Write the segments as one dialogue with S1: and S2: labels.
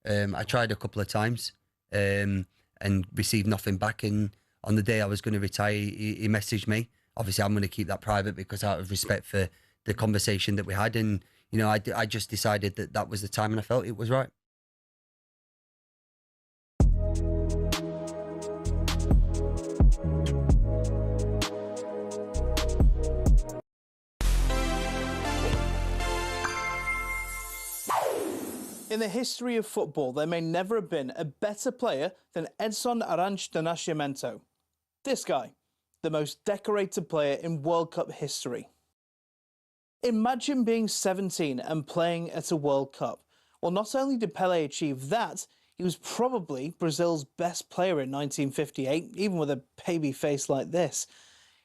S1: I tried a couple of times and received nothing back. And on the day I was going to retire, he messaged me. Obviously, I'm going to keep that private because out of respect for the conversation that we had. And, you know, I just decided that that was the time and I felt it was right.
S2: In the history of football, there may never have been a better player than Edson Arantes do Nascimento. This guy, the most decorated player in World Cup history. Imagine being 17 and playing at a World Cup. Well, not only did Pelé achieve that, he was probably Brazil's best player in 1958, even with a baby face like this.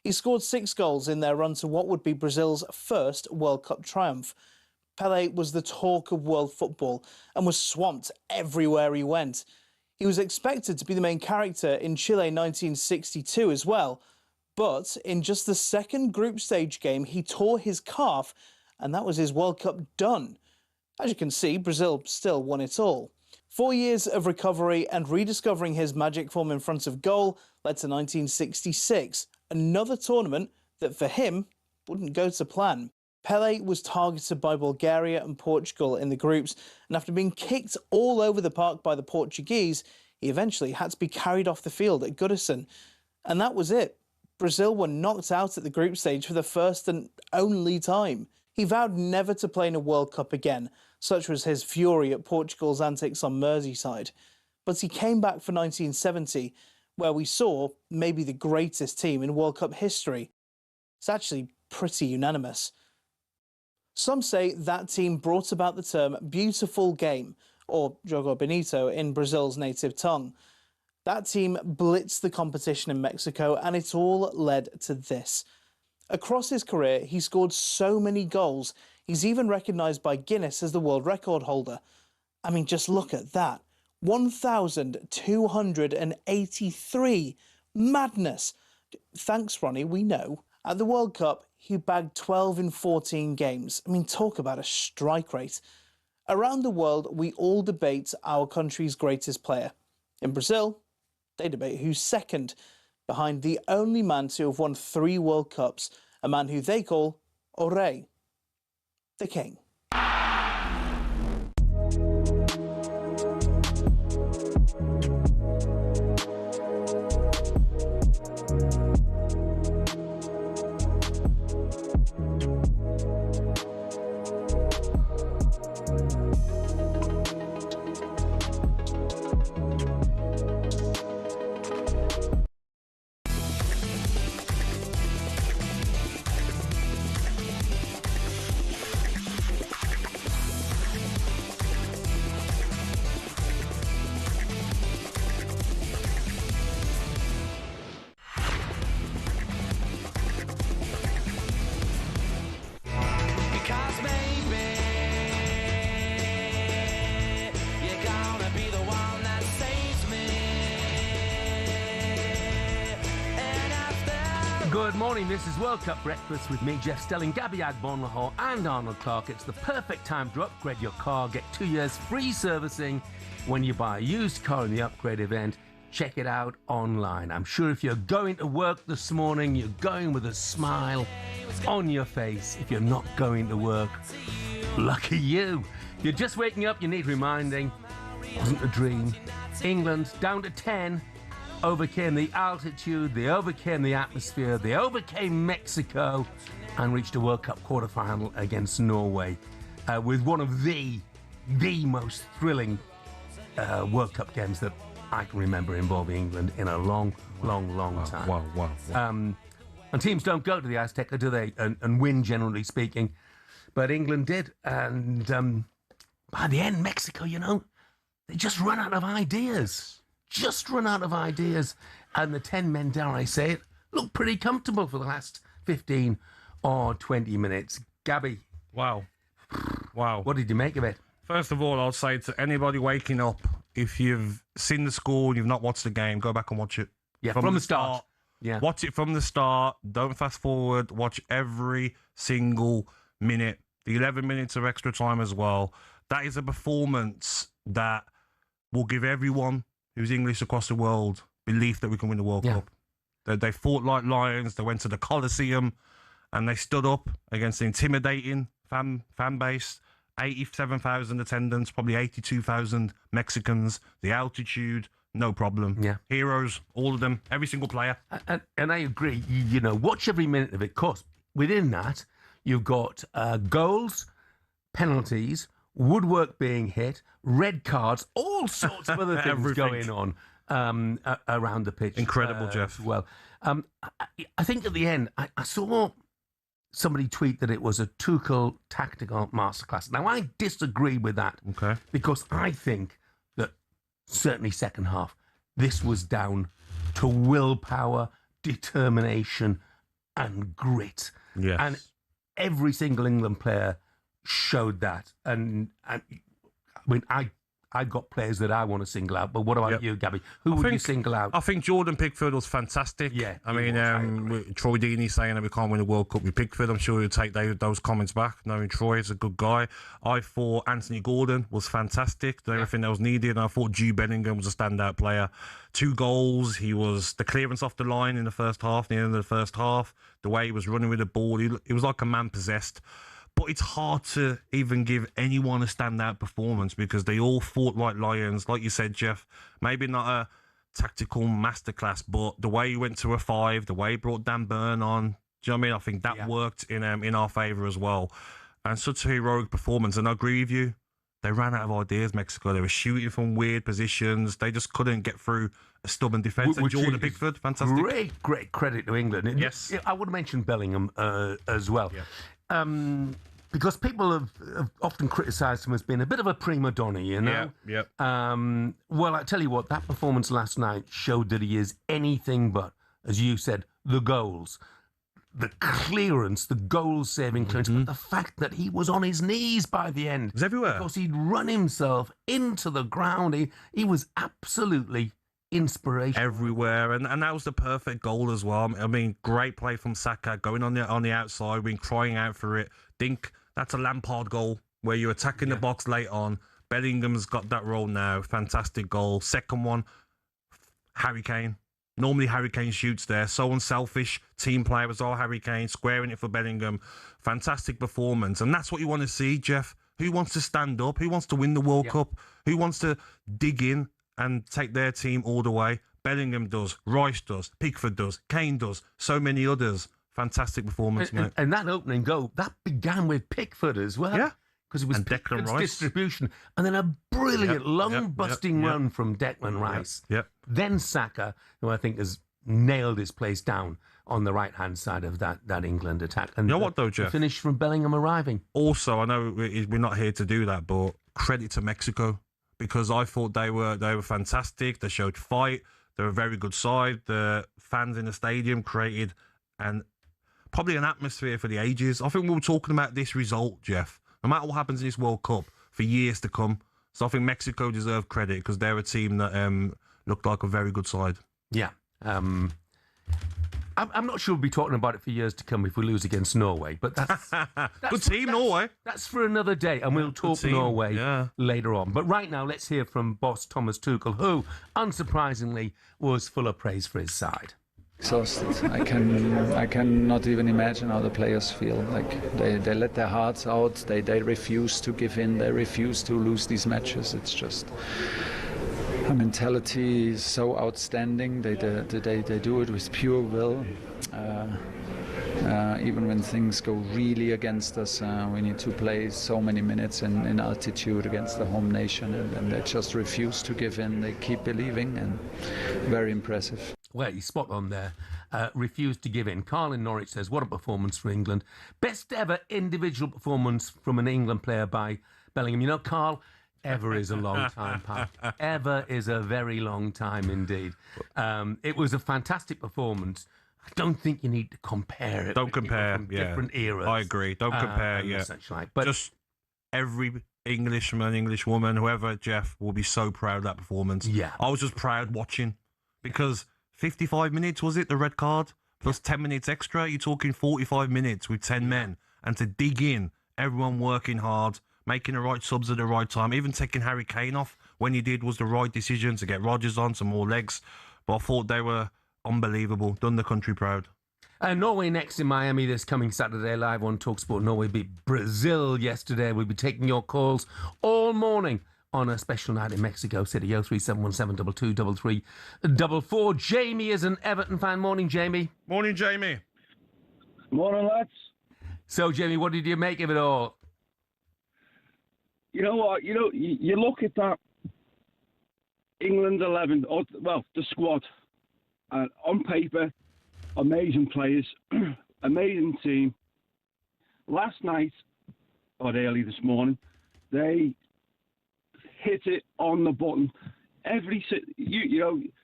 S2: He scored 6 goals in their run to what would be Brazil's first World Cup triumph. Pelé was the talk of world football and was swamped everywhere he went. He was expected to be the main character in Chile 1962 as well, but in just the second group stage game, he tore his calf, and that was his World Cup done. As you can see, Brazil still won it all. 4 years of recovery and rediscovering his magic form in front of goal led to 1966, another tournament that for him wouldn't go to plan. Pelé was targeted by Bulgaria and Portugal in the groups, and after being kicked all over the park by the Portuguese, he eventually had to be carried off the field at Goodison. And that was it. Brazil were knocked out at the group stage for the first and only time. He vowed never to play in a World Cup again, such was his fury at Portugal's antics on Merseyside. But he came back for 1970, where we saw maybe the greatest team in World Cup history. It's actually pretty unanimous. Some say that team brought about the term beautiful game, or jogo bonito in Brazil's native tongue. That team blitzed the competition in Mexico, and it all led to this. Across his career, he scored so many goals, he's even recognised by Guinness as the world record holder. I mean, just look at that. 1,283. Madness. Thanks, Ronnie, we know. At the World Cup, he bagged 12 in 14 games. I mean, talk about a strike rate. Around the world, we all debate our country's greatest player. In Brazil, they debate who's second, behind the only man to have won 3 World Cups, a man who they call O Rei, the king.
S3: Good morning, this is World Cup Breakfast with me, Jeff Stelling, Gabby, Agbonlahor and Arnold Clark. It's the perfect time to upgrade your car. Get 2 years free servicing when you buy a used car in the upgrade event. Check it out online. I'm sure if you're going to work this morning, you're going with a smile on your face. If you're not going to work, lucky you. If you're just waking up, you need reminding. It wasn't a dream. England down to 10. Overcame the altitude, they overcame the atmosphere, they overcame Mexico and reached a World Cup quarter-final against Norway with one of the most thrilling World Cup games that I can remember involving England in a long time.
S4: Wow.
S3: And teams don't go to the Azteca, do they? And win, generally speaking. But England did. And by the end, Mexico, you know, they just run out of ideas. And the 10 men, dare I say it, look pretty comfortable for the last 15 or 20 minutes. Gabby.
S4: Wow.
S3: What did you make of it?
S4: First of all, I'll say to anybody waking up, if you've seen the score and you've not watched the game, go back and watch it.
S3: Yeah, from the start. Yeah.
S4: Watch it from the start. Don't fast forward. Watch every single minute. The 11 minutes of extra time as well. That is a performance that will give everyone who's English across the world belief that we can win the World Cup. They fought like lions. They went to the Coliseum and they stood up against the intimidating fan base. 87,000 attendance, probably 82,000 Mexicans. The altitude, no problem.
S3: Yeah.
S4: Heroes, all of them, every single player.
S3: And I agree. You know, watch every minute of it. Of course, within that, you've got goals, penalties, woodwork being hit, red cards, all sorts of other things going on around the pitch.
S4: Incredible, Jeff.
S3: Well, I think at the end, I saw somebody tweet that it was a Tuchel tactical masterclass. Now, I disagree with that.
S4: Okay.
S3: Because I think that certainly second half, this was down to willpower, determination, and grit.
S4: Yes.
S3: And every single England player showed that. And I mean, I've got players that I want to single out, but what about you, Gabby? Who would you single out?
S4: I think Jordan Pickford was fantastic.
S3: Yeah,
S4: I mean, Troy Deeney saying that we can't win the World Cup with Pickford. I'm sure he'll take those comments back, knowing Troy is a good guy. I thought Anthony Gordon was fantastic. Did everything that was needed. And I thought Jude Bellingham was a standout player. 2 goals. He was the clearance off the line in the first half, near the end of the first half. The way he was running with the ball, he was like a man possessed. But it's hard to even give anyone a standout performance because they all fought like lions. Like you said, Jeff, maybe not a tactical masterclass, but the way he went to a 5, the way he brought Dan Burn on, do you know what I mean? I think that worked in our favour as well. And such a heroic performance. And I agree with you. They ran out of ideas, Mexico. They were shooting from weird positions. They just couldn't get through a stubborn defence. And Jordan Pickford, fantastic.
S3: Great credit to England.
S4: Yes.
S3: I would mention Bellingham as well. Yeah. Because people have often criticised him as being a bit of a prima donna, you know?
S4: Yeah.
S3: Well, I tell you what, that performance last night showed that he is anything but, as you said, the goals, the clearance, the goal-saving clearance, but the fact that he was on his knees by the end.
S4: It was everywhere.
S3: Because he'd run himself into the ground. He was absolutely inspirational.
S4: Everywhere, and that was the perfect goal as well. I mean, great play from Saka, going on the outside, been crying out for it. Think that's a Lampard goal where you're attacking the box late on. Bellingham's got that role now. Fantastic goal. Second one, Harry Kane. Normally Harry Kane shoots there. So unselfish. Team player was all Harry Kane, squaring it for Bellingham. Fantastic performance. And that's what you want to see, Jeff. Who wants to stand up? Who wants to win the World Cup? Who wants to dig in and take their team all the way? Bellingham does, Rice does, Pickford does, Kane does, so many others. Fantastic performance, mate.
S3: And that opening goal, that began with Pickford as well.
S4: Yeah.
S3: Because it was
S4: Declan Rice
S3: distribution. And then a brilliant busting run from Declan Rice.
S4: Yep.
S3: Then Saka, who I think has nailed his place down on the right-hand side of that England attack. And
S4: you know what, though, Jeff?
S3: Finish from Bellingham arriving.
S4: Also, I know we're not here to do that, but credit to Mexico, because I thought they were fantastic. They showed fight. They're a very good side. The fans in the stadium created probably an atmosphere for the ages. I think we were talking about this result, Jeff, no matter what happens in this World Cup, for years to come. So I think Mexico deserve credit because they're a team that looked like a very good side.
S3: Yeah. I'm not sure we'll be talking about it for years to come if we lose against Norway, but that's
S4: good team, Norway.
S3: That's for another day, and we'll talk Norway later on. But right now, let's hear from boss Thomas Tuchel, who, unsurprisingly, was full of praise for his side.
S5: Exhausted. I cannot even imagine how the players feel. Like they let their hearts out. They refuse to give in. They refuse to lose these matches. It's just a mentality so outstanding. They do it with pure will. Even when things go really against us, we need to play so many minutes in altitude against the home nation, and they just refuse to give in. They keep believing, and very impressive.
S3: Well, he's spot on there. Refused to give in. Carl in Norwich says, what a performance for England. Best ever individual performance from an England player by Bellingham. You know, Carl, ever is a long time, pal. Ever is a very long time indeed. It was a fantastic perforance. I don't think you need to compare it.
S4: Don't compare,
S3: from different eras.
S4: I agree. Don't compare,
S3: Such like. But
S4: just every Englishman, Englishwoman, whoever, Jeff, will be so proud of that performance.
S3: Yeah.
S4: I was just proud watching because 55 minutes, was it, the red card? Plus 10 minutes extra. You're talking 45 minutes with 10 men. And to dig in, everyone working hard, making the right subs at the right time, even taking Harry Kane off when he did was the right decision to get Rodgers on, some more legs. But I thought they were unbelievable. Done the country proud.
S3: Norway next in Miami this coming Saturday, live on talkSPORT. Norway beat Brazil yesterday. We'll be taking your calls all morning on a special night in Mexico City. 03717223344. Jamie is an Everton fan. Morning, Jamie.
S4: Morning, Jamie.
S6: Morning, lads.
S3: So, Jamie, what did you make of it all?
S6: You know what? You look at that England 11, or, well, the squad, on paper, amazing players, amazing team. Last night, or early this morning, they hit it on the button.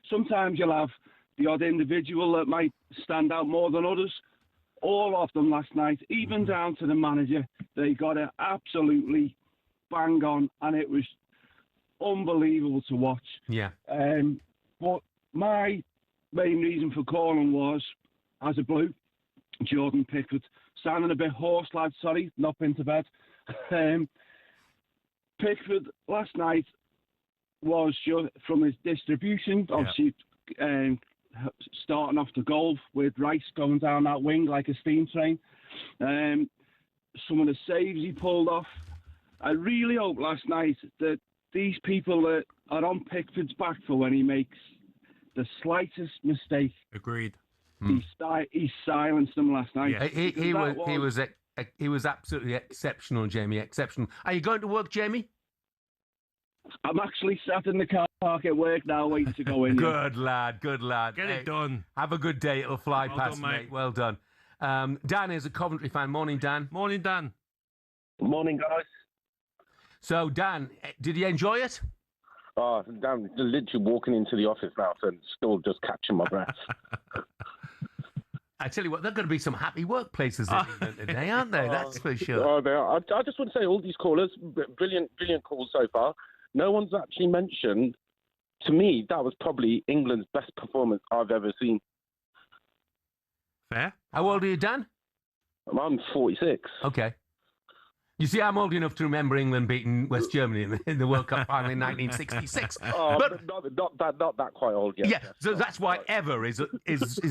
S6: Sometimes you'll have the odd individual that might stand out more than others. All of them last night, even down to the manager, they got it absolutely bang on, and it was unbelievable to watch.
S3: Yeah.
S6: But my main reason for calling was, as a blue, Jordan Pickford, sounding a bit hoarse, lad. Sorry, not been to bed. Pickford last night was from his distribution, obviously starting off the goal with Rice going down that wing like a steam train. Some of the saves he pulled off. I really hope last night that these people that are on Pickford's back for when he makes the slightest mistake.
S4: Agreed.
S6: He silenced them last night.
S3: Yeah. He was absolutely exceptional, Jamie. Exceptional. Are you going to work, Jamie?
S6: I'm actually sat in the car park at work now, waiting to go in.
S3: Good lad.
S4: Get it done.
S3: Have a good day. It'll fly
S4: Well
S3: past,
S4: done,
S3: mate. Well done. Dan is a Coventry fan. Morning, Dan.
S4: Morning, Dan.
S7: Morning, guys.
S3: So, Dan, did you enjoy it?
S7: Oh, I'm literally walking into the office now and still just catching my breath.
S3: I tell you what, there are going to be some happy workplaces in England today, aren't they? That's for sure.
S7: Oh, they are. I just want to say all these callers, brilliant calls so far. No one's actually mentioned, to me, that was probably England's best performance I've ever seen.
S4: Fair.
S3: How old are you, Dan?
S7: I'm 46.
S3: Okay. You see, I'm old enough to remember England beating West Germany in the World Cup final in 1966.
S7: Oh, but not that quite old yet.
S3: Yeah, so that's why "ever" is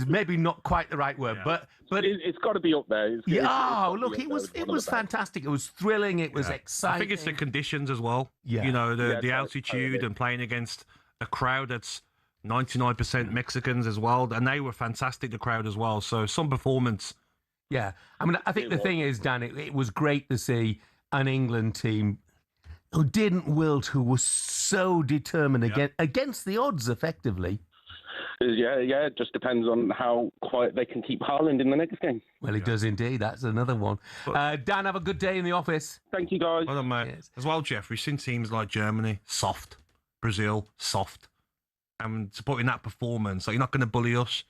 S3: maybe not quite the right word, but
S7: it's got to be up there.
S3: Look, it was fantastic. It was thrilling. It was exciting.
S4: I think it's the conditions as well.
S3: Yeah.
S4: You know, the altitude and playing against a crowd that's 99% Mexicans as well, and they were fantastic. The crowd as well. So some performance.
S3: Yeah, I mean, I think the thing is, Dan, it was great to see an England team who didn't wilt, who was so determined against the odds, effectively.
S7: Yeah, it just depends on how quiet they can keep Haaland in the next game.
S3: Well, it does indeed. That's another one. Dan, have a good day in the office.
S7: Thank you, guys.
S4: Well done, mate.
S3: Yes.
S4: As well, Jeff, we've seen teams like Germany, soft. Brazil, soft. And to put in that performance, like, you're not going to bully us.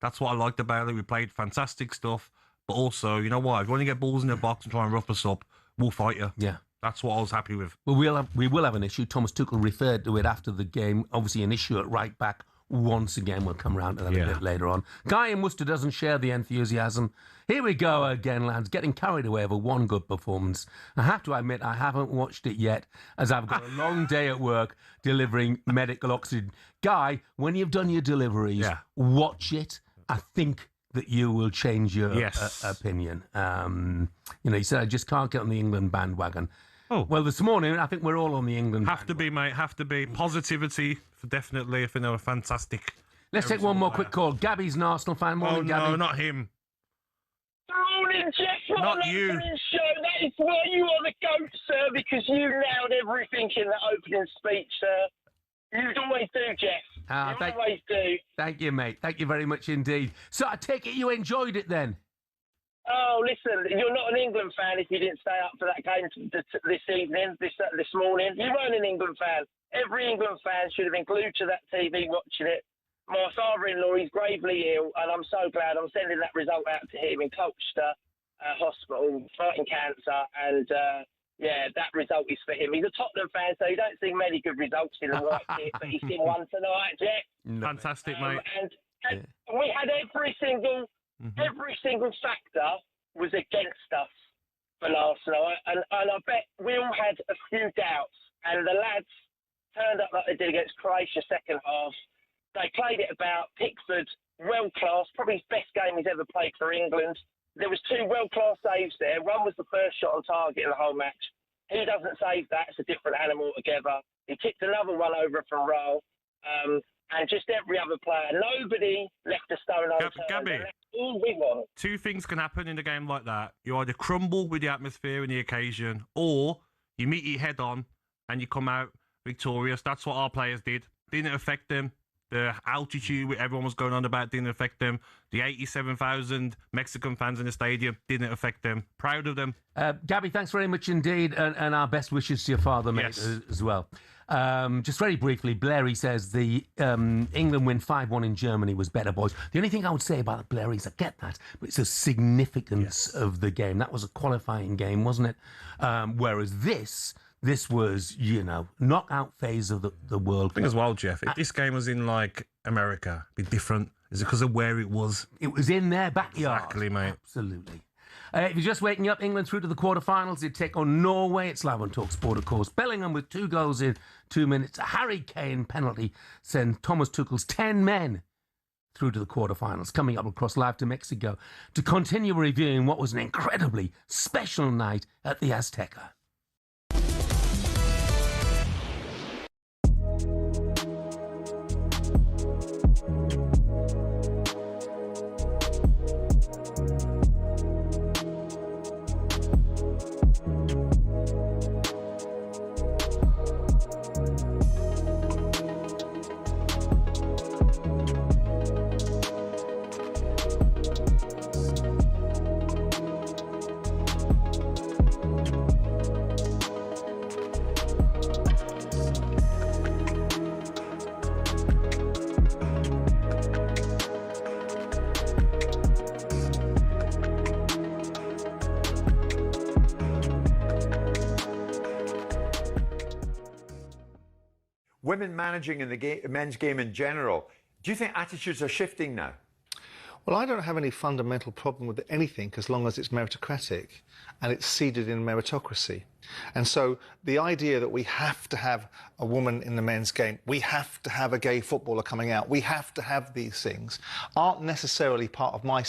S4: That's what I liked about it. We played fantastic stuff. But also, you know what? If you want to get balls in the box and try and rough us up, we'll fight you.
S3: Yeah.
S4: That's what I was happy with.
S3: Well, we will have an issue. Thomas Tuchel referred to it after the game. Obviously, an issue at right back. Once again, we'll come around to that a bit later on. Guy in Worcester doesn't share the enthusiasm. Here we go again, lads. Getting carried away over one good performance. I have to admit, I haven't watched it yet, as I've got a long day at work delivering medical oxygen. Guy, when you've done your deliveries, watch it. I think that you will change your opinion. You said I just can't get on the England bandwagon. Oh. Well, this morning, I think we're all on the England bandwagon.
S4: Have to be, mate. Have to be. Positivity, definitely. I think they were fantastic.
S3: Let's take one more quick call. Gabby's an Arsenal fan. Morning, Gabby.
S4: No, not him.
S8: Morning, Jeff.
S4: Not you.
S8: Show. That is why you are the GOAT, sir, because you nailed everything in that opening speech, sir. You always do, Jeff. Always do.
S3: Thank you, mate. Thank you very much indeed. So I take it you enjoyed it then?
S8: Oh, listen, you're not an England fan if you didn't stay up for that game this evening, this morning. You weren't an England fan. Every England fan should have been glued to that TV watching it. My father-in-law is gravely ill, and I'm so glad I'm sending that result out to him in Colchester Hospital, fighting cancer, and that result is for him. He's a Tottenham fan, so he don't see many good results in the white kit, but he's seen one tonight, Jack.
S4: Fantastic, mate.
S8: And we had every single factor was against us for last night, and I bet we all had a few doubts, and the lads turned up like they did against Croatia second half. They played it about. Pickford, world-class, probably his best game he's ever played for England. There was 2 world-class saves there. One was the first shot on target in the whole match. He doesn't save that. It's a different animal altogether. He kicked another one over from Roll. And just every other player. Nobody left a stone unturned.
S4: Gabby,
S8: That's all we want.
S4: 2 things can happen in a game like that. You either crumble with the atmosphere and the occasion, or you meet your head on and you come out victorious. That's what our players did. Didn't affect them. The altitude, what everyone was going on about, didn't affect them. The 87,000 Mexican fans in the stadium didn't affect them. Proud of them.
S3: Gabby, thanks very much indeed, and our best wishes to your father, mate, as well. Just very briefly, Blairy says the England win 5-1 in Germany was better, boys. The only thing I would say about Blairy is I get that, but it's the significance of the game. That was a qualifying game, wasn't it? Whereas this was, knockout phase of the World Cup.
S4: I think as well, Jeff, if this game was in, America, it'd be different. Is it because of where it was?
S3: It was in their backyard.
S4: Exactly, mate.
S3: Absolutely. If you're just waking up, England through to the quarterfinals. They take on Norway. It's live on talkSPORT, of course. Bellingham with 2 goals in 2 minutes. A Harry Kane penalty sent Thomas Tuchel's 10 men through to the quarterfinals. Coming up across live to Mexico to continue reviewing what was an incredibly special night at the Azteca.
S9: Women managing in the men's game in general, do you think attitudes are shifting now?
S10: Well, I don't have any fundamental problem with anything as long as it's meritocratic and it's seeded in meritocracy. And so the idea that we have to have a woman in the men's game, we have to have a gay footballer coming out, we have to have these things, aren't necessarily part of my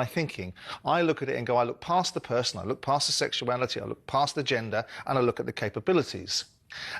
S10: thinking. I look at it and go, I look past the person, I look past the sexuality, I look past the gender, and I look at the capabilities.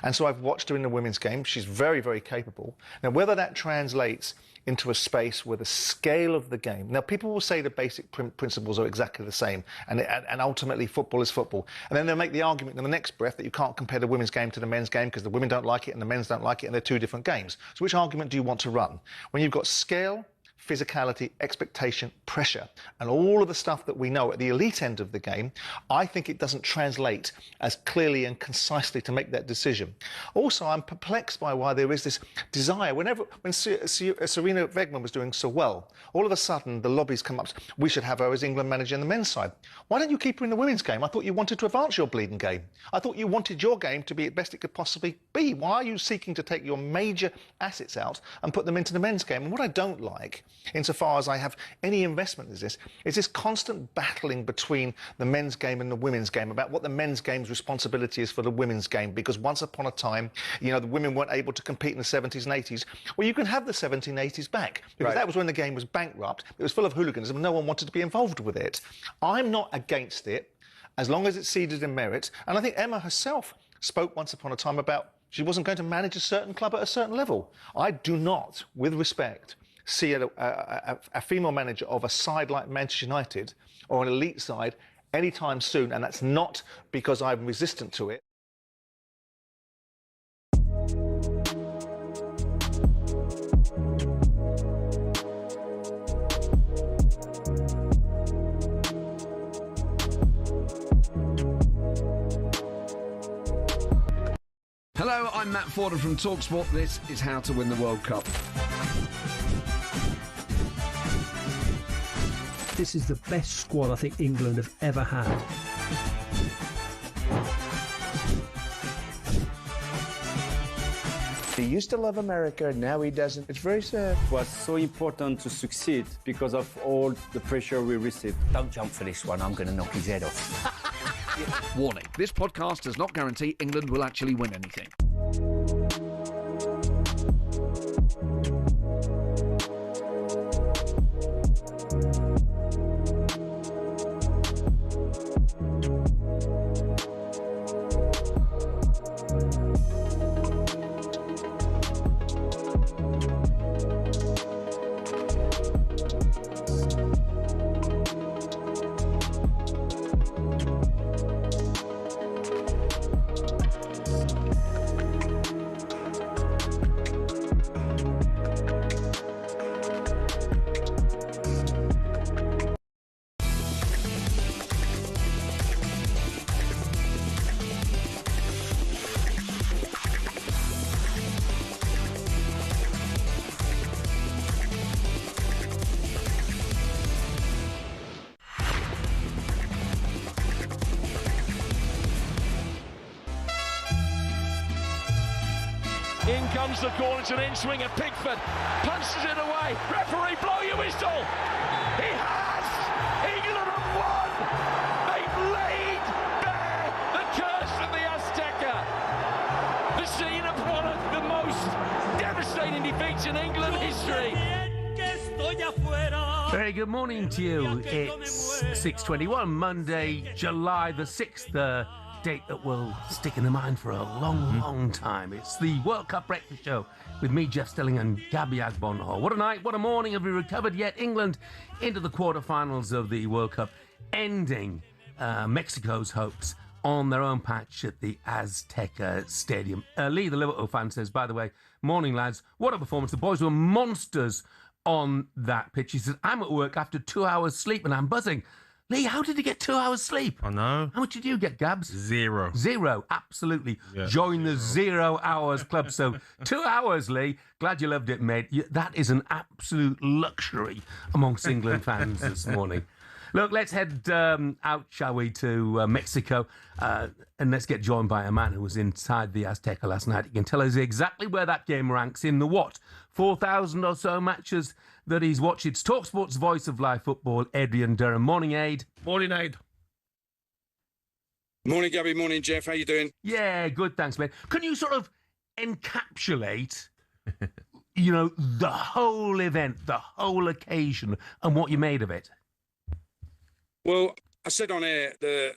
S10: And so I've watched her in the women's game. She's very, very capable. Now, whether that translates into a space where the scale of the game... Now, people will say the basic principles are exactly the same, and ultimately football is football. And then they'll make the argument in the next breath that you can't compare the women's game to the men's game because the women don't like it and the men's don't like it, and they're 2 different games. So which argument do you want to run? When you've got scale, physicality, expectation, pressure, and all of the stuff that we know at the elite end of the game, I think it doesn't translate as clearly and concisely to make that decision. Also, I'm perplexed by why there is this desire. When Serena Wegman was doing so well, all of a sudden the lobbies come up, we should have her as England manager in the men's side. Why don't you keep her in the women's game? I thought you wanted to advance your bleeding game. I thought you wanted your game to be as best it could possibly be. Why are you seeking to take your major assets out and put them into the men's game? And what I don't like, insofar as I have any investment in this, is this constant battling between the men's game and the women's game about what the men's game's responsibility is for the women's game, because once upon a time, the women weren't able to compete in the 70s and 80s. Well, you can have the 70s and 80s back, because that was when the game was bankrupt, it was full of hooliganism, no one wanted to be involved with it. I'm not against it, as long as it's seeded in merit, and I think Emma herself spoke once upon a time about she wasn't going to manage a certain club at a certain level. I do not, with respect, see a female manager of a side like Manchester United or an elite side anytime soon, and that's not because I'm resistant to it.
S11: Hello, I'm Matt Forden from talkSPORT. This is How to Win the World Cup.
S12: This is the best squad I think England have ever had.
S13: He used to love America, now he doesn't. It's very sad.
S14: It was so important to succeed because of all the pressure we received.
S15: Don't jump for this one, I'm going to knock his head off.
S11: Warning, this podcast does not guarantee England will actually win anything.
S16: comes the corner, it's an in-swinger. Pickford punches it away. Referee, blow your whistle. He has. England have won. They've laid bare the curse of the Azteca. The scene of one of the most devastating defeats in England history.
S3: Very good morning to you. It's 6:21, Monday, July the 6th, the date that will stick in the mind for a long, long time. It's the World Cup Breakfast Show with me, Jeff Stelling, and Gabby Agbonlahor. What a night, what a morning. Have we recovered yet? England into the quarterfinals of the World Cup, ending Mexico's hopes on their own patch at the Azteca Stadium. Lee, the Liverpool fan, says, by the way, morning, lads. What a performance. The boys were monsters on that pitch. He says, I'm at work after 2 hours sleep and I'm buzzing. Lee, how did you get 2 hours sleep?
S4: I know.
S3: How much did you get, Gabs?
S4: Zero,
S3: absolutely.
S4: Yeah.
S3: Join the 0 hours club. So 2 hours, Lee. Glad you loved it, mate. That is an absolute luxury amongst England fans this morning. Look, let's head out, shall we, to Mexico, and let's get joined by a man who was inside the Azteca last night. He can tell us exactly where that game ranks in the 4,000 or so matches that he's watched. It's talkSPORT's voice of live football, Adrian Durham. Morning, Aid.
S4: Morning, Aid.
S17: Morning, Gabby. Morning, Jeff. How you doing?
S3: Yeah, good, thanks, mate. Can you sort of encapsulate, the whole event, the whole occasion, and what you made of it?
S17: Well, I said on air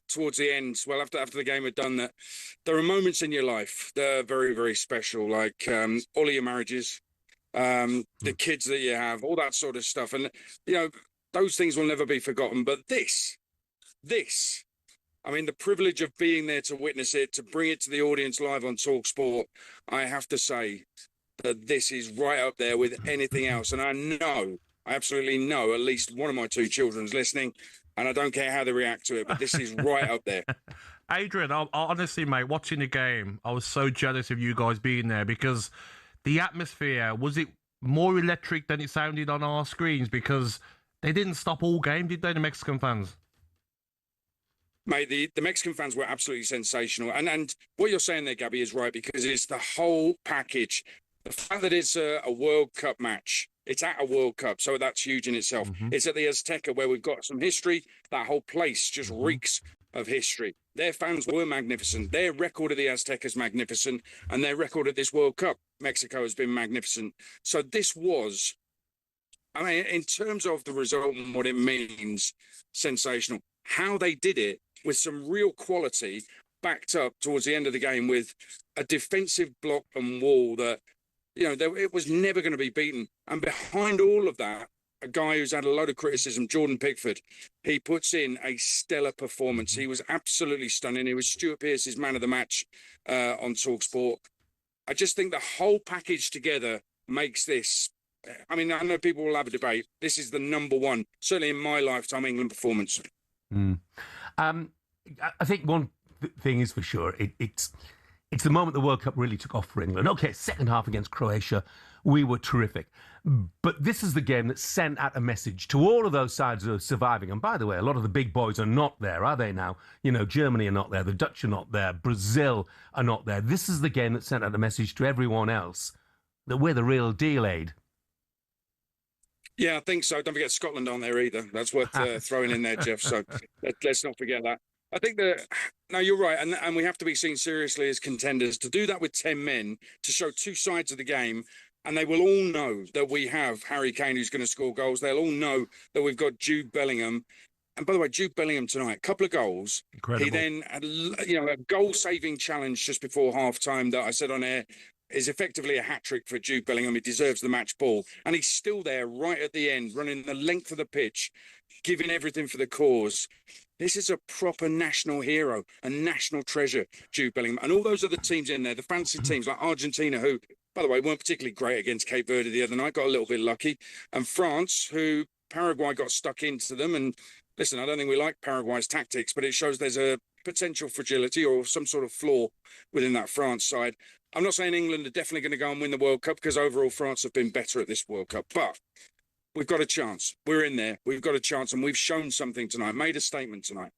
S17: towards the end, well, after the game had done, that there are moments in your life that are very, very special, like all of your marriages, the kids that you have, all that sort of stuff. And, those things will never be forgotten. But this, I mean, the privilege of being there to witness it, to bring it to the audience live on talkSPORT, I have to say that this is right up there with anything else. And I absolutely know at least one of my two children's listening. And I don't care how they react to it, but this is right up there.
S4: Adrian, I honestly, mate, watching the game, I was so jealous of you guys being there because the atmosphere, was it more electric than it sounded on our screens? Because they didn't stop all game, did they, the Mexican fans?
S17: Mate, the Mexican fans were absolutely sensational. And what you're saying there, Gabby, is right, because it's the whole package. The fact that it's a World Cup match, it's at a World Cup, so that's huge in itself. It's at the Azteca where we've got some history. That whole place just reeks of history. Their fans were magnificent. Their record at the Azteca is magnificent, and their record at this World Cup, Mexico, has been magnificent. So this was, I mean, in terms of the result and what it means, sensational. How they did it with some real quality, backed up towards the end of the game with a defensive block and wall that, it was never going to be beaten. And behind all of that, a guy who's had a load of criticism, Jordan Pickford, he puts in a stellar performance. He was absolutely stunning. He was Stuart Pearce's man of the match on talkSPORT. I just think the whole package together makes this, I mean, I know people will have a debate. This is the number one, certainly in my lifetime, England performance.
S3: I think one thing is for sure, it's the moment the World Cup really took off for England. Okay, second half against Croatia, we were terrific. But this is the game that sent out a message to all of those sides who are surviving. And by the way, a lot of the big boys are not there, are they now? Germany are not there, the Dutch are not there, Brazil are not there. This is the game that sent out a message to everyone else that we're the real deal, Aid.
S17: Yeah, I think so. Don't forget Scotland on there either. That's worth throwing in there, Jeff. So let's not forget that. I think no, you're right. And we have to be seen seriously as contenders. To do that with 10 men, to show two sides of the game, and they will all know that we have Harry Kane who's going to score goals. They'll all know that we've got Jude Bellingham. And by the way, Jude Bellingham tonight, a couple of goals.
S4: Incredible.
S17: He then had, a goal-saving challenge just before half-time that I said on air is effectively a hat-trick for Jude Bellingham. He deserves the match ball. And he's still there right at the end, running the length of the pitch, giving everything for the cause. This is a proper national hero, a national treasure, Jude Bellingham. And all those other teams in there, the fancy teams like Argentina, who, by the way, weren't particularly great against Cape Verde the other night, got a little bit lucky. And France, who Paraguay got stuck into them. And listen, I don't think we like Paraguay's tactics, but it shows there's a potential fragility or some sort of flaw within that France side. I'm not saying England are definitely going to go and win the World Cup, because overall France have been better at this World Cup. But we've got a chance. We're in there. We've got a chance, and we've shown something tonight, made a statement tonight.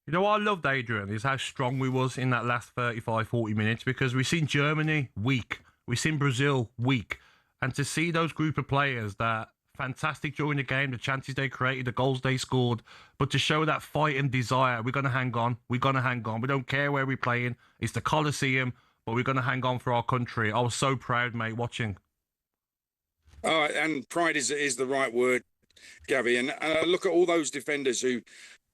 S4: You know what I loved, Adrian, is how strong we was in that last 35, 40 minutes, because we've seen Germany weak We've seen Brazil weak. And to see those group of players that fantastic during the game, the chances they created, the goals they scored, but to show that fight and desire, we're going to hang on. We're going to hang on. We don't care where we're playing. It's the Coliseum, but we're going to hang on for our country. I was so proud, mate, watching.
S17: Oh, and pride is the right word, Gabby. And look at all those defenders who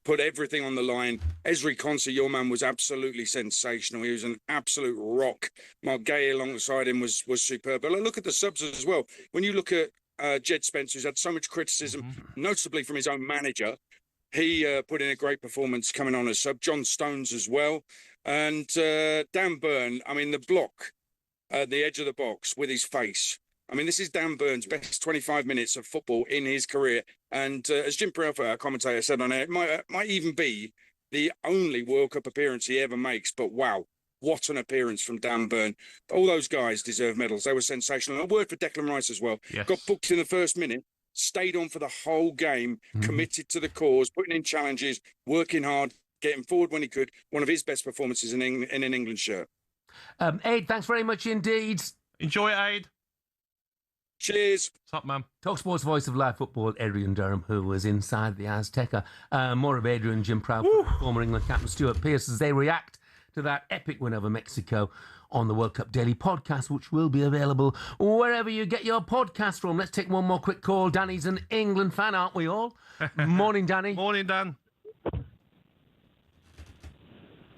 S17: put everything on the line. Ezri Konsa, your man, was absolutely sensational. He was an absolute rock. Mark Gay alongside him was superb. But look at the subs as well. When you look at Jed Spence, who's had so much criticism, notably from his own manager, he put in a great performance coming on as sub. John Stones as well. And Dan Burn, I mean, the block at the edge of the box with his face. I mean, this is Dan Burn's best 25 minutes of football in his career. And as Jim Purell, our commentator, said on air, it might even be the only World Cup appearance he ever makes. But wow, what an appearance from Dan Burn. All those guys deserve medals. They were sensational. And a word for Declan Rice as well.
S4: Yes.
S17: Got booked in the first minute, stayed on for the whole game, committed to the cause, putting in challenges, working hard, getting forward when he could. One of his best performances in an England shirt.
S3: Aid, thanks very much indeed.
S4: Enjoy it, Aid.
S17: Cheers.
S4: What's up, man?
S3: talkSPORT's voice of live football, Adrian Durham, who was inside the Azteca. More of Adrian, Jim Proud, former England captain Stuart Pearce, as they react to that epic win over Mexico on the World Cup Daily podcast, which will be available wherever you get your podcast from. Let's take one more quick call. Danny's an England fan, aren't we all? Morning, Danny.
S4: Morning, Dan.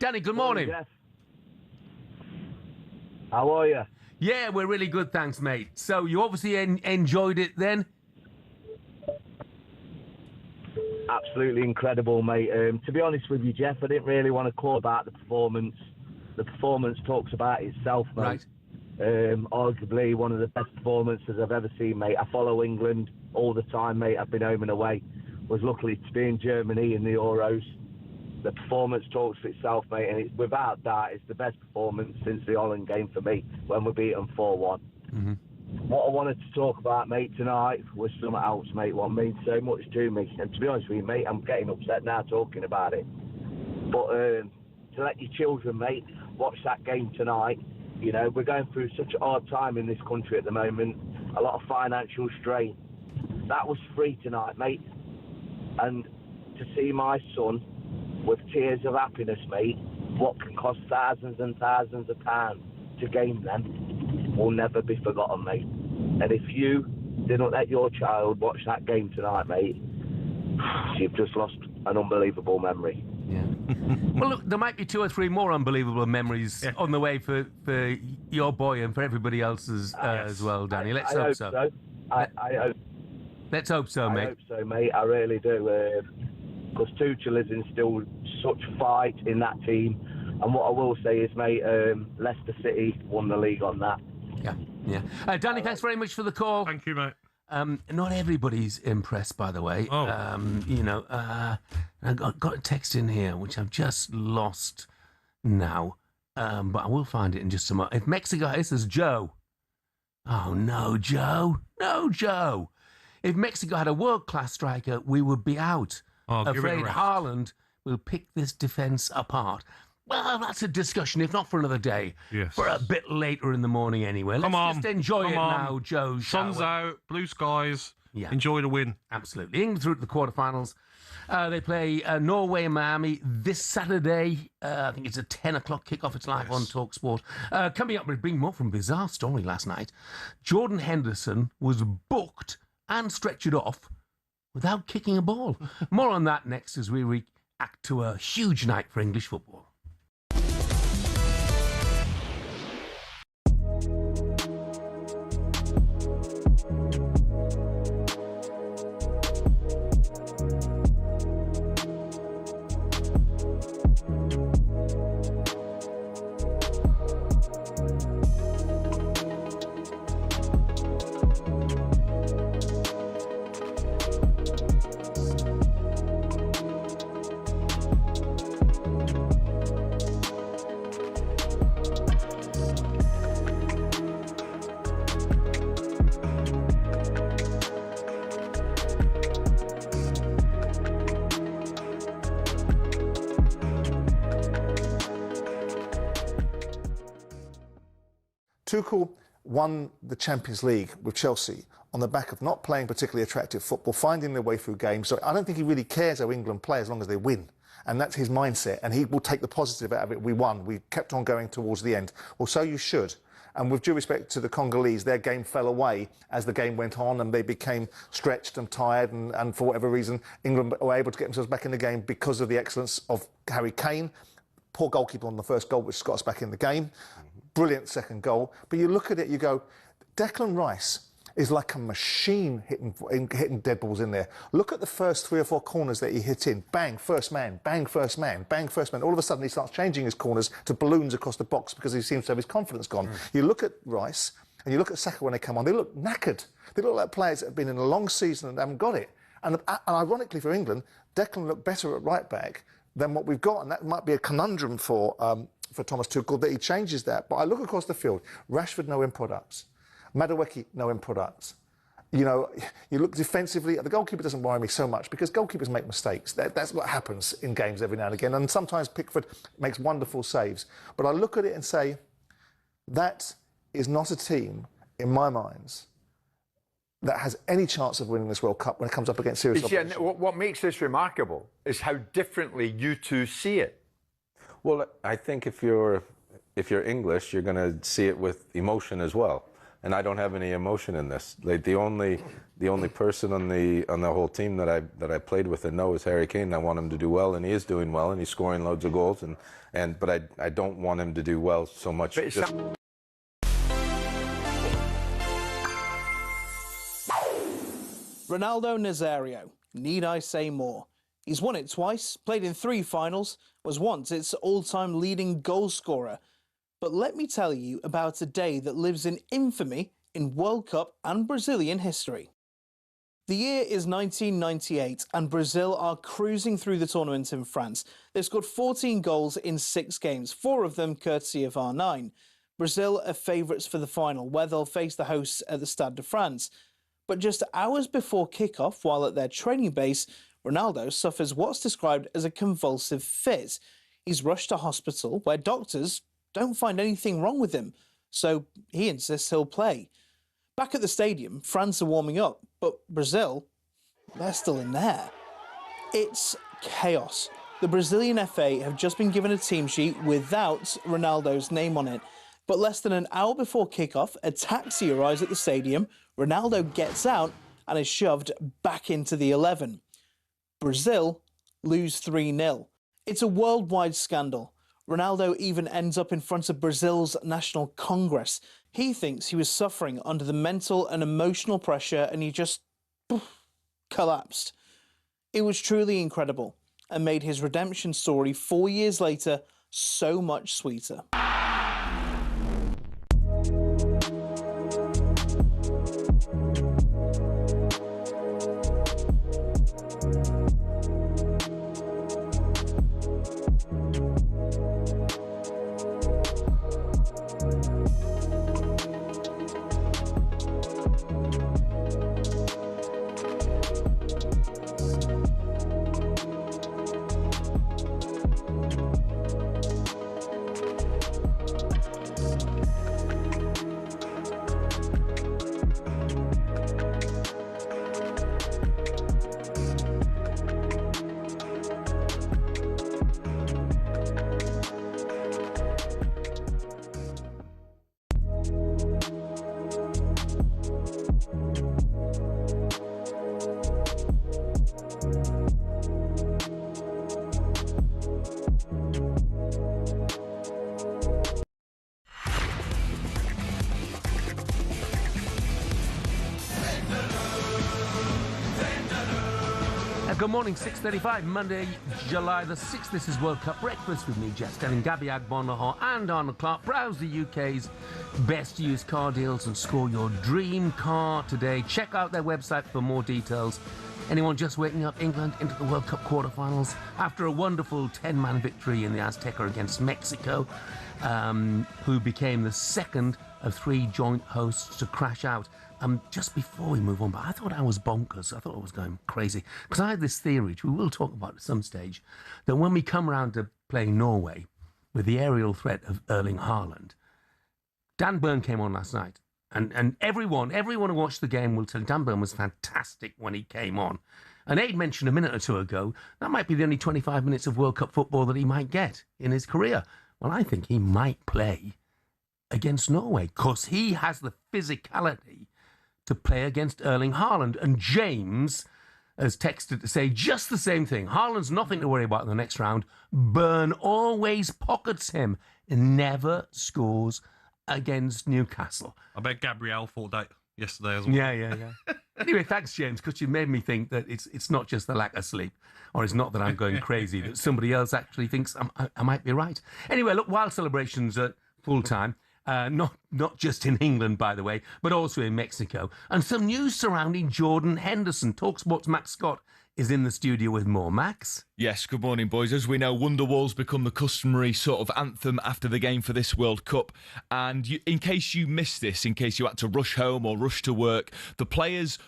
S3: Danny, good morning.
S18: Jeff. How are you?
S3: Yeah, we're really good, thanks, mate. So you obviously enjoyed it then?
S18: Absolutely incredible, mate. To be honest with you, Jeff, I didn't really want to call about the performance. The performance talks about itself, mate.
S3: Right.
S18: Arguably one of the best performances I've ever seen, mate. I follow England all the time, mate. I've been home and away. Was lucky to be in Germany in the Euros. The performance talks for itself, mate, and it's, without that, it's the best performance since the Holland game for me when we beat them 4-1. What I wanted to talk about, mate, tonight was something else, mate, what means so much to me. And to be honest with you, mate, I'm getting upset now talking about it. But to let your children, mate, watch that game tonight. You know, we're going through such a hard time in this country at the moment, a lot of financial strain. That was free tonight, mate. And to see my son with tears of happiness, mate, what can cost thousands and thousands of pounds to game them will never be forgotten, mate. And if you didn't let your child watch that game tonight, mate, you've just lost an unbelievable memory.
S3: Yeah. Well, look, there might be 2 or 3 more unbelievable memories on the way for your boy and for everybody else's as well, Danny. Let's hope so. Let's hope so, mate.
S18: I hope so, mate. I really do. Because Tuchel is in still such fight in that team. And what I will say is, mate, Leicester City won the league on that.
S3: Yeah. Danny, thanks very much for the call.
S4: Thank you, mate.
S3: Not everybody's impressed, by the way. You know, I got a text in here, which I've just lost now. But I will find it in just a moment. If Mexico, this is Joe. Oh, no, Joe. No, Joe. If Mexico had a world-class striker, we would be out. Afraid Haaland will pick this defence apart. Well, that's a discussion, if not for another day.
S4: Yes.
S3: For a bit later in the morning anyway. Let's just enjoy it now, Joe.
S4: Sun's out, blue skies. Yeah. Enjoy the win.
S3: Absolutely. England through to the quarterfinals. They play Norway and Miami this Saturday. I think it's a 10 o'clock kickoff. It's live on talkSPORT. Coming up, we're bringing more from bizarre story last night. Jordan Henderson was booked and stretchered off without kicking a ball. More on that next as we react to a huge night for English football.
S10: Tuchel won the Champions League with Chelsea on the back of not playing particularly attractive football, finding their way through games. So I don't think he really cares how England play as long as they win. And that's his mindset. And he will take the positive out of it. We won. We kept on going towards the end. Well, so you should. And with due respect to the Congolese, their game fell away as the game went on and they became stretched and tired. And for whatever reason, England were able to get themselves back in the game because of the excellence of Harry Kane. Poor goalkeeper on the first goal, which got us back in the game. Brilliant second goal. But you look at it, you go, Declan Rice is like a machine hitting dead balls in there. Look at the first 3 or 4 corners that he hit in. Bang, first man, bang, first man, bang, first man. All of a sudden he starts changing his corners to balloons across the box because he seems to have his confidence gone. You look at Rice and you look at Saka when they come on, they look knackered. They look like players that have been in a long season and haven't got it. And ironically for England, Declan looked better at right back than what we've got, and that might be a conundrum for Thomas Tuchel that he changes that. But I look across the field, Rashford no end products. Madueke, no end products. You know, you look defensively, the goalkeeper doesn't worry me so much because goalkeepers make mistakes. That's what happens in games every now and again. And sometimes Pickford makes wonderful saves. But I look at it and say, that is not a team, in my mind, that has any chance of winning this World Cup when it comes up against serious opposition.
S9: What makes this remarkable is how differently you two see it.
S19: Well, I think if you're English, you're going to see it with emotion as well. And I don't have any emotion in this. Like the only person on the whole team that I played with and know is Harry Kane. I want him to do well, and he is doing well, and he's scoring loads of goals. But I don't want him to do well so much.
S2: Ronaldo Nazario. Need I say more? He's won it twice, played in 3 finals, was once its all-time leading goal scorer. But let me tell you about a day that lives in infamy in World Cup and Brazilian history. The year is 1998 and Brazil are cruising through the tournament in France. They've scored 14 goals in 6 games, 4 of them courtesy of R9. Brazil are favourites for the final, where they'll face the hosts at the Stade de France. But just hours before kick-off, while at their training base, Ronaldo suffers what's described as a convulsive fit. He's rushed to hospital, where doctors don't find anything wrong with him, so he insists he'll play. Back at the stadium, France are warming up, but Brazil, they're still in there. It's chaos. The Brazilian FA have just been given a team sheet without Ronaldo's name on it, but less than an hour before kickoff, a taxi arrives at the stadium, Ronaldo gets out and is shoved back into the 11. Brazil lose 3-0. It's a worldwide scandal. Ronaldo even ends up in front of Brazil's National Congress. He thinks he was suffering under the mental and emotional pressure and he just collapsed. It was truly incredible and made his redemption story 4 years later so much sweeter.
S3: Good morning, 6:35, Monday, July the 6th. This is World Cup Breakfast with me, Jeff Stelling, Gabby Agbonlahor and Arnold Clark. Browse the UK's best used car deals and score your dream car today. Check out their website for more details. Anyone just waking up, England into the World Cup quarterfinals after a wonderful 10-man victory in the Azteca against Mexico, who became the second of 3 joint hosts to crash out. Just before we move on, but I thought I was bonkers. I thought I was going crazy. Because I had this theory, which we will talk about at some stage, that when we come around to playing Norway with the aerial threat of Erling Haaland, Dan Burn came on last night And everyone who watched the game will tell Dan Burn was fantastic when he came on. And Aid mentioned a minute or two ago, that might be the only 25 minutes of World Cup football that he might get in his career. Well, I think he might play against Norway because he has the physicality to play against Erling Haaland. And James has texted to say just the same thing. Haaland's nothing to worry about in the next round. Burn always pockets him and never scores against Newcastle.
S4: I bet Gabriel thought that yesterday as well.
S3: Yeah. Anyway, thanks, James, because you made me think that it's not just the lack of sleep, or it's not that I'm going crazy, that somebody else actually thinks I might be right. Anyway, look, wild celebrations at full time. Not just in England, by the way, but also in Mexico. And some news surrounding Jordan Henderson. talkSPORT's Max Scott is in the studio with more. Max?
S20: Yes, good morning, boys. As we know, Wonderwall's become the customary sort of anthem after the game for this World Cup. And in case you missed this, in case you had to rush home or rush to work, the players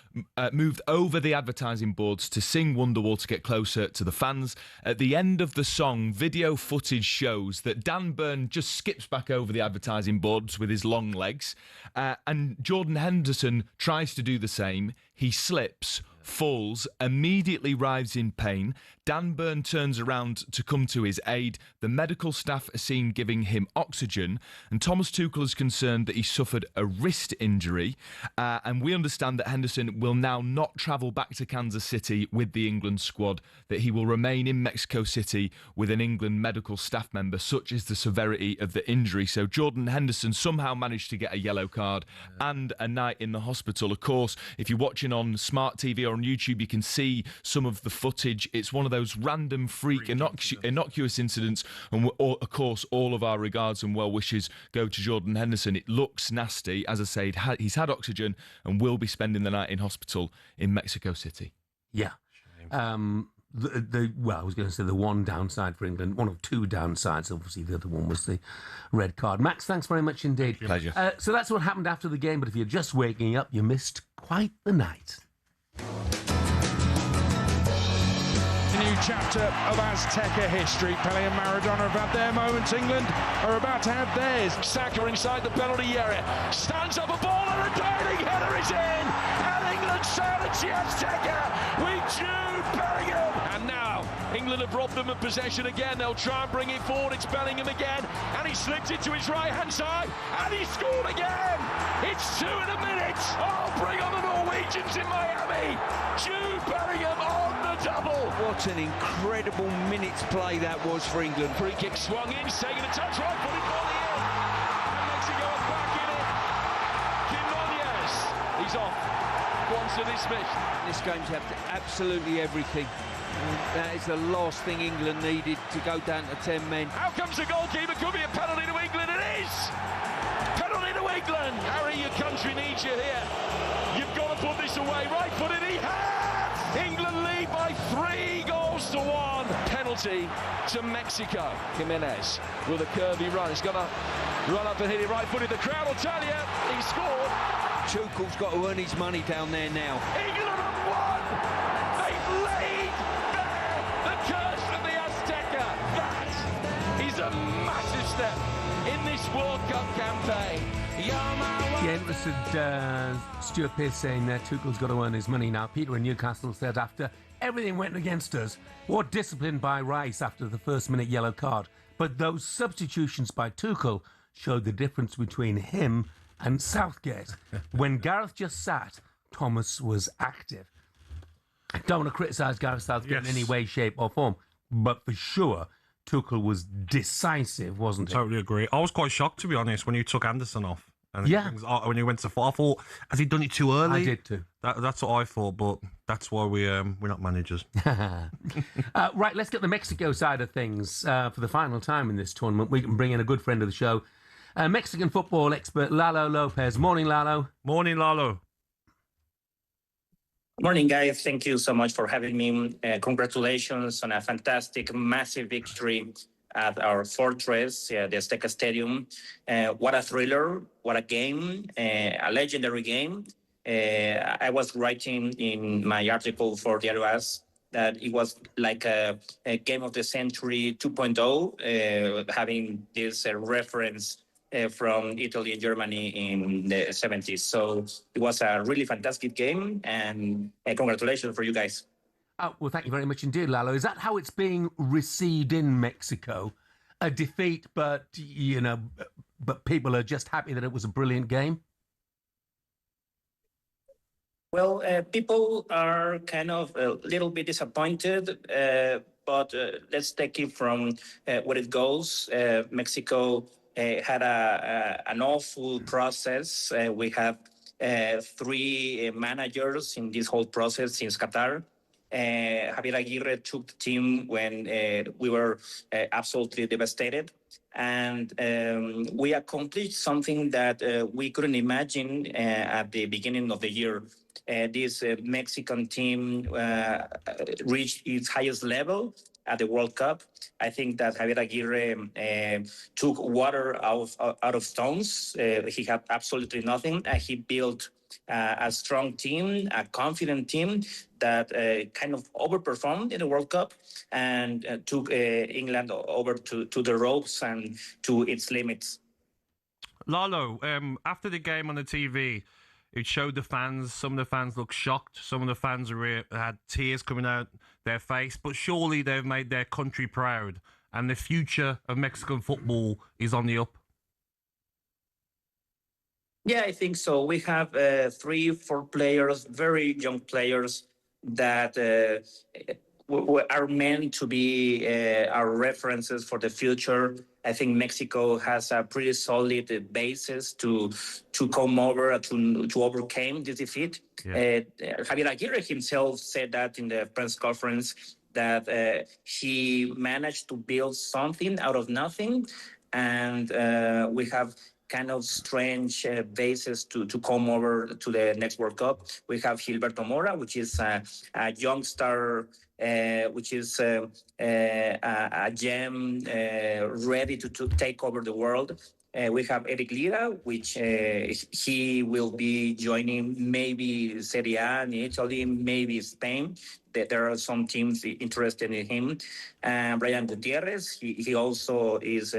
S20: moved over the advertising boards to sing Wonderwall to get closer to the fans. At the end of the song, video footage shows that Dan Burn just skips back over the advertising boards with his long legs. And Jordan Henderson tries to do the same. He slips, falls, immediately writhes in pain. Dan Burn turns around to come to his aid. The medical staff are seen giving him oxygen, and Thomas Tuchel is concerned that he suffered a wrist injury. And we understand that Henderson will now not travel back to Kansas City with the England squad, that he will remain in Mexico City with an England medical staff member. Such is the severity of the injury. So Jordan Henderson somehow managed to get a yellow card and a night in the hospital. Of course, if you're watching on smart TV or on YouTube, you can see some of the footage. It's one of those random freak innocuous incidents, and of course all of our regards and well wishes go to Jordan Henderson. It looks nasty. As I said, he's had oxygen and will be spending the night in hospital in Mexico City.
S3: Yeah. Well, I was going to say the one downside for England, one of two downsides. Obviously, the other one was the red card. Max, thanks very much indeed.
S20: Pleasure.
S3: So that's what happened after the game, but if you're just waking up, you missed quite the night.
S21: A new chapter of Azteca history. Pele and Maradona have had their moments. England are about to have theirs.
S16: Saka inside the penalty area. Stands up a ball and a diving header is in. And England silence the Azteca with Jude Bellingham. And now England have robbed them of possession again. They'll try and bring it forward. It's Bellingham again. And he slipped it to his right-hand side. And he scored again. It's 2 in a minute. Oh, bring on the Norwegians in Miami. Jude Bellingham on the double.
S22: What an incredible minutes play that was for England.
S16: Free kick swung in, taking a touch, right footed volley in. And Mexico are back in it. Quinones, he's off. Once to dismiss.
S22: This game's have absolutely everything. That is the last thing England needed to go down to 10 men.
S16: How comes the goalkeeper? Could be a penalty to England. It is! Penalty to England. Harry, your country needs you here. You've got to put this away. Right footed, he has! England lead by 3-1. Penalty to Mexico. Jimenez with a curvy run. He's got to run up and hit it right footed. The crowd will tell you he scored.
S22: Tuchel's got to earn his money down there now.
S16: England have won! They've laid bare the curse of the Azteca. That is a massive step in this World Cup campaign.
S3: Yeah, it was Stuart Pearce saying that Tuchel's got to earn his money now. Peter in Newcastle said after everything went against us, what discipline by Rice after the first-minute yellow card. But those substitutions by Tuchel showed the difference between him and Southgate. When Gareth just sat, Thomas was active. I don't want to criticise Gareth Southgate in any way, shape or form, but for sure, Tuchel was decisive, wasn't he?
S4: Totally agree. I was quite shocked, to be honest, when you took Anderson off. And
S3: yeah.
S4: When he went to 4, I thought, has he done it too early?
S3: I did too.
S4: That's what I thought, but that's why we're not managers.
S3: Right, let's get the Mexico side of things for the final time in this tournament. We can bring in a good friend of the show, Mexican football expert Lalo Lopez. Morning, Lalo.
S4: Morning, Lalo.
S23: Morning, guys. Thank you so much for having me. Congratulations on a fantastic, massive victory at our fortress, the Azteca Stadium. What a thriller, what a game, a legendary game. I was writing in my article for Diario AS that it was like a game of the century 2.0, having this reference from Italy and Germany in the 70s. So it was a really fantastic game, and congratulations for you guys.
S3: Oh, well, thank you very much indeed, Lalo. Is that how it's being received in Mexico? A defeat, but, but people are just happy that it was a brilliant game?
S23: Well, people are kind of a little bit disappointed, but let's take it from where it goes. Mexico had an awful process. We have 3 managers in this whole process since Qatar. Javier Aguirre took the team when we were absolutely devastated. And we accomplished something that we couldn't imagine at the beginning of the year. This Mexican team reached its highest level at the World Cup. I think that Javier Aguirre took water out of stones. He had absolutely nothing. He built a strong team, a confident team that kind of overperformed in the World Cup and took England over to the ropes and to its limits.
S4: Lalo, after the game on the TV, it showed the fans. Some of the fans looked shocked. Some of the fans had tears coming out their face. But surely they've made their country proud, and the future of Mexican football is on the up.
S23: Yeah, I think so. We have 3-4 players, very young players that are meant to be our references for the future. I think Mexico has a pretty solid basis to come over, to overcome this defeat. Yeah. Javier Aguirre himself said that in the press conference, that he managed to build something out of nothing. And we have kind of strange basis to come over to the next World Cup. We have Gilberto Mora, which is a young star, which is a gem ready to take over the world. We have Eric Lira, which he will be joining maybe Serie A in Italy, maybe Spain. There are some teams interested in him. Brian Gutierrez, he also is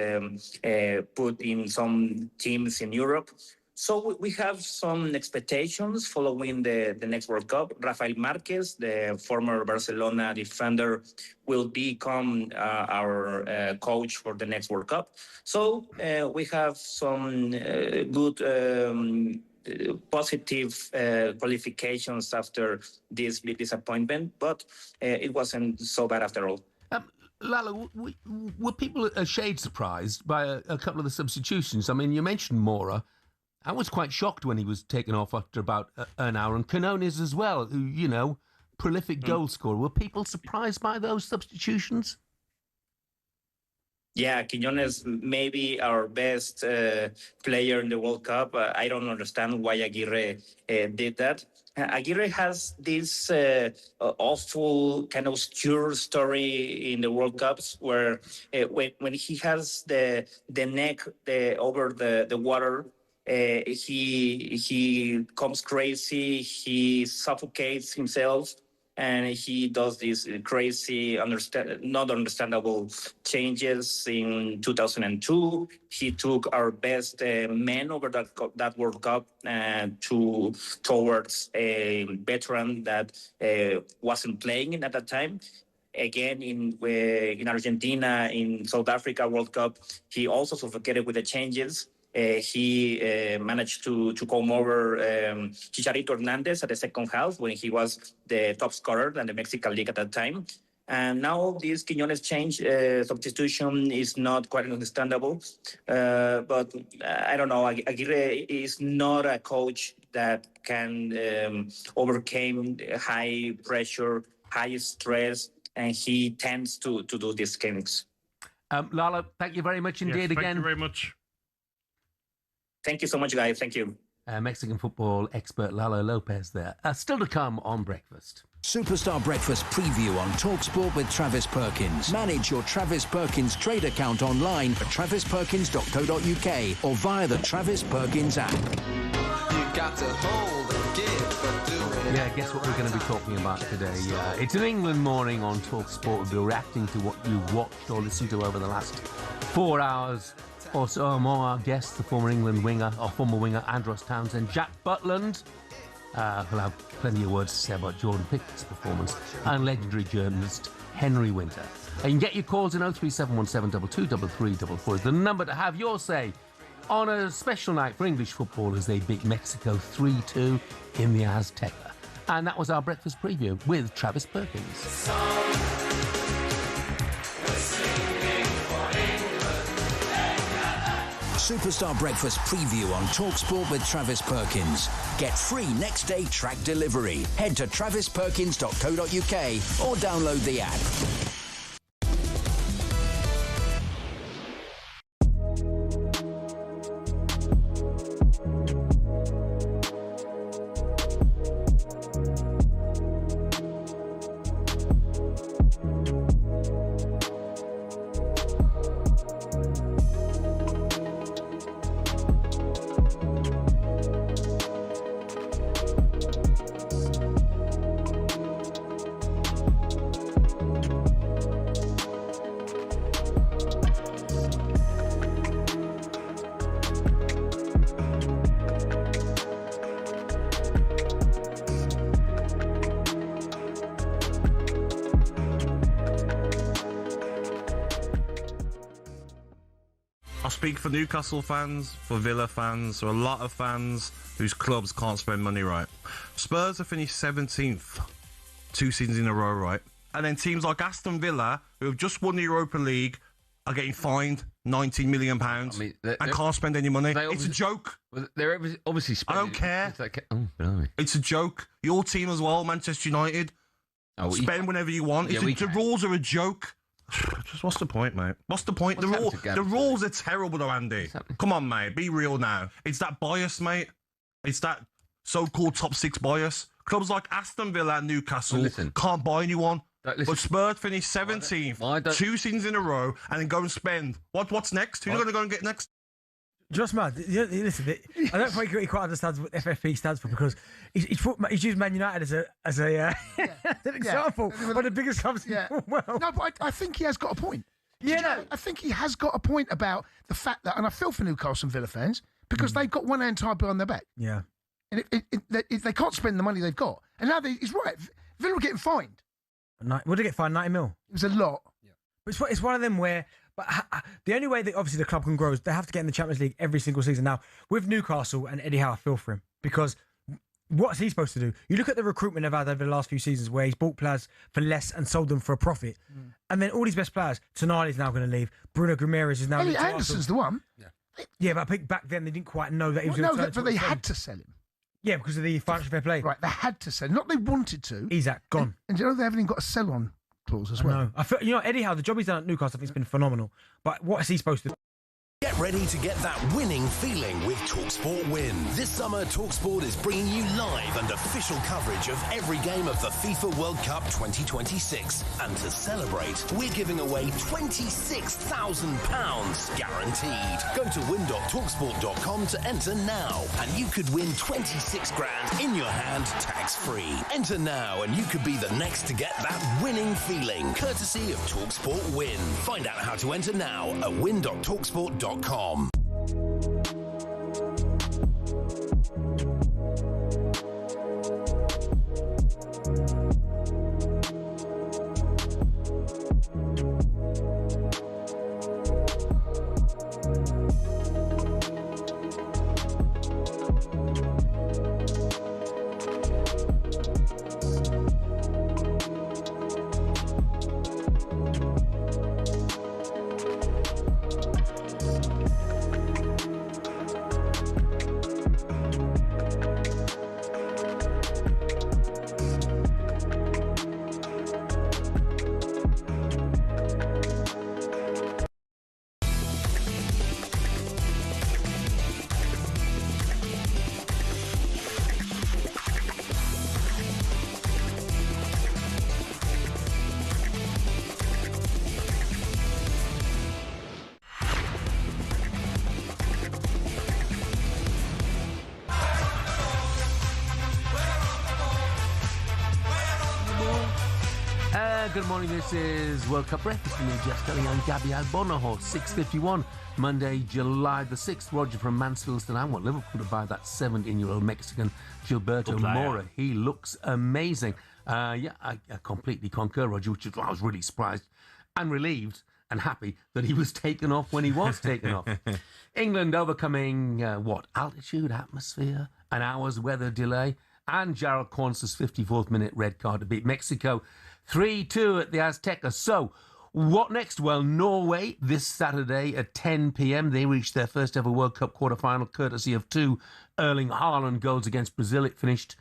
S23: put in some teams in Europe. So we have some expectations following the next World Cup. Rafael Marquez, the former Barcelona defender, will become our coach for the next World Cup. So we have some good positive qualifications after this big disappointment, but it wasn't so bad after all.
S3: Lalo, were people a shade surprised by a couple of the substitutions? I mean, you mentioned Mora. I was quite shocked when he was taken off after about an hour, and Canones as well, who, prolific goal scorer. Were people surprised by those substitutions?
S23: Yeah, Quiñones may be our best player in the World Cup. I don't understand why Aguirre did that. Aguirre has this awful kind of obscure story in the World Cups where when he has the neck over the water, he comes crazy, he suffocates himself, and he does these crazy, not understandable changes. In 2002, he took our best men over that World Cup towards a veteran that wasn't playing at that time. Again, in Argentina, in South Africa World Cup, he also suffocated with the changes. He managed to come over Chicharito Hernandez at the second half when he was the top scorer in the Mexican League at that time. And now this Quiñones change substitution is not quite understandable. But I don't know, Aguirre is not a coach that can overcome high pressure, high stress, and he tends to do these things.
S3: Lalo, thank you very much indeed.
S4: Thank you very much.
S23: Thank you so much, guys. Thank you.
S3: Mexican football expert Lalo Lopez there. Still to come on Breakfast.
S1: Superstar Breakfast preview on talkSPORT with Travis Perkins. Manage your Travis Perkins trade account online at travisperkins.co.uk or via the Travis Perkins app.
S5: You got to hold and give, but do it.
S3: Yeah, guess what we're going to be talking about today? It's an England morning on talkSPORT. We'll be reacting to what you've watched or listened to over the last 4 hours. Also among our guests, the former England winger, or former winger Andros Townsend, Jack Butland, who'll have plenty of words to say about Jordan Pickett's performance, and legendary journalist Henry Winter. And you can get your calls in 03717223344 is the number to have your say on a special night for English football as they beat Mexico 3-2 in the Azteca. And that was our breakfast preview with Travis Perkins.
S1: Superstar Breakfast preview on talkSPORT with Travis Perkins. Get free next day track delivery. Head to travisperkins.co.uk or download the app.
S4: I speak for Newcastle fans, for Villa fans, for a lot of fans whose clubs can't spend money right. Spurs have finished 17th 2 seasons in a row, right? And then teams like Aston Villa, who have just won the Europa League, are getting fined £19 million and can't spend any money. It's a joke.
S6: They're obviously spending...
S4: I don't care.
S6: Blimey.
S4: It's a joke. Your team as well, Manchester United. Spend whenever you want. The rules are a joke. Just what's the point, mate? What's the point? The rules are terrible, though, Andy. Come on, mate. Be real now. It's that bias, mate. It's that so-called top six bias. Clubs like Aston Villa and Newcastle can't buy anyone. But Spurs finished 17th 2 seasons in a row and then go and spend. What's next? Who's going to go and get next?
S7: Just mad. Listen, I don't think he quite understands what FFP stands for because he's used Man United as an example. One of the biggest clubs in the world.
S8: No, but I think he has got a point.
S7: Yeah, no.
S8: I think he has got a point about the fact that, and I feel for Newcastle and Villa fans because they've got one hand tied behind their back.
S7: Yeah.
S8: And if they can't spend the money they've got, and now he's right. Villa are getting fined.
S7: What did they get fined? 90 mil.
S8: It was a lot.
S7: Yeah. But it's one of them where. But the only way that obviously the club can grow is they have to get in the Champions League every single season. Now, with Newcastle and Eddie Howe, I feel for him because what's he supposed to do? You look at the recruitment they've had over the last few seasons where he's bought players for less and sold them for a profit. And then all these best players, Tonali's now going to leave. Bruno Guimaraes is now
S8: Elliot Anderson's the one.
S7: Yeah, but I think back then they didn't quite know that he was going to
S8: but they had to sell him.
S7: Yeah, because of the financial fair play.
S8: Right, they had to sell him. Not they wanted to.
S7: Isak, gone.
S8: And you know they haven't even got a sell-on clause as well.
S7: I feel, Eddie Howe, the job he's done at Newcastle, I think has been phenomenal. But what is he supposed to do?
S24: Get ready to get that winning feeling with talkSPORT Win. This summer, talkSPORT is bringing you live and official coverage of every game of the FIFA World Cup 2026. And to celebrate, we're giving away £26,000 guaranteed. Go to win.talksport.com to enter now, and you could win 26 grand in your hand, tax-free. Enter now, and you could be the next to get that winning feeling, courtesy of talkSPORT Win. Find out how to enter now at win.talksport.com.
S3: Good morning. This is World Cup Breakfast with me, Jeff Stelling and Gabby Agbonlahor. 6:51, Monday, July the 6th. Roger from Mansfield and I want Liverpool to buy that 17-year-old Mexican Gilberto Mora. He looks amazing. I completely concur, Roger, which is I was really surprised and relieved and happy that he was taken off when he was taken off. England overcoming, altitude, atmosphere, an hour's weather delay, and Jarrell Quance's 54th minute red card to beat Mexico 3-2 at the Azteca. So, what next? Well, Norway this Saturday at 10 p.m. They reached their first ever World Cup quarter-final courtesy of 2 Erling Haaland goals against Brazil. It finished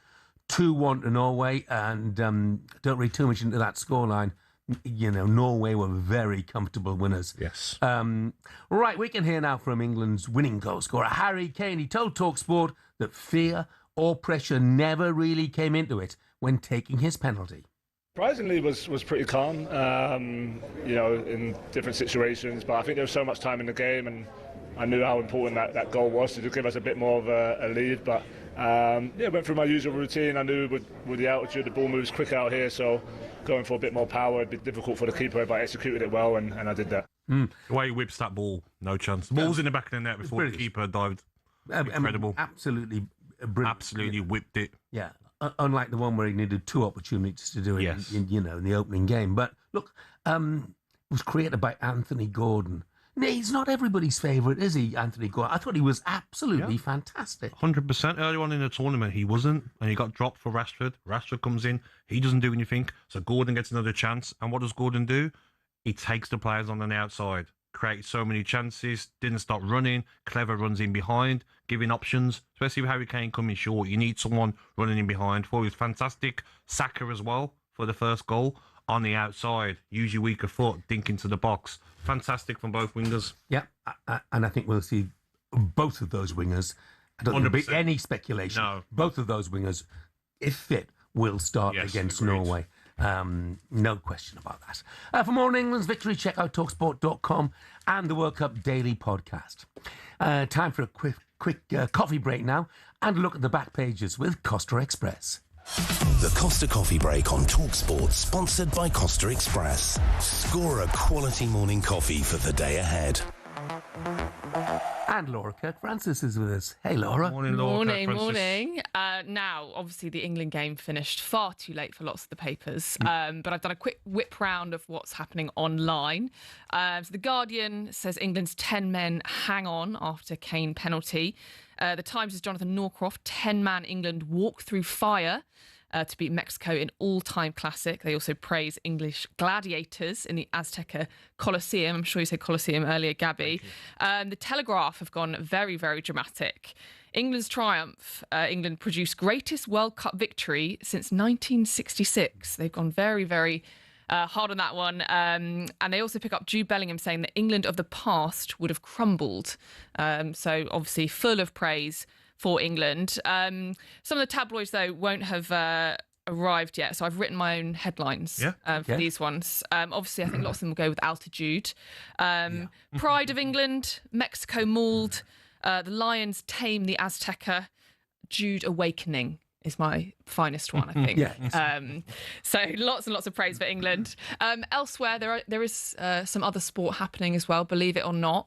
S3: 2-1 to Norway, and don't read too much into that scoreline. You know, Norway were very comfortable winners.
S4: Yes.
S3: Right, we can hear now from England's winning goal scorer, Harry Kane. He told talkSPORT that fear or pressure never really came into it when taking his penalty.
S12: Surprisingly, was pretty calm, in different situations. But I think there was so much time in the game, and I knew how important that goal was to give us a bit more of a lead. But went through my usual routine. I knew with the altitude, the ball moves quick out here, so going for a bit more power would be difficult for the keeper, but I executed it well, and I did that.
S4: The way he whips that ball, no chance. The ball's in the back of the net before the keeper dived. Incredible.
S3: Absolutely brilliant.
S4: Absolutely whipped it.
S3: Yeah. Unlike the one where he needed 2 opportunities to do it in the opening game. But look, it was created by Anthony Gordon. He's not everybody's favourite, is he, Anthony Gordon? I thought he was absolutely fantastic.
S4: 100%. Earlier on in the tournament, he wasn't, and he got dropped for Rashford. Rashford comes in, he doesn't do anything, so Gordon gets another chance. And what does Gordon do? He takes the players on the outside, created so many chances, didn't stop running, clever runs in behind, giving options, especially with Harry Kane coming short. You need someone running in behind. He was fantastic. Saka as well for the first goal. On the outside, use your weaker foot, dink into the box. Fantastic from both wingers.
S3: Yeah, and I think we'll see both of those wingers. I don't think there'll be any speculation.
S4: No.
S3: Both of those wingers, if fit, will start against Norway. No question about that. For more on England's victory, check out talksport.com and the World Cup Daily podcast. Time for a quick coffee break now and a look at the back pages with Costa Express.
S24: The Costa Coffee Break on talkSPORT, sponsored by Costa Express. Score a quality morning coffee for the day ahead.
S3: And Laura Kirk-Francis is with us. Hey, Laura.
S4: Morning, Laura.
S13: Morning. Now, obviously, the England game finished far too late for lots of the papers, but I've done a quick whip round of what's happening online. So The Guardian says England's 10 men hang on after Kane penalty. The Times' Jonathan Norcroft, 10-man England walk through fire to beat Mexico in all-time classic. They also praise English gladiators in the Azteca Colosseum. I'm sure you said Colosseum earlier, Gabby. The Telegraph have gone very, very dramatic. England's triumph. England produced greatest World Cup victory since 1966. They've gone very, very hard on that one. And they also pick up Jude Bellingham saying that England of the past would have crumbled. So obviously full of praise for England. Some of the tabloids, though, won't have arrived yet. So I've written my own headlines for these ones. Obviously, I think lots of them will go with altitude. Pride of England, Mexico mauled, the Lions tame the Azteca, Jude awakening is my finest one, I think. So lots and lots of praise for England. Elsewhere, there is some other sport happening as well, believe it or not.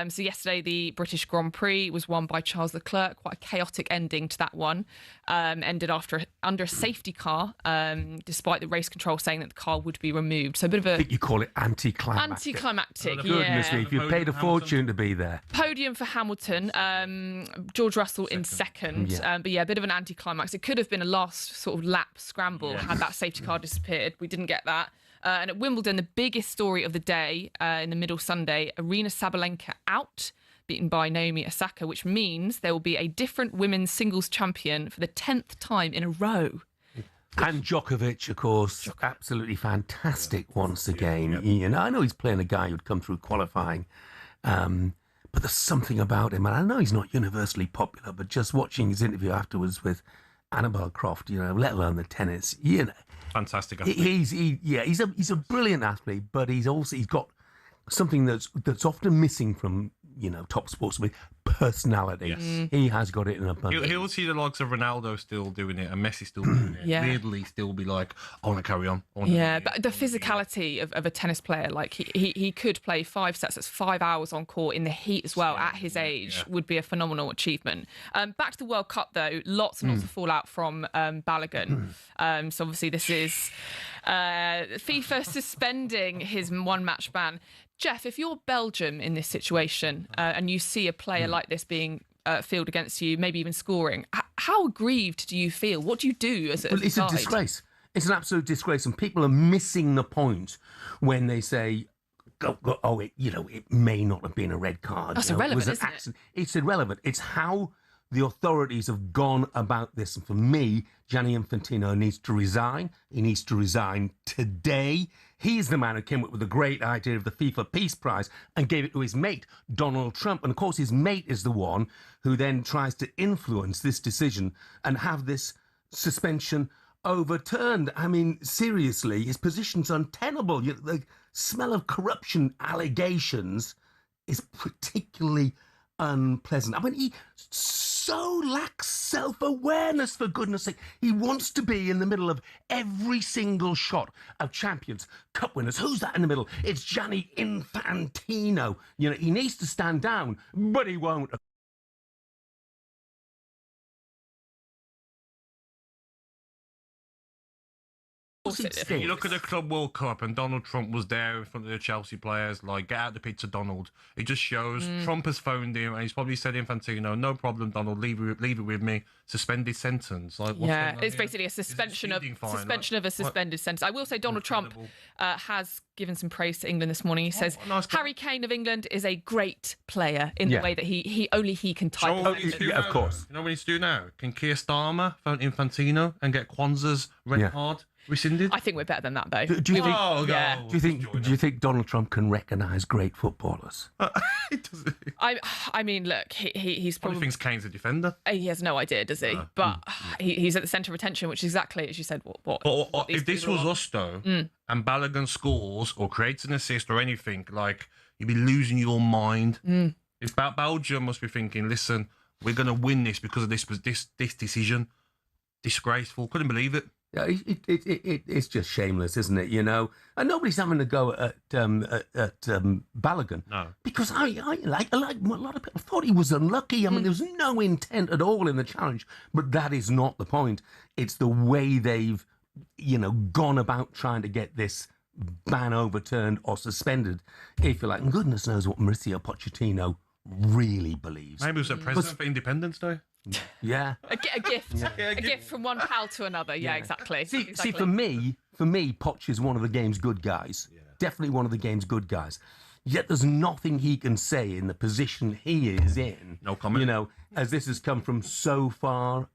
S13: So yesterday, the British Grand Prix was won by Charles Leclerc. Quite a chaotic ending to that one. Ended under a safety car, despite the race control saying that the car would be removed. So a bit of a...
S3: I think you call it anticlimactic.
S13: Anticlimactic,
S3: Goodness me, if you paid a fortune to be there.
S13: Podium for Hamilton, George Russell in second. But a bit of an anticlimax. It could have been a last sort of lap scramble had that safety car disappeared. We didn't get that. And at Wimbledon, the biggest story of the day in the middle Sunday, Arina Sabalenka out, beaten by Naomi Osaka, which means there will be a different women's singles champion for the 10th time in a row.
S3: And Djokovic, of course, absolutely fantastic once again. I know he's playing a guy who'd come through qualifying, but there's something about him. And I know he's not universally popular, but just watching his interview afterwards with Annabelle Croft, let alone the tennis,
S4: fantastic athlete.
S3: He's a brilliant athlete, but he's got something that's often missing from top sportsman, personality.
S4: Yes.
S3: He has got it in abundance.
S4: He'll see the likes of Ronaldo still doing it and Messi still doing it.
S13: Yeah.
S4: Weirdly, still be like, I want to carry on.
S13: But the physicality of a tennis player, like he could play 5 sets, that's 5 hours on court in the heat as well at his age, would be a phenomenal achievement. Back to the World Cup though, lots and lots of fallout from Balogun. So obviously this is FIFA suspending his one-match ban. Jeff, if you're Belgium in this situation and you see a player like this being field against you, maybe even scoring, how aggrieved do you feel? What do you do as a
S3: It's a disgrace. It's an absolute disgrace, and people are missing the point when they say, it may not have been a red card.
S13: That's
S3: It
S13: irrelevant,
S3: was an
S13: isn't it?
S3: accident. It's irrelevant. It's how the authorities have gone about this. And for me, Gianni Infantino needs to resign. He needs to resign today. He's the man who came up with the great idea of the FIFA Peace Prize and gave it to his mate, Donald Trump. And of course, his mate is the one who then tries to influence this decision and have this suspension overturned. I mean, seriously, his position's untenable. The smell of corruption allegations is particularly unpleasant. I mean, he so lacks self-awareness, for goodness sake. He wants to be in the middle of every single shot of champions, cup winners. Who's that in the middle? It's Gianni Infantino. He needs to stand down, but he won't.
S4: You look at the Club World Cup and Donald Trump was there in front of the Chelsea players, like, get out the pizza, Donald. It just shows Trump has phoned him and he's probably said, Infantino, no problem, Donald, leave it with me. Suspended sentence. Like,
S13: it's basically a suspension of a suspended sentence. I will say Donald Trump has given some praise to England this morning. He says Harry Kane of England is a great player in the way that he can type.
S3: Of course.
S4: You know what he needs to do now? Can Keir Starmer phone Infantino and get Kwanzaa's red card rescinded?
S13: I think we're better than that, though.
S3: Do you think Donald Trump can recognise great footballers?
S13: I mean, look, he's probably
S4: thinks Kane's a defender.
S13: He has no idea, does he? But he's at the centre of attention, which is exactly as you said. What
S4: if this was us though, and Balogun scores or creates an assist or anything, like, you'd be losing your mind. If Belgium must be thinking, listen, we're going to win this because of this decision. Disgraceful. Couldn't believe it.
S3: Yeah, it's just shameless, isn't it? And nobody's having a go at Balogun.
S4: No,
S3: because I like a lot of people thought he was unlucky. I mean, there was no intent at all in the challenge, but that is not the point. It's the way they've gone about trying to get this ban overturned or suspended, if you like. And goodness knows what Mauricio Pochettino really believes.
S4: Maybe it was a present for Independence Day.
S3: Yeah,
S13: a gift, a gift from one pal to another. Yeah, exactly.
S3: See, for me, Poch is one of the game's good guys. Definitely one of the game's good guys. Yet there's nothing he can say in the position he is in.
S4: No comment.
S3: As this has come from so far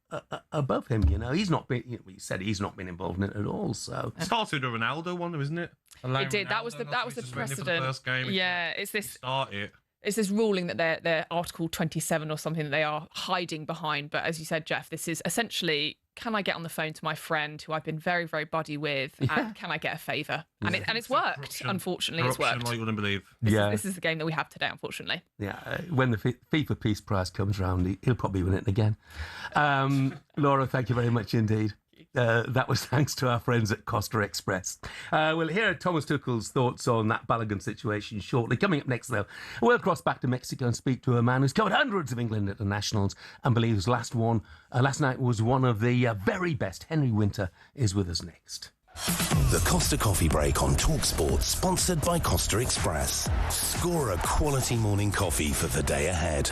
S3: above him. He's not been. He said he's not been involved in it at all. So
S4: it started with the Ronaldo one, isn't it?
S13: It did. That was the precedent.
S4: The first game.
S13: Yeah, it's this.
S4: Start it.
S13: It's this ruling that they're Article 27 or something that they are hiding behind. But as you said, Jeff, this is essentially, can I get on the phone to my friend who I've been very, very buddy with, and can I get a favour? And it's worked. Unfortunately, it's worked.
S4: Like you wouldn't believe.
S13: This is the game that we have today, unfortunately.
S3: Yeah, when the FIFA Peace Prize comes round, he'll probably win it again. Laura, thank you very much indeed. That was thanks to our friends at Costa Express. We'll hear Thomas Tuchel's thoughts on that Balogun situation shortly. Coming up next, though, we'll cross back to Mexico and speak to a man who's covered hundreds of England internationals and believes last night was one of the very best. Henry Winter is with us next.
S24: The Costa Coffee Break on talkSPORT, sponsored by Costa Express. Score a quality morning coffee for the day ahead.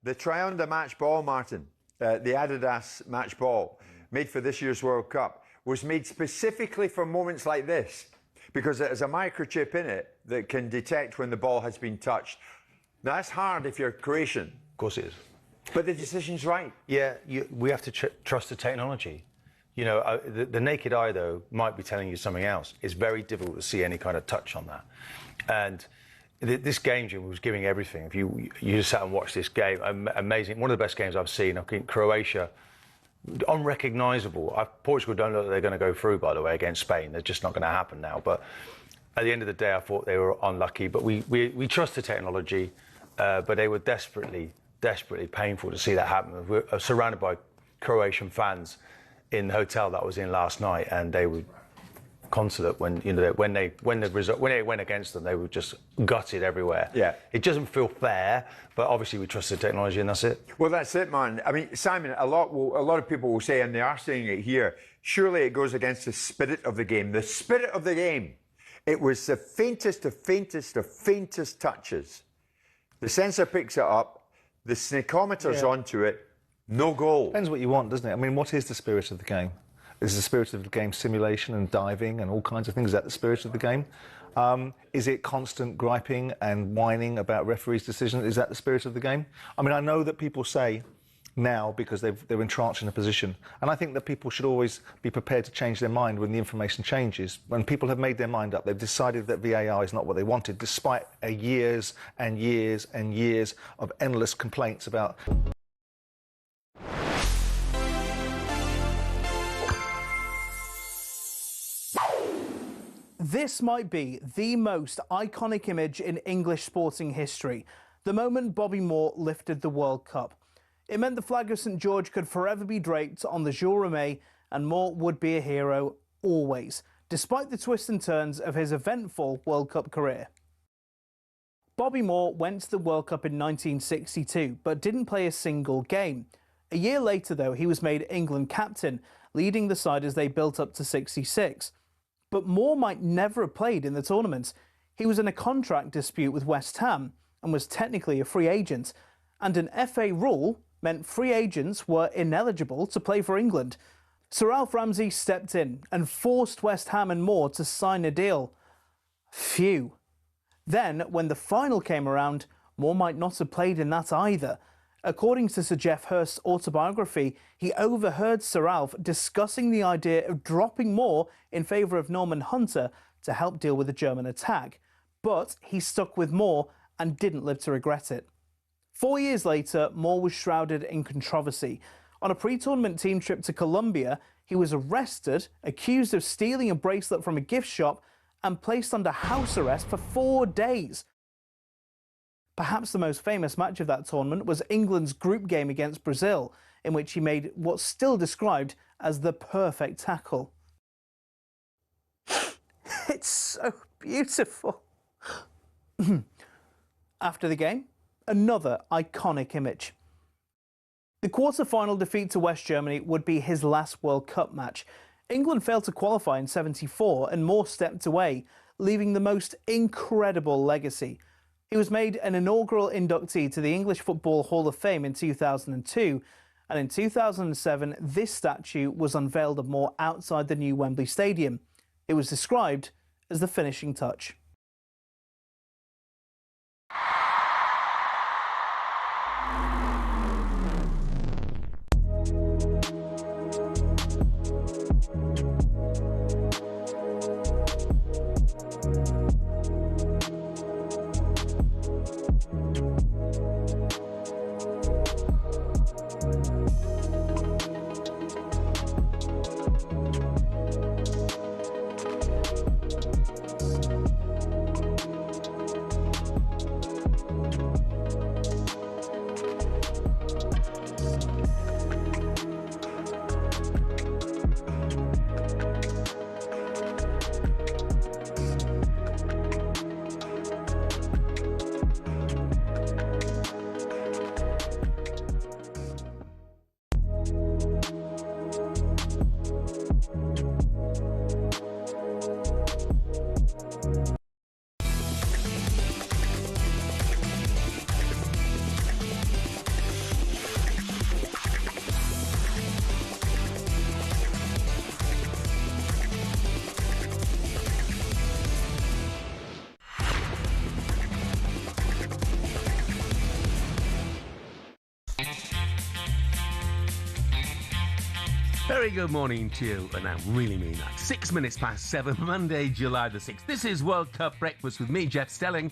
S9: The Triunda match ball, Martin, the Adidas match ball, made for this year's World Cup, was made specifically for moments like this, because it has a microchip in it that can detect when the ball has been touched. Now, that's hard if you're Croatian.
S11: Of course it is.
S9: But the decision's right.
S11: Yeah, we have to trust the technology. You know, the naked eye, though, might be telling you something else. It's very difficult to see any kind of touch on that. And this game, Jim, was giving everything. If you just sat and watched this game, amazing. One of the best games I've seen. I think Croatia, unrecognisable. Portugal don't look like they're going to go through, by the way, against Spain. They're just not going to happen now. But at the end of the day, I thought they were unlucky. But we trust the technology, but they were desperately painful to see that happen. We're surrounded by Croatian fans in the hotel that I was in last night, and they were consolate when it went against them. They were just gutted everywhere.
S9: Yeah,
S11: it doesn't feel fair, but obviously we trust the technology, and that's it.
S9: Well, that's it, man. I mean, Simon, a lot of people will say, and they are saying it here, surely it goes against the spirit of the game. The spirit of the game. It was the faintest of touches. The sensor picks it up, the sneakometer's onto it, no goal.
S10: Depends what you want, doesn't it? I mean, what is the spirit of the game? Is the spirit of the game simulation and diving and all kinds of things? Is that the spirit of the game? Is it constant griping and whining about referees' decisions? Is that the spirit of the game? I mean, I know that people say now, because they're entrenched in a position, and I think that people should always be prepared to change their mind when the information changes. When people have made their mind up, they've decided that VAR is not what they wanted, despite years and years and years of endless complaints about...
S2: This might be the most iconic image in English sporting history, the moment Bobby Moore lifted the World Cup. It meant the flag of St George could forever be draped on the Jules Rimet, and Moore would be a hero always, despite the twists and turns of his eventful World Cup career. Bobby Moore went to the World Cup in 1962, but didn't play a single game. A year later, though, he was made England captain, leading the side as they built up to 66. But Moore might never have played in the tournament. He was in a contract dispute with West Ham and was technically a free agent. And an FA rule meant free agents were ineligible to play for England. Sir Alf Ramsey stepped in and forced West Ham and Moore to sign a deal. Phew. Then, when the final came around, Moore might not have played in that either. According to Sir Geoff Hurst's autobiography, he overheard Sir Alf discussing the idea of dropping Moore in favour of Norman Hunter to help deal with the German attack. But he stuck with Moore and didn't live to regret it. 4 years later, Moore was shrouded in controversy. On a pre-tournament team trip to Colombia, he was arrested, accused of stealing a bracelet from a gift shop, and placed under house arrest for 4 days. Perhaps the most famous match of that tournament was England's group game against Brazil, in which he made what's still described as the perfect tackle. It's so beautiful. After the game, another iconic image. The quarter-final defeat to West Germany would be his last World Cup match. England failed to qualify in '74 and Moore stepped away, leaving the most incredible legacy. He was made an inaugural inductee to the English Football Hall of Fame in 2002, and in 2007 this statue was unveiled of Moore outside the new Wembley Stadium. It was described as the finishing touch.
S3: Very good morning to you, and I really mean that. 6 minutes past 7, Monday, July the 6th. This is World Cup Breakfast with me, Jeff Stelling,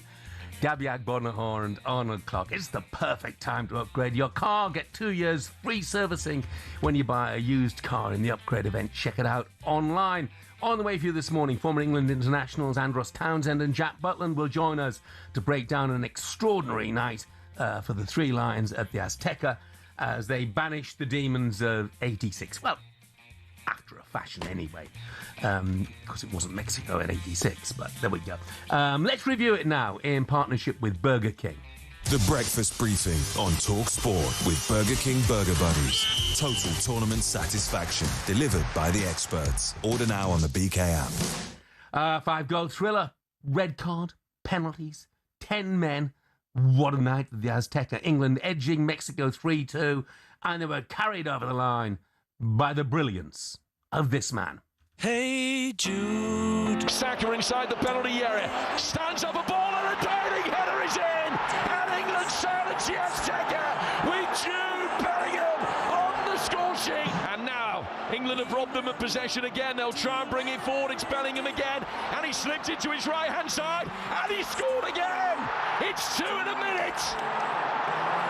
S3: Gabby Agbonlahor and Arnold Clark. It's the perfect time to upgrade your car. Get 2 years free servicing when you buy a used car in the upgrade event. Check it out online. On the way for you this morning, former England internationals Andros Townsend and Jack Butland will join us to break down an extraordinary night for the Three Lions at the Azteca as they banish the demons of 86. Well, after a fashion anyway, because it wasn't Mexico in 86, but there we go. Let's review it now in partnership with Burger King.
S14: The Breakfast Briefing on talkSPORT with Burger King Burger Buddies. Total tournament satisfaction delivered by the experts. Order now on the BK app.
S3: 5-goal thriller, red card, penalties, 10 men. What a night at the Azteca. England edging Mexico 3-2, and they were carried over the line by the brilliance of this man.
S16: Hey Jude. Saka inside the penalty area. Stands up a ball and a diving header is in. And England silence the Azteca with Jude Bellingham on the score sheet. And now England have robbed them of possession again. They'll try and bring it forward. It's Bellingham again. And he slipped into his right hand side. And he scored again. It's 2 in a minute.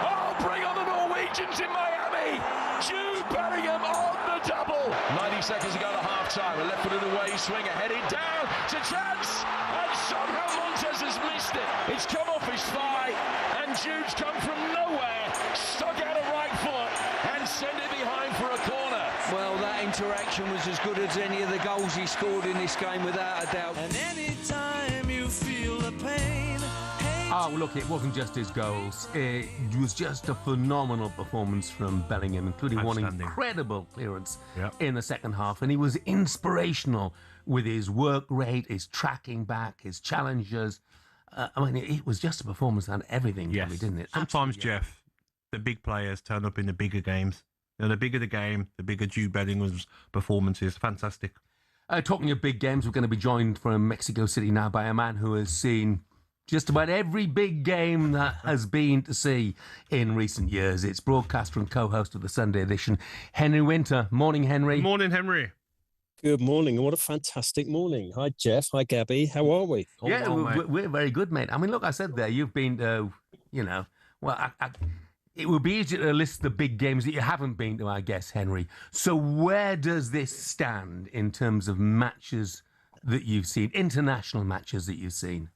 S16: Oh, bring on the Norwegians in Miami. Jude Bellingham on the double. 90 seconds to go to half-time. A left-footed away swinger headed down to chance. And somehow Montez has missed it. It's come off his thigh. And Jude's come from nowhere. Stuck out a right foot and sent it behind for a corner.
S22: Well, that interaction was as good as any of the goals he scored in this game, without a doubt.
S16: And anytime you feel the pain.
S3: Oh, look, it wasn't just his goals. It was just a phenomenal performance from Bellingham, including one incredible clearance in the second half. And he was inspirational with his work rate, his tracking back, his challenges. I mean, it was just a performance on everything, really, didn't it?
S4: Sometimes, Jeff, the big players turn up in the bigger games. You know, the bigger the game, the bigger Jude Bellingham's performance is. Fantastic.
S3: Talking of big games, we're going to be joined from Mexico City now by a man who has seen just about every big game that has been to see in recent years. It's broadcaster and co-host of the Sunday edition, Henry Winter. Morning, Henry.
S4: Good morning, Henry.
S15: Good morning, and what a fantastic morning. Hi, Jeff. Hi, Gabby. How are we?
S3: We're very good, mate. I mean, look, I said there, you've been to, it would be easy to list the big games that you haven't been to, I guess, Henry. So where does this stand in terms of matches that you've seen, international matches that you've seen?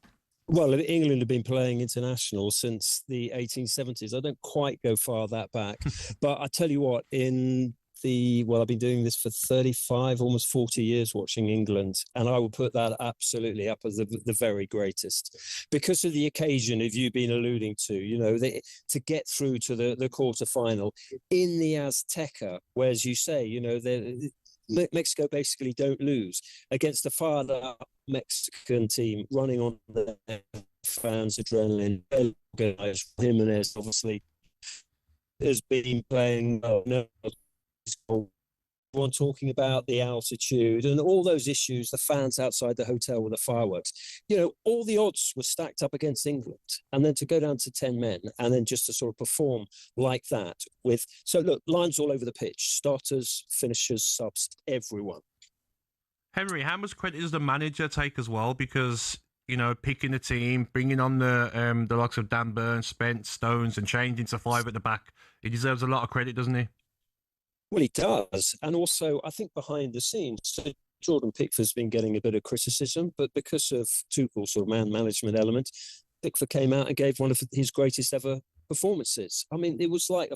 S15: Well, England have been playing international since the 1870s. I don't quite go far that back. But I tell you what, I've been doing this for 35, almost 40 years watching England, and I will put that absolutely up as the very greatest. Because of the occasion, as you've been alluding to, to get through to the quarter-final in the Azteca, where, as you say, Mexico basically don't lose against a fired-up Mexican team running on the fans' adrenaline. Jimenez obviously has been playing well. Everyone talking about the altitude and all those issues, the fans outside the hotel with the fireworks. All the odds were stacked up against England. And then to go down to 10 men and then just to sort of perform like that lines all over the pitch, starters, finishers, subs, everyone.
S4: Henry, how much credit does the manager take as well? Because, picking the team, bringing on the likes of Dan Burns, Spence, Stones and changing to 5 at the back, he deserves a lot of credit, doesn't he?
S15: Well, he does. And also, I think behind the scenes, Jordan Pickford's been getting a bit of criticism, but because of Tuchel's sort of man management element, Pickford came out and gave one of his greatest ever performances. I mean, it was like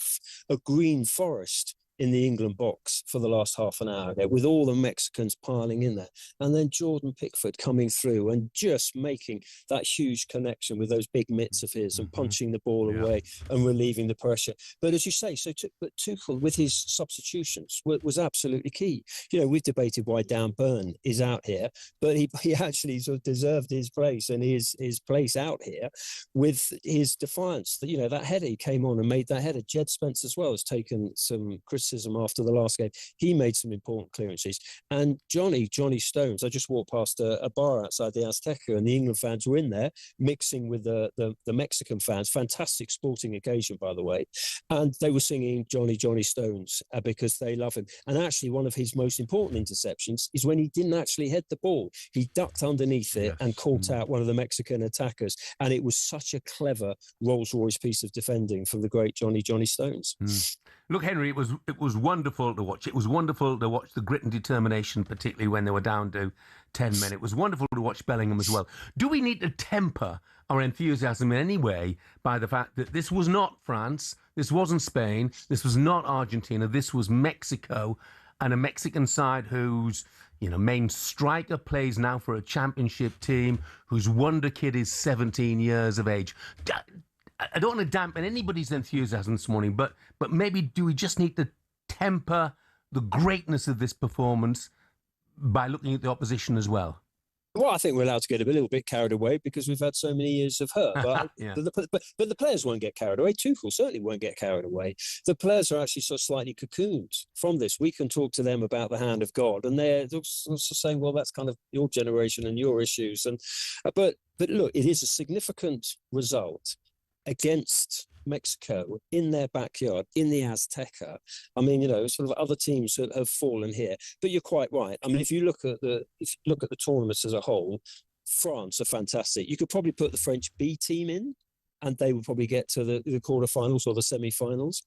S15: a green forest in the England box for the last half an hour there, with all the Mexicans piling in there. And then Jordan Pickford coming through and just making that huge connection with those big mitts of his and punching the ball away and relieving the pressure. But as you say, but Tuchel with his substitutions was absolutely key. We've debated why Dan Burn is out here, but he actually sort of deserved his place and his place out here with his defiance. That header, he came on and made that header. Jed Spence as well has taken some criticism criticism after the last game. He made some important clearances. And Johnny Stones, I just walked past a bar outside the Azteca, and the England fans were in there mixing with the Mexican fans. Fantastic sporting occasion, by the way. And they were singing Johnny Stones because they love him. And actually, one of his most important interceptions is when he didn't actually head the ball. He ducked underneath it and caught out one of the Mexican attackers. And it was such a clever Rolls-Royce piece of defending from the great Johnny Stones.
S3: Look, Henry, it was wonderful to watch. It was wonderful to watch the grit and determination, particularly when they were down to 10 men. It was wonderful to watch Bellingham as well. Do we need to temper our enthusiasm in any way by the fact that this was not France, this wasn't Spain, this was not Argentina, this was Mexico, and a Mexican side whose main striker plays now for a championship team, whose wonder kid is 17 years of age. I don't want to dampen anybody's enthusiasm this morning, but maybe do we just need to temper the greatness of this performance by looking at the opposition as well?
S15: Well, I think we're allowed to get a little bit carried away because we've had so many years of hurt. But, but the players won't get carried away. Tuchel certainly won't get carried away. The players are actually sort of slightly cocooned from this. We can talk to them about the hand of God, and they're also saying, well, that's kind of your generation and your issues. And but look, it is a significant result against Mexico in their backyard, in the Azteca. I mean, sort of other teams have fallen here. But you're quite right. I mean, if you look at the tournament as a whole, France are fantastic. You could probably put the French B team in, and they would probably get to the quarterfinals or the semi-finals.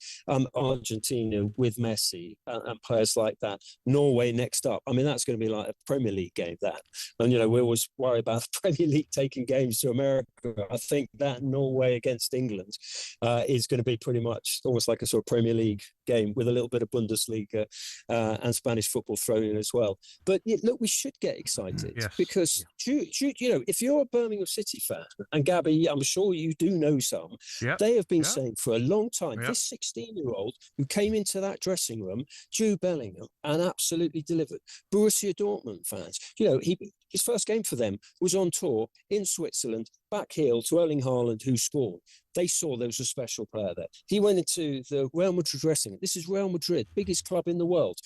S15: Argentina with Messi and players like that. Norway next up. I mean, that's going to be like a Premier League game, that. And, we always worry about the Premier League taking games to America. I think that Norway against England is going to be pretty much almost like a sort of Premier League game with a little bit of Bundesliga and Spanish football thrown in as well. But look, we should get excited because, if you're a Birmingham City fan, and Gabby, I'm sure you do know some, they have been saying for a long time, this 16-year-old who came into that dressing room, Jude Bellingham, and absolutely delivered. Borussia Dortmund fans, his first game for them was on tour in Switzerland, back heel to Erling Haaland, who scored. They saw there was a special player there. He went into the Real Madrid dressing room. This is Real Madrid, biggest club in the world.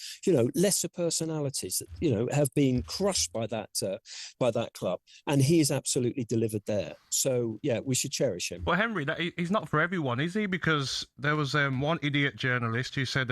S15: Lesser personalities that have been crushed by that club, and he has absolutely delivered there. So we should cherish him.
S4: Well, Henry, he's not for everyone, is he? Because there was one idiot journalist who said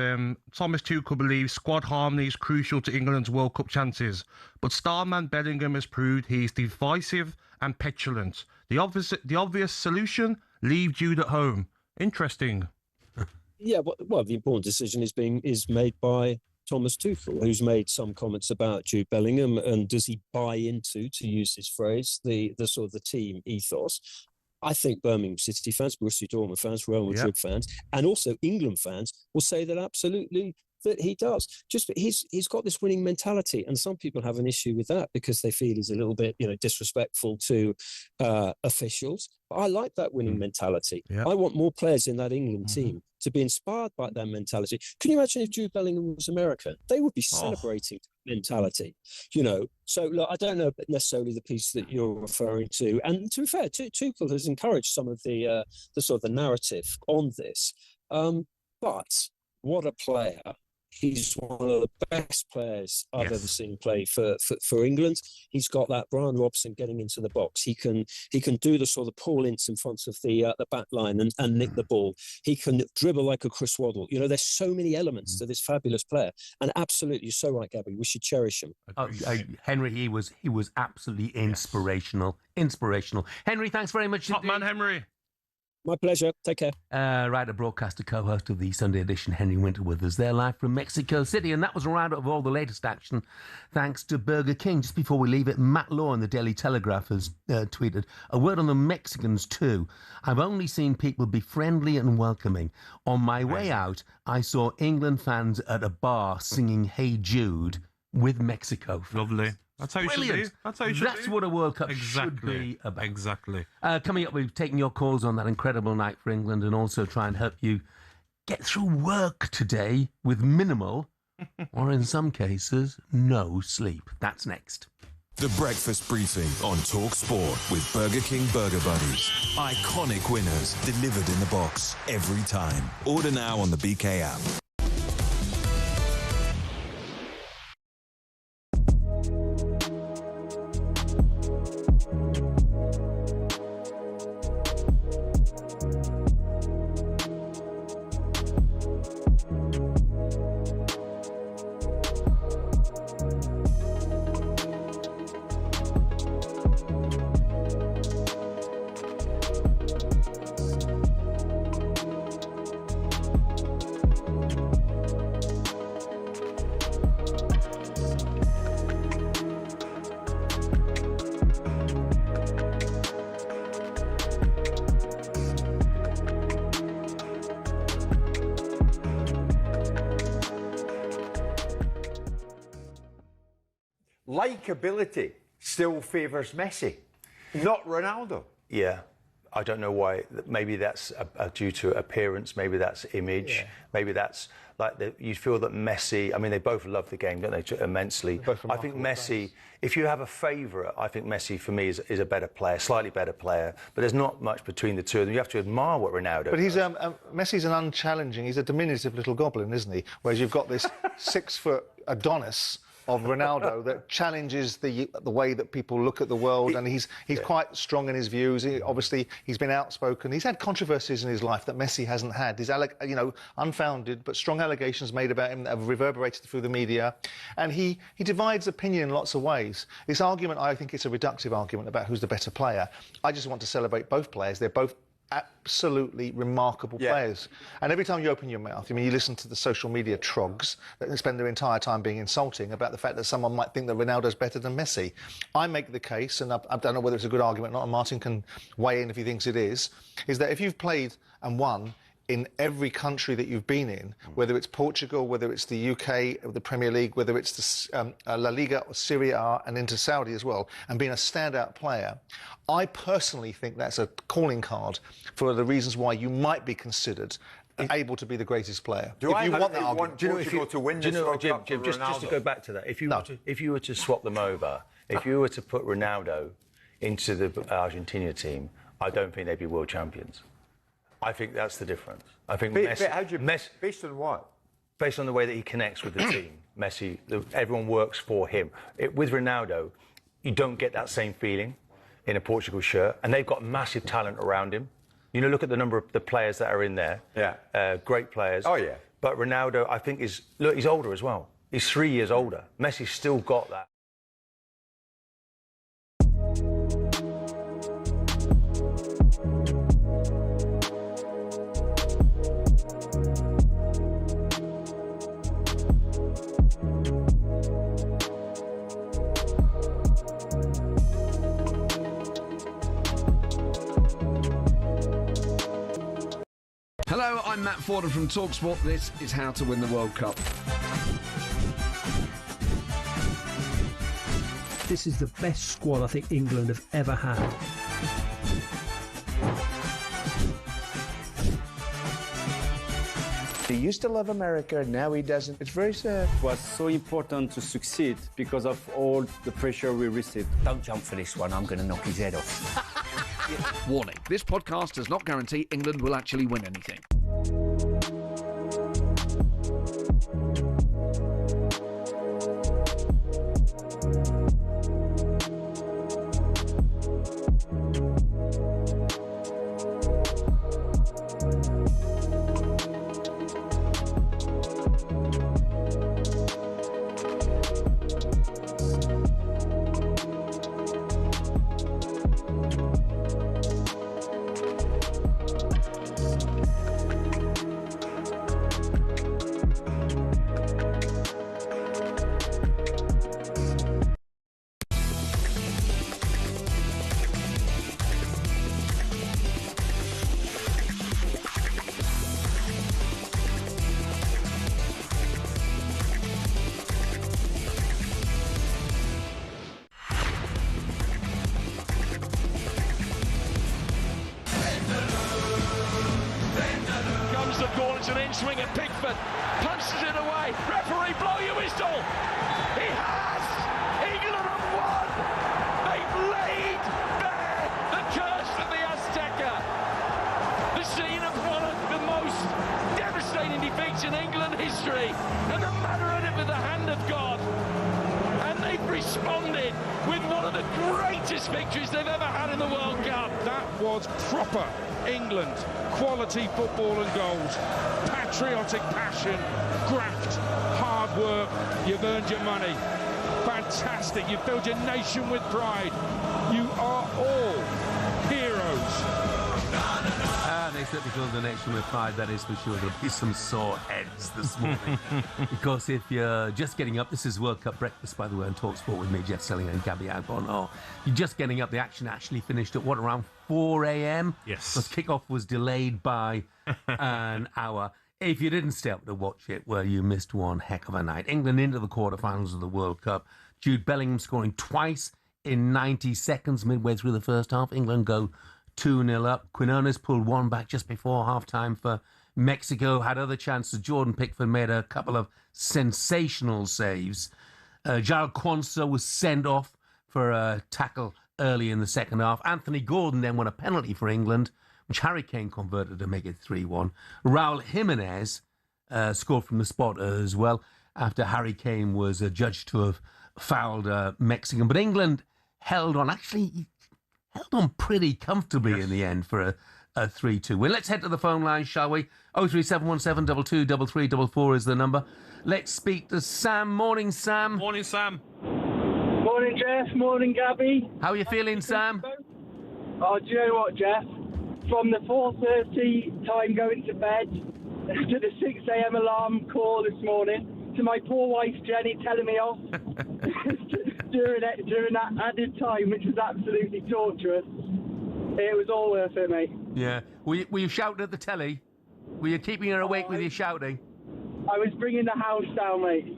S4: Thomas Tuchel believes squad harmony is crucial to England's World Cup chances, but starman Bellingham has proved he's divisive and petulant. The obvious solution: leave Jude at home. Interesting.
S15: Well, the important decision is made by Thomas Tuchel, who's made some comments about Jude Bellingham, and does he buy into, to use his phrase, the sort of the team ethos? I think Birmingham City fans, Borussia Dortmund fans, Real Madrid fans, and also England fans will say that absolutely that he does. Just he's got this winning mentality, and some people have an issue with that because they feel he's a little bit disrespectful to officials. But I like that winning mentality. I want more players in that England team to be inspired by that mentality. Can you imagine if Jude Bellingham was American? They would be celebrating mentality, So look, I don't know necessarily the piece that you're referring to. And to be fair, Tuchel has encouraged some of the sort of the narrative on this. But what a player. He's one of the best players I've ever seen play for England. He's got that Brian Robson getting into the box. He can do the sort of pull ints in front of the back line and nick the ball. He can dribble like a Chris Waddle. There's so many elements to this fabulous player. And absolutely, you're so right, Gabby. We should cherish him.
S3: Henry, he was absolutely inspirational. Inspirational. Henry, thanks very much.
S4: Top man, Henry.
S15: My pleasure. Take care.
S3: Writer, broadcaster, co-host of the Sunday edition, Henry Winter with us there live from Mexico City. And that was a roundup of all the latest action thanks to Burger King. Just before we leave it, Matt Law in the Daily Telegraph has tweeted, a word on the Mexicans too. I've only seen people be friendly and welcoming. On my way out, I saw England fans at a bar singing Hey Jude with Mexico fans.
S4: Lovely. That's how you should be.
S3: That's what a World Cup should be about.
S4: Exactly.
S3: Coming up, we've taken your calls on that incredible night for England and also try and help you get through work today with minimal, or in some cases, no sleep. That's next.
S14: The Breakfast Briefing on talkSPORT with Burger King Burger Buddies. Iconic winners delivered in the box every time. Order now on the BK app.
S9: likeability still favours Messi, not Ronaldo.
S11: Yeah. I don't know why. Maybe that's due to appearance. Maybe that's image. Maybe that's like you feel that Messi. I mean, they both love the game, don't they? Immensely. I think Messi. If you have a favourite, I think Messi for me is a better player, slightly better player. But there's not much between the two of them. You have to admire what Ronaldo.
S10: But he's Messi's an unchallenging. He's a diminutive little goblin, isn't he? Whereas you've got this 6 foot Adonis of Ronaldo that challenges the way that people look at the world, and he's quite strong in his views. Obviously, he's been outspoken. He's had controversies in his life that Messi hasn't had. His unfounded but strong allegations made about him that have reverberated through the media, and he divides opinion in lots of ways. This argument, I think, it's a reductive argument about who's the better player. I just want to celebrate both players. They're both absolutely remarkable players. And every time you open your mouth, I mean, you listen to the social media trogs that spend their entire time being insulting about the fact that someone might think that Ronaldo's better than Messi. I make the case, and I don't know whether it's a good argument or not, and Martin can weigh in if he thinks it is that if you've played and won in every country that you've been in, whether it's Portugal, whether it's the UK, or the Premier League, whether it's the La Liga or Serie A and into Saudi as well, and being a standout player, I personally think that's a calling card for the reasons why you might be considered able to be the greatest player.
S9: Do you want that argument?
S11: Do you know if you to win this World Cup, Jim, just to go back to that, if you were to swap them over, if you were to put Ronaldo into the Argentina team, I don't think they'd be world champions. I think that's the difference. I think Messi,
S9: based on what?
S11: Based on the way that he connects with the team. Messi, everyone works for him. With Ronaldo, you don't get that same feeling in a Portugal shirt, and they've got massive talent around him. You know, look at the number of the players that are in there. Yeah. Great players.
S9: Oh, yeah.
S11: But Ronaldo, I think, he's older as well. He's 3 years older. Messi's still got that.
S21: Hello, I'm Matt Forden from talkSPORT. This is How to Win the World Cup.
S17: This is the best squad I think England have ever had.
S18: He used to love America, now he doesn't. It's very sad.
S19: It was so important to succeed because of all the pressure we received.
S20: Don't jump for this one, I'm going to knock his head off.
S21: Warning, this podcast does not guarantee England will actually win anything.
S16: It's an in-swing at Pickford, punches it away, referee blow your whistle, he has, England have won, they've laid bare the curse of the Azteca, the scene of one of the most devastating defeats in England history, and the matter of it with the hand of God, and they've responded with one of the greatest victories they've ever had in the World Cup.
S21: That was proper England. Quality football and goals. Patriotic passion. Graft. Hard work. You've earned your money. Fantastic. You've filled your nation with pride. You are all heroes.
S3: They certainly filled the nation with pride, that is for sure. There'll be some sore heads this morning. Because if you're just getting up, this is World Cup Breakfast, by the way, on talkSPORT with me, Jeff Stelling and Gabby Agbonlahor. You're just getting up. The action actually finished at, around 4 a.m.?
S4: Yes.
S3: Because kickoff was delayed by an hour. If you didn't stay up to watch it, well, you missed one heck of a night. England into the quarterfinals of the World Cup. Jude Bellingham scoring twice in 90 seconds midway through the first half. England go 2-0 up. Quinones pulled one back just before half-time for Mexico. Had other chances. Jordan Pickford made a couple of sensational saves. Jarrell Quansah was sent off for a tackle early in the second half. Anthony Gordon then won a penalty for England, which Harry Kane converted to make it 3-1. Raul Jimenez scored from the spot as well after Harry Kane was judged to have fouled Mexican. But England held on pretty comfortably in the end for a 3-2 win. Let's head to the phone line, shall we? 03717 223344 is the number. Let's speak to Sam. Morning, Sam.
S4: Morning, Sam.
S1: Morning, Jeff. Morning, Gabby.
S3: How are you feeling, Sam?
S1: Oh, do you know what, Jeff? From the 4:30 time going to bed to the 6 a.m. alarm call this morning to my poor wife Jenny telling me off during that added time, which was absolutely torturous. It was all worth it, mate.
S3: Yeah. Were you shouting at the telly? Were you keeping her awake with your shouting?
S1: I was bringing the house down, mate.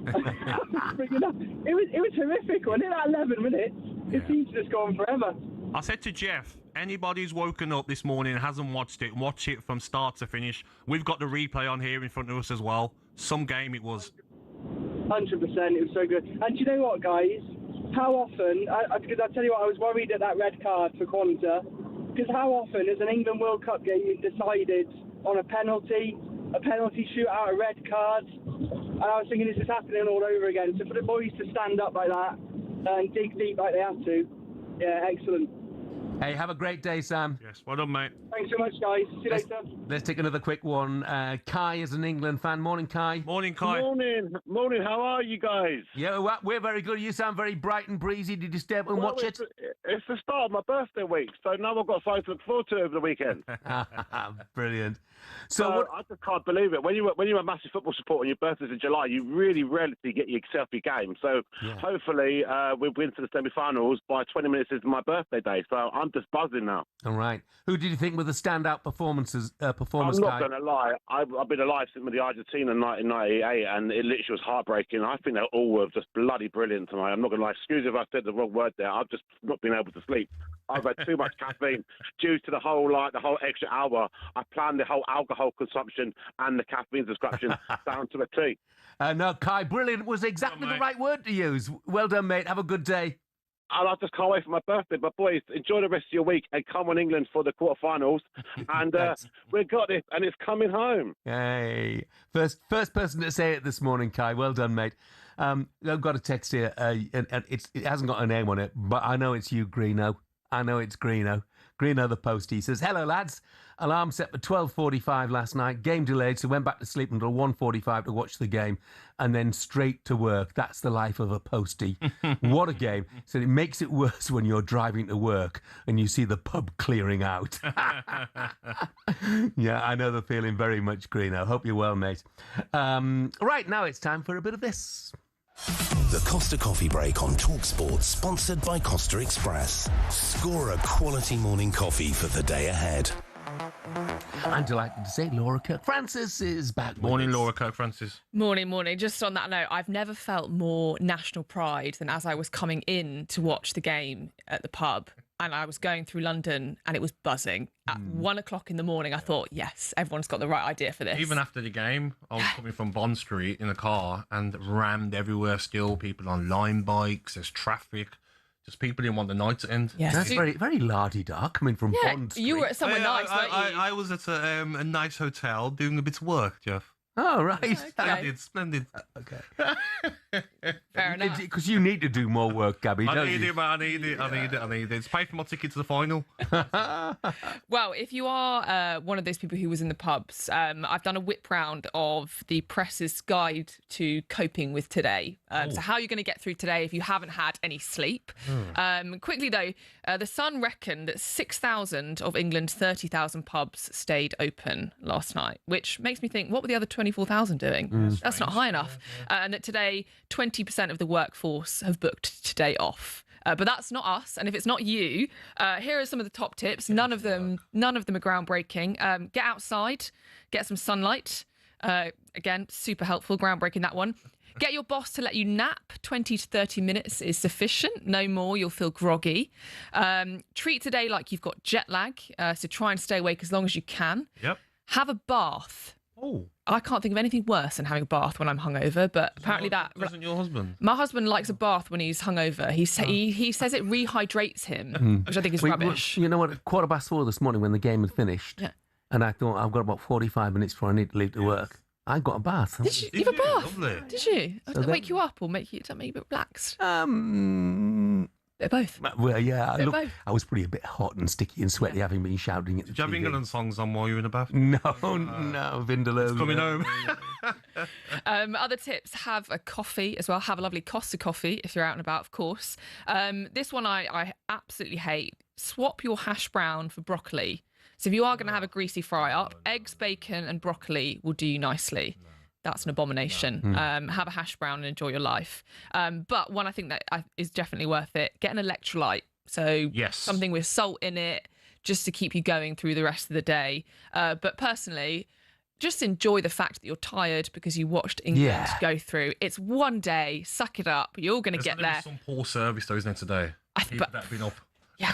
S1: It was horrific, wasn't it? That 11 minutes. It seems to just go on forever.
S4: I said to Jeff, anybody who's woken up this morning and hasn't watched it, watch it from start to finish. We've got the replay on here in front of us as well. Some game it was.
S1: 100%, it was so good. And do you know what, guys? How often, because I tell you what, I was worried at that red card for Quansah, because how often has an England World Cup game decided on a penalty shootout, a red card? And I was thinking this is happening all over again. So for the boys to stand up like that and dig deep like they have to, yeah, excellent.
S3: Hey, have a great day, Sam.
S4: Yes, well done, mate.
S1: Thanks so much, guys. See you later.
S3: Let's take another quick one. Kai is an England fan. Morning, Kai.
S4: Morning, Kai.
S5: Morning. How are you guys?
S3: Yeah, well, we're very good. You sound very bright and breezy. Did you stay up and watch it?
S5: It's the start of my birthday week, so now I've got something to look forward to over the weekend.
S3: Brilliant. So
S5: I just can't believe it. When you're a massive football supporter and your birthday's in July, you really rarely get yourself your game. So hopefully we'll win to the semi-finals by 20 minutes into my birthday day. So I'm just buzzing now.
S3: All right. Who did you think were the standout performers,
S5: I'm not going to lie. I've been alive since the Argentina in 1998, and it literally was heartbreaking. I think they all were just bloody brilliant tonight. I'm not going to lie. Excuse if I said the wrong word there. I've just not been able to sleep. I've had too much caffeine due to the whole extra hour. I planned the whole alcohol consumption and the caffeine prescription down to a T.
S3: No, Kai, brilliant was exactly the right word to use. Well done, mate. Have a good day.
S5: And I just can't wait for my birthday. But boys, enjoy the rest of your week and come on England for the quarterfinals. And we've got it, and it's coming home.
S3: Hey, first person to say it this morning, Kai. Well done, mate. I've got a text here, and it hasn't got a name on it, but I know it's you, Greeno. I know it's Greeno. Greeno the postie says, "Hello lads, alarm set for 12:45 last night, game delayed, so went back to sleep until 1:45 to watch the game and then straight to work. That's the life of a postie." What a game. So it makes it worse when you're driving to work and you see the pub clearing out. Yeah, I know the feeling very much, Greeno. Hope you're well, mate. Right, now it's time for a bit of this.
S24: The Costa Coffee Break on talkSPORT, sponsored by Costa Express. Score a quality morning coffee for the day ahead.
S3: I'm delighted to say Laura Kirk-Francis is back.
S4: Morning, Laura Kirk-Francis.
S13: Morning. Just on that note, I've never felt more national pride than as I was coming in to watch the game at the pub. And I was going through London and it was buzzing. At 1 o'clock in the morning, I thought, yes, everyone's got the right idea for this.
S4: Even after the game, I was coming from Bond Street in a car and rammed everywhere still. People on line bikes, there's traffic. Just people didn't want the night to end.
S13: Yes.
S3: That's very, very la-di-da coming from Bond Street.
S13: You were at somewhere nice, weren't you?
S4: I was at a nice hotel doing a bit of work, Jeff.
S3: Oh, right.
S4: Splendid.
S3: Okay.
S13: Fair enough.
S3: Because you need to do more work, Gabby, don't you?
S4: I need it. It's paid for my ticket to the final.
S13: Well, if you are one of those people who was in the pubs, I've done a whip round of the press's guide to coping with today. So how you're going to get through today if you haven't had any sleep. Quickly, though, the Sun reckoned that 6,000 of England's 30,000 pubs stayed open last night, which makes me think, what were the other 24,000 doing? That's not high enough. And that today, 20% of the workforce have booked today off. But that's not us. And if it's not you, here are some of the top tips. None of them are groundbreaking. Get outside, get some sunlight. Again, super helpful, groundbreaking, that one. Get your boss to let you nap. 20 to 30 minutes is sufficient. No more, you'll feel groggy. Treat today like you've got jet lag, so try and stay awake as long as you can.
S4: Yep.
S13: Have a bath.
S4: Oh.
S13: I can't think of anything worse than having a bath when I'm hungover, but apparently
S4: Doesn't your husband?
S13: My husband likes a bath when he's hungover. He says it rehydrates him, which I think is rubbish.
S3: You know what? 4:15 this morning when the game had finished, and I thought I've got about 45 minutes before I need to leave to work. I got a bath.
S13: Did you have a bath?
S4: Lovely.
S13: Did you?
S3: So
S13: Did it
S3: that-
S13: wake you up or make you a bit relaxed?
S3: Bit
S13: of both.
S3: Well, yeah.
S13: Bit of
S3: Look,
S13: both.
S3: I was pretty a bit hot and sticky and sweaty, having been shouting at the
S4: Did you have
S3: TV.
S4: England songs on while you were in the bath?
S3: No, no, Vindaloo.
S4: It's coming home.
S13: Other tips, have a coffee as well. Have a lovely Costa coffee if you're out and about, of course. This one I absolutely hate. Swap your hash brown for broccoli. So if you are going to have a greasy fry up, eggs, bacon and broccoli will do you nicely. That's an abomination. Have a hash brown and enjoy your life. But one I think that is definitely worth it, get an electrolyte. So something with salt in it, just to keep you going through the rest of the day. But personally, just enjoy the fact that you're tired because you watched England go through. It's one day, suck it up. You're going to get there.
S4: Some poor service though, isn't it, today? People that have been up.
S13: Yeah.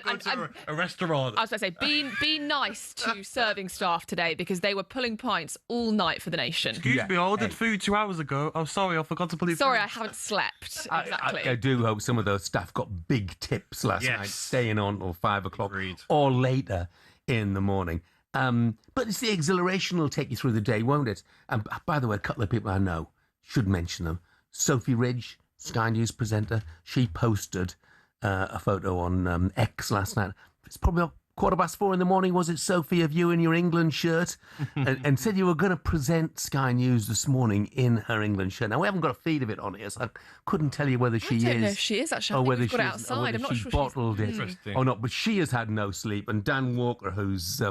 S4: Go to a restaurant.
S13: I was going to say, be nice to serving staff today because they were pulling pints all night for the nation.
S4: Excuse me, I ordered food 2 hours ago. I'm sorry, I forgot to put it
S13: Sorry,
S4: through.
S13: I haven't slept. Exactly.
S3: I do hope some of those staff got big tips last night, staying on till 5 o'clock or later in the morning. But it's the exhilaration will take you through the day, won't it? And by the way, a couple of people I know should mention them. Sophie Ridge, Sky News presenter, she posted a photo on X last night. It's probably about 4:15 in the morning, was it, Sophie, of you in your England shirt? and said you were going to present Sky News this morning in her England shirt. Now, we haven't got a feed of it on here, so I couldn't tell you whether she
S13: I don't know
S3: is.
S13: if she is, actually.
S3: Or
S13: I think
S3: whether
S13: we've got it
S3: she's- or
S13: outside.
S3: whether
S13: I'm not
S3: she
S13: sure
S3: bottled
S13: she's...
S3: it or not. But she has had no sleep. And Dan Walker, who's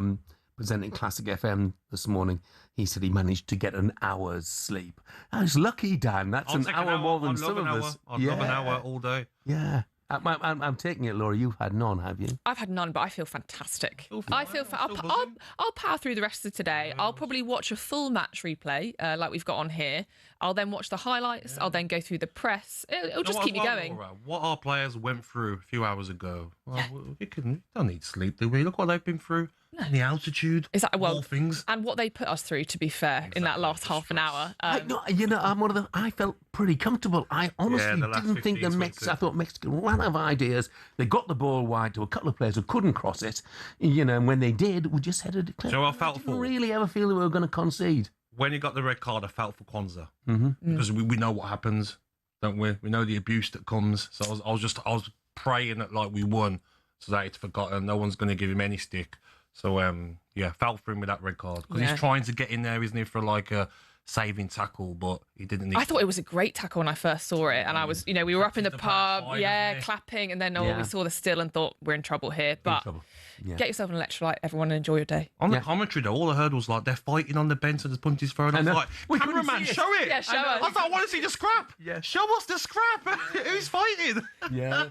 S3: presenting Classic FM this morning, he said he managed to get an hour's sleep. I was lucky, Dan. That's
S4: I'll
S3: an
S4: take
S3: hour more than some of us.
S4: I'd love an hour all day.
S3: Yeah. I'm taking it, Laura. You've had none, have you?
S13: I've had none, but I feel fantastic. I'll power through the rest of today. I'll probably watch a full match replay, like we've got on here. I'll then watch the highlights. I'll then go through the press. It'll just keep me going.
S4: Laura, what our players went through a few hours ago. Well, we don't need sleep, do we? Look what they've been through. And the altitude.
S13: Well,
S4: all things.
S13: And what they put us through, to be fair, in that last half an hour.
S3: I'm one of them. I felt pretty comfortable. I honestly
S4: the last
S3: didn't think
S4: 15,
S3: I thought Mexico ran out of ideas. They got the ball wide to a couple of players who couldn't cross it. And when they did, we just headed it clear.
S4: So I felt
S3: didn't really ever feel that we were going to concede.
S4: When he got the red card, I felt for Kwanzaa.
S3: Mm-hmm.
S4: Because we know what happens, don't we? We know the abuse that comes. So I was praying that we won, so that it's forgotten. No one's going to give him any stick. So felt for him with that red card because he's trying to get in there, isn't he, for a saving tackle, but he didn't need
S13: I thought it was a great tackle when I first saw it, and I was, we were up in the pub, clapping, and then we saw the still and thought we're in trouble here. But get yourself an electrolyte, everyone, and enjoy your day.
S4: On the commentary, though, all I heard was they're fighting on the bench and there's punches thrown. I was like, cameraman, show it.
S13: Yeah, show us.
S4: I thought, I want to see the scrap. Yeah. Show us the scrap. Who's fighting?
S3: Yeah.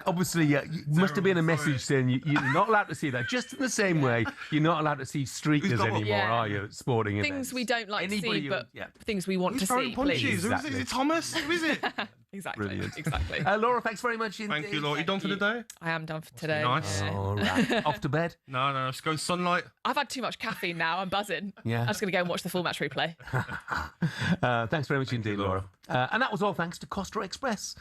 S3: Obviously, you must have been a message saying you're not allowed to see that. Just in the same way, you're not allowed to see streakers anymore, are you, at sporting events?
S13: Things we don't like to see, but things we want
S4: Who's
S13: to
S4: throwing
S13: see,
S4: punches?
S13: please.
S4: Is it Thomas? Who is it?
S13: Exactly.
S3: Brilliant.
S13: Exactly.
S3: Laura, thanks very much indeed.
S4: Thank you, Laura. You done for the day?
S13: I am done for today.
S4: Nice.
S3: All right. Off to bed?
S4: No, let's go in sunlight.
S13: I've had too much caffeine now. I'm buzzing.
S3: Yeah.
S13: I'm just going to go and watch the full match replay.
S3: Thanks very much indeed, Laura. And that was all thanks to Costa Express.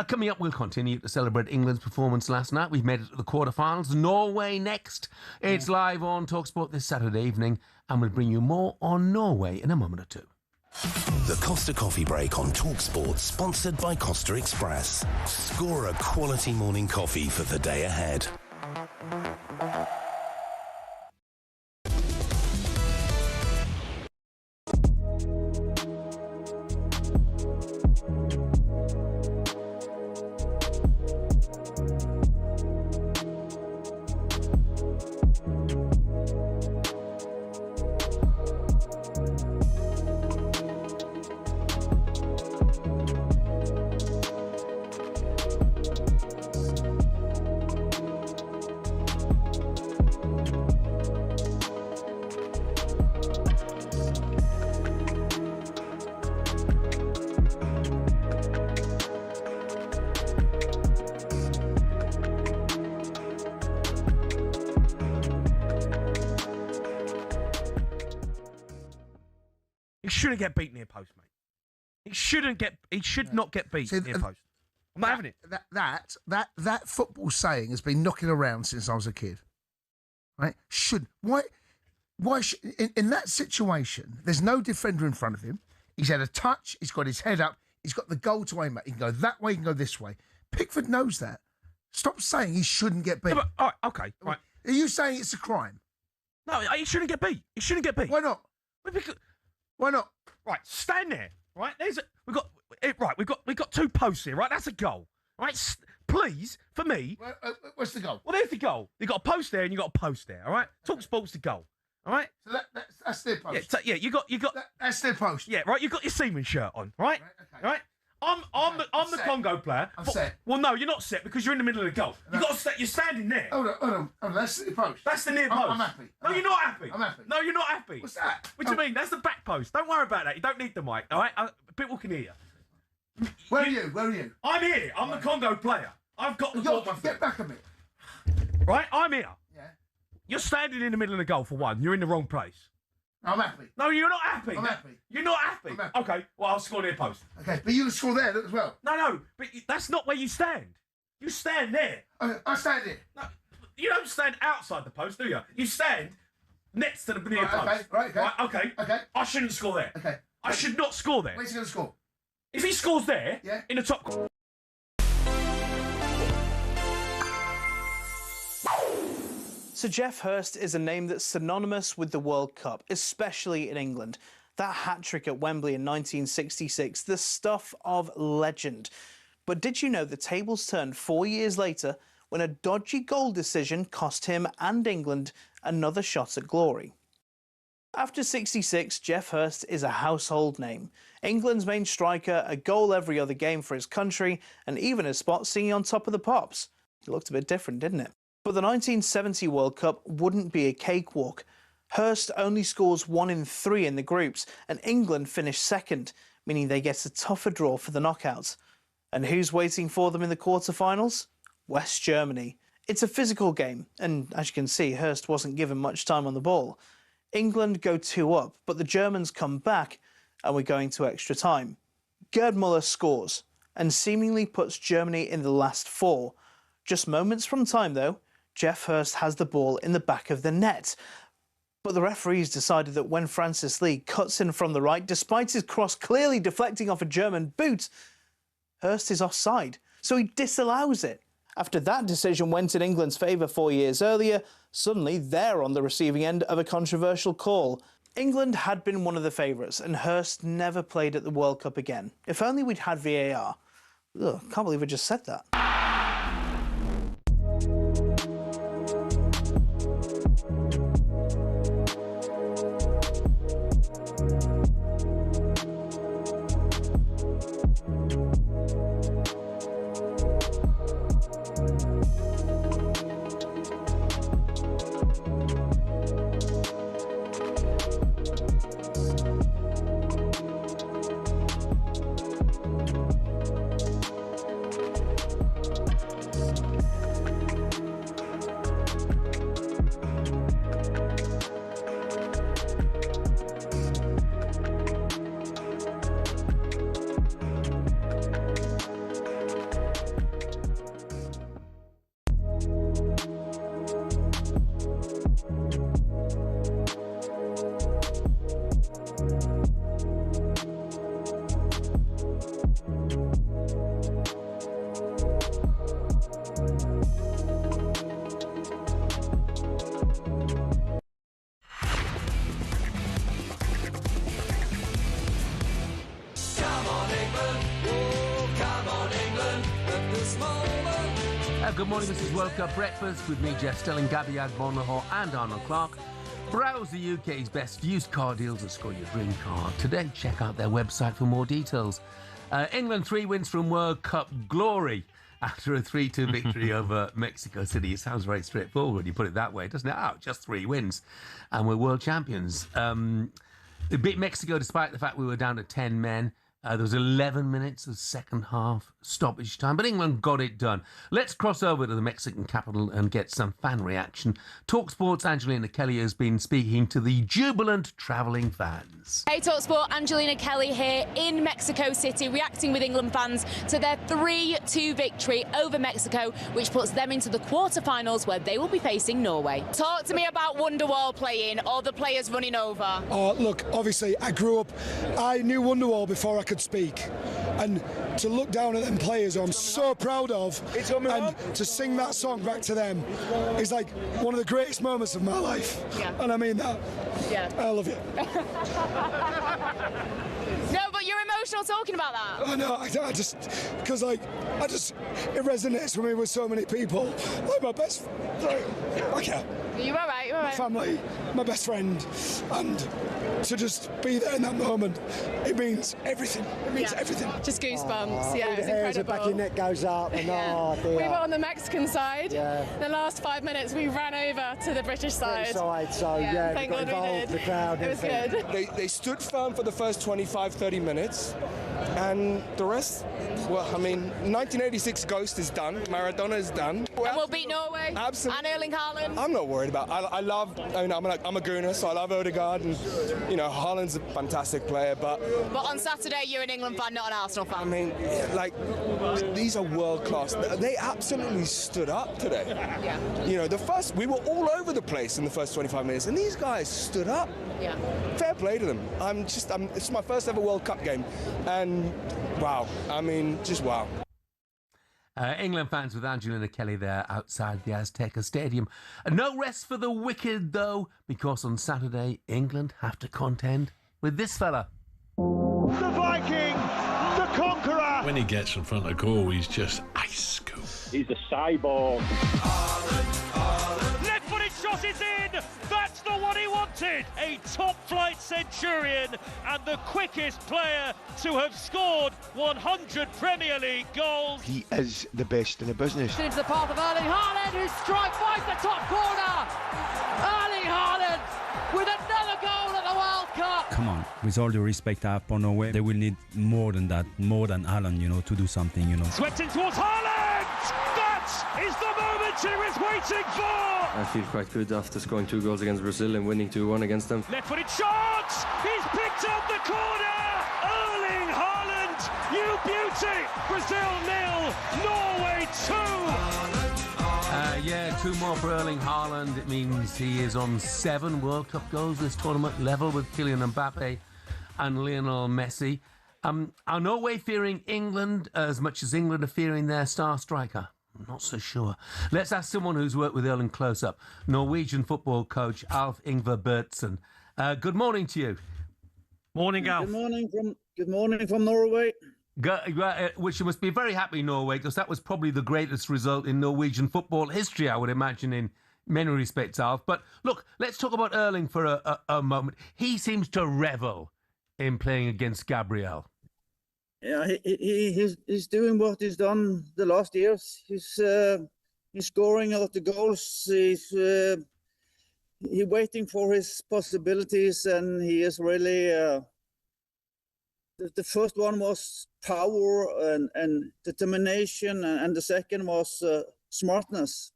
S3: Coming up, we'll continue to celebrate England's performance last night. We've made it to the quarterfinals. Norway next. It's live on talkSPORT this Saturday evening, and we'll bring you more on Norway in a moment or two.
S24: The Costa Coffee Break on talkSPORT, sponsored by Costa Express. Score a quality morning coffee for the day ahead.
S6: He shouldn't get beat near post, mate. He should not get beat near post. I'm not having it.
S7: That football saying has been knocking around since I was a kid. Right? In that situation, there's no defender in front of him. He's had a touch. He's got his head up. He's got the goal to aim at. He can go that way. He can go this way. Pickford knows that. Stop saying he shouldn't get beat.
S6: No, but, all right, okay, right.
S7: Are you saying it's a crime?
S6: No, he shouldn't get beat. He shouldn't get beat.
S7: Why not? Why not?
S6: Right, stand there. Right, we've got 2 posts here. Right, that's a goal. Right, please, for me.
S7: What's the goal?
S6: Well, there's the goal. You got a post there and you got a post there. All right, talkSPORT's the goal. All right.
S7: So that's their post.
S6: Yeah, you got.
S7: That's their post.
S6: Yeah, right. You got your Seaman shirt on, right?
S7: Okay.
S6: Right. I'm the Congo player.
S7: I'm set.
S6: Well, no, you're not set because you're in the middle of the goal. You got to set. You're standing there.
S7: Hold on. That's the post.
S6: That's the near post.
S7: I'm happy.
S6: No, you're not happy.
S7: I'm happy.
S6: No, you're not happy.
S7: What's that?
S6: What do you mean? That's the back post. Don't worry about that. You don't need the mic. All right. People can hear you.
S7: Where are you?
S6: I'm here. I'm the Congo player. I've got the ball.
S7: Get back a bit.
S6: Right. I'm here.
S7: Yeah.
S6: You're standing in the middle of the goal for one. You're in the wrong place.
S7: I'm happy.
S6: No, you're not happy.
S7: I'm happy.
S6: You're not happy.
S7: I'm happy.
S6: Okay, well, I'll score near post.
S7: Okay, but you can score there as well.
S6: No, but that's not where you stand. You stand there.
S7: Okay, I stand here.
S6: No, you don't stand outside the post, do you? You stand next to the near post.
S7: Okay.
S6: I shouldn't score there.
S7: Okay.
S6: I should not score there.
S7: Where's he going to score?
S6: If he scores there,
S7: yeah,
S6: in the top...
S2: So Jeff Hurst is a name that's synonymous with the World Cup, especially in England. That hat-trick at Wembley in 1966, the stuff of legend. But did you know the tables turned 4 years later when a dodgy goal decision cost him and England another shot at glory? After 66, Jeff Hurst is a household name. England's main striker, a goal every other game for his country, and even a spot singing on Top of the Pops. It looked a bit different, didn't it? But the 1970 World Cup wouldn't be a cakewalk. Hurst only scores 1 in 3 in the groups, and England finished second, meaning they get a tougher draw for the knockouts. And who's waiting for them in the quarterfinals? West Germany. It's a physical game, and as you can see, Hurst wasn't given much time on the ball. England go 2 up, but the Germans come back, and we're going to extra time. Gerd Müller scores, and seemingly puts Germany in the last 4. Just moments from time, though, Jeff Hurst has the ball in the back of the net. But the referees decided that when Francis Lee cuts in from the right, despite his cross clearly deflecting off a German boot, Hurst is offside, so he disallows it. After that decision went in England's favour 4 years earlier, suddenly they're on the receiving end of a controversial call. England had been one of the favourites, and Hurst never played at the World Cup again. If only we'd had VAR. Ugh, can't believe I just said that.
S3: Good morning, this is World Cup Breakfast with me, Jeff Stelling, Gabby, Agbonlahor and Arnold Clark. Browse the UK's best used car deals and score your dream car. Today, check out their website for more details. England 3 wins from World Cup glory after a 3-2 victory over Mexico City. It sounds very straightforward when you put it that way, doesn't it? Oh, just 3 wins and we're world champions. They beat Mexico despite the fact we were down to 10 men. There was 11 minutes of second half stoppage time, but England got it done. Let's cross over to the Mexican capital and get some fan reaction. talkSPORT's Angelina Kelly has been speaking to the jubilant travelling fans.
S8: Hey talkSPORT, Angelina Kelly here in Mexico City, reacting with England fans to their 3-2 victory over Mexico, which puts them into the quarter-finals where they will be facing Norway. Talk to me about Wonderwall playing, or the players running over.
S12: Look, obviously, I knew Wonderwall before I could speak, and to look down at them players who I'm so proud of and to sing that song back to them is like one of the greatest moments of my life.
S8: Yeah.
S12: And I mean that.
S8: Yeah.
S12: I love you.
S8: No, but you're emotional talking about that.
S12: I know, it resonates with me with so many people. Like my best, okay.
S8: You're all right, you're all
S12: My
S8: right.
S12: family, my best friend, and to just be there in that moment, it means everything. It means everything.
S22: Just goosebumps, yeah,
S18: All
S22: it
S18: the
S22: was
S18: hairs at the
S22: incredible.
S18: back of your neck goes up, and oh dear.
S22: We were on the Mexican side.
S18: Yeah.
S22: The last 5 minutes, we ran over to the British side.
S18: So yeah,
S22: thank
S18: we got
S22: God we
S18: involved,
S22: did.
S18: the crowd.
S22: It was
S18: everything.
S22: good.
S23: They stood firm for the first 25-30 minutes, and the rest, well, I mean, 1986 Ghost is done, Maradona is done.
S8: And we'll beat Norway.
S23: Absolutely.
S8: And Erling Haaland.
S23: I'm not worried about. I'm a Gooner, so I love Odegaard, and Haaland's a fantastic player, but
S8: on Saturday, you're an England fan, not an Arsenal fan.
S23: I mean, these are world class. They absolutely stood up today.
S8: Yeah.
S23: We were all over the place in the first 25 minutes, and these guys stood up.
S8: Yeah.
S23: Fair play to them. It's my first ever World Cup game, and wow. I mean, just wow.
S3: England fans with Angelina Kelly there outside the Azteca Stadium. No rest for the wicked, though, because on Saturday, England have to contend with this fella.
S25: The Viking, the conqueror.
S26: When he gets in front of goal, he's just ice cool.
S25: He's a cyborg. Left-footed shot is in. That's the one he wanted. A top-flight Centurion and the quickest player to have scored 100 Premier League goals.
S18: He is the best in the business.
S27: Into the path of Erling Haaland, who finds the top corner. Erling Haaland with another goal at the World Cup.
S28: Come on, with all the respect I have for Norway, they will need more than that, more than Haaland, to do something,
S25: Swept in towards Haaland. That is the moment he was waiting for.
S29: I feel quite good after scoring 2 goals against Brazil and winning 2-1 against them.
S25: Left-footed shot. He's picked up the corner. Erling Haaland, you beauty. Brazil 0, Norway 2.
S3: 2 more for Erling Haaland. It means he is on 7 World Cup goals this tournament, level with Kylian Mbappe and Lionel Messi. Are Norway fearing England as much as England are fearing their star striker? I'm not so sure. Let's ask someone who's worked with Erling close up. Norwegian football coach Alf Ingvar Bertsen. Good morning to you.
S30: Morning, Alf. Good morning from Norway.
S3: Which you must be very happy, Norway, because that was probably the greatest result in Norwegian football history, I would imagine, in many respects, Alf. But look, let's talk about Erling for a moment. He seems to revel in playing against Gabriel.
S30: Yeah, he's doing what he's done the last years. He's scoring a lot of goals. He's waiting for his possibilities, and he is really. The first one was power and determination, and the second was smartness.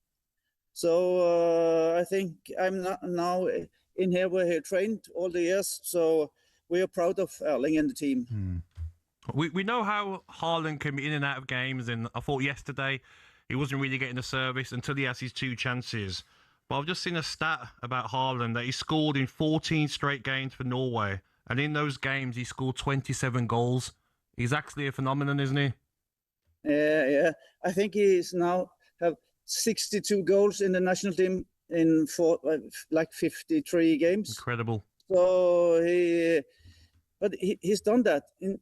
S30: So I think I'm now in here where he trained all the years. So we are proud of Erling and the team.
S4: We know how Haaland can be in and out of games, and I thought yesterday he wasn't really getting the service until he has his 2 chances. But I've just seen a stat about Haaland that he scored in 14 straight games for Norway, and in those games he scored 27 goals. He's actually a phenomenon, isn't he?
S30: Yeah. I think he's now have 62 goals in the national team in 53 games.
S4: Incredible.
S30: So he's done that in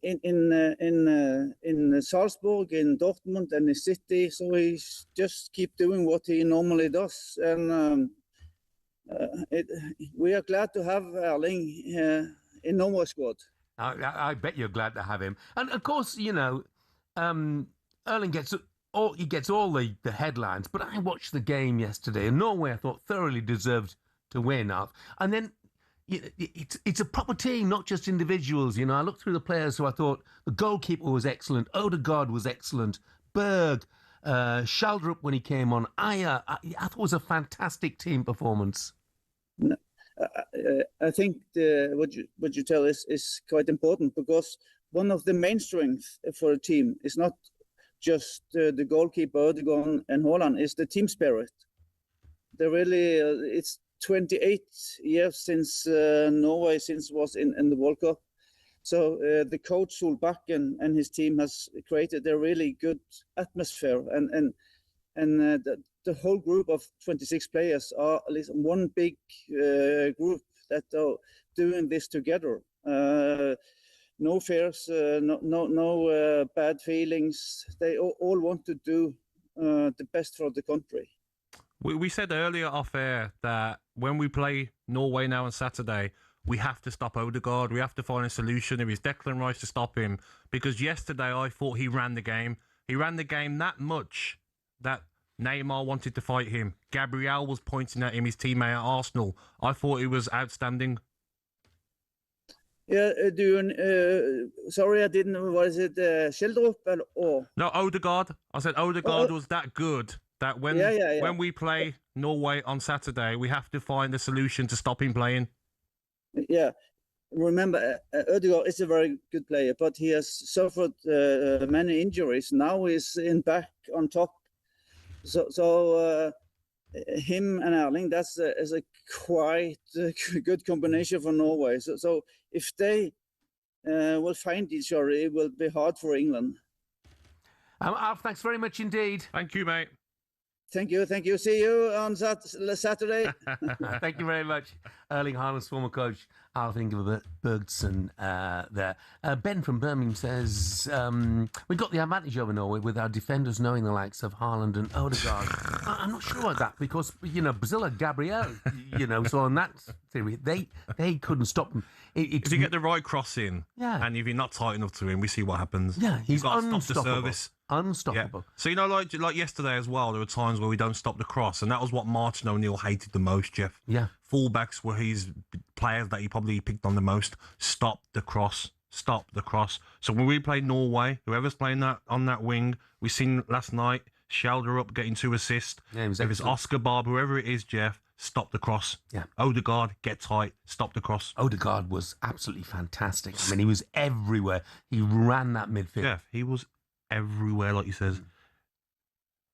S30: Salzburg, in Dortmund, and in City. So he just keep doing what he normally does, and we are glad to have Erling in Norway squad.
S3: I bet you're glad to have him, and of course, Erling gets all the headlines. But I watched the game yesterday, and Norway I thought thoroughly deserved to win. And then it's a proper team, not just individuals. I looked through the players who I thought the goalkeeper was excellent, Odegaard was excellent, Berg, Schaldrup when he came on, I thought it was a fantastic team performance.
S30: I think what you tell is quite important, because one of the main strengths for a team is not just the goalkeeper, Odegaard and Haaland, is the team spirit. They really, it's 28 years since Norway was in the World Cup. So the coach Solbakken and his team has created a really good atmosphere, and the whole group of 26 players are at least one big group that are doing this together. No fears, no bad feelings. They all want to do the best for the country.
S4: We said earlier off air that when we play Norway now on Saturday, we have to stop Odegaard. We have to find a solution. If it's Declan Rice, to stop him. Because yesterday I thought he ran the game. He ran the game that much that Neymar wanted to fight him. Gabriel was pointing at him, his teammate at Arsenal. I thought he was outstanding.
S30: Yeah, sorry, I didn't. Was it Schildrup or?
S4: No, Odegaard. I said Odegaard was that good that when we play Norway on Saturday, we have to find a solution to stop him playing.
S30: Yeah, remember, Odegaard is a very good player, but he has suffered many injuries. Now he's back on top. So him and Erling, that's is a quite good combination for Norway. So if they will find each other, it will be hard for England.
S3: Alf, thanks very much indeed.
S4: Thank you, mate.
S30: Thank you. See you on Saturday.
S3: Thank you very much. Erling Haaland's former coach, Alf Ingebergsen, there. Ben from Birmingham says, we got the advantage over Norway with our defenders knowing the likes of Haaland and Odegaard. I'm not sure about that because, Brazil had Gabriel, so on that theory, they couldn't stop them.
S4: If you get the right cross in,
S3: yeah,
S4: and if you're not tight enough to him, we see what happens.
S3: Yeah, he's
S4: got to
S3: unstoppable.
S4: stop the service.
S3: Unstoppable.
S4: Yeah. So, like yesterday as well, there were times where we don't stop the cross, and that was what Martin O'Neill hated the most, Jeff.
S3: Yeah.
S4: Fullbacks were his players that he probably picked on the most. Stop the cross. Stop the cross. So when we play Norway, whoever's playing that on that wing, we seen last night, Schaldrup getting 2 assists.
S3: Yeah,
S4: if it's Oscar Barb, whoever it is, Jeff, stop the cross.
S3: Yeah.
S4: Odegaard, get tight, stop the cross.
S3: Odegaard was absolutely fantastic. I mean, he was everywhere. He ran that midfield.
S4: Jeff, he was everywhere, like he says.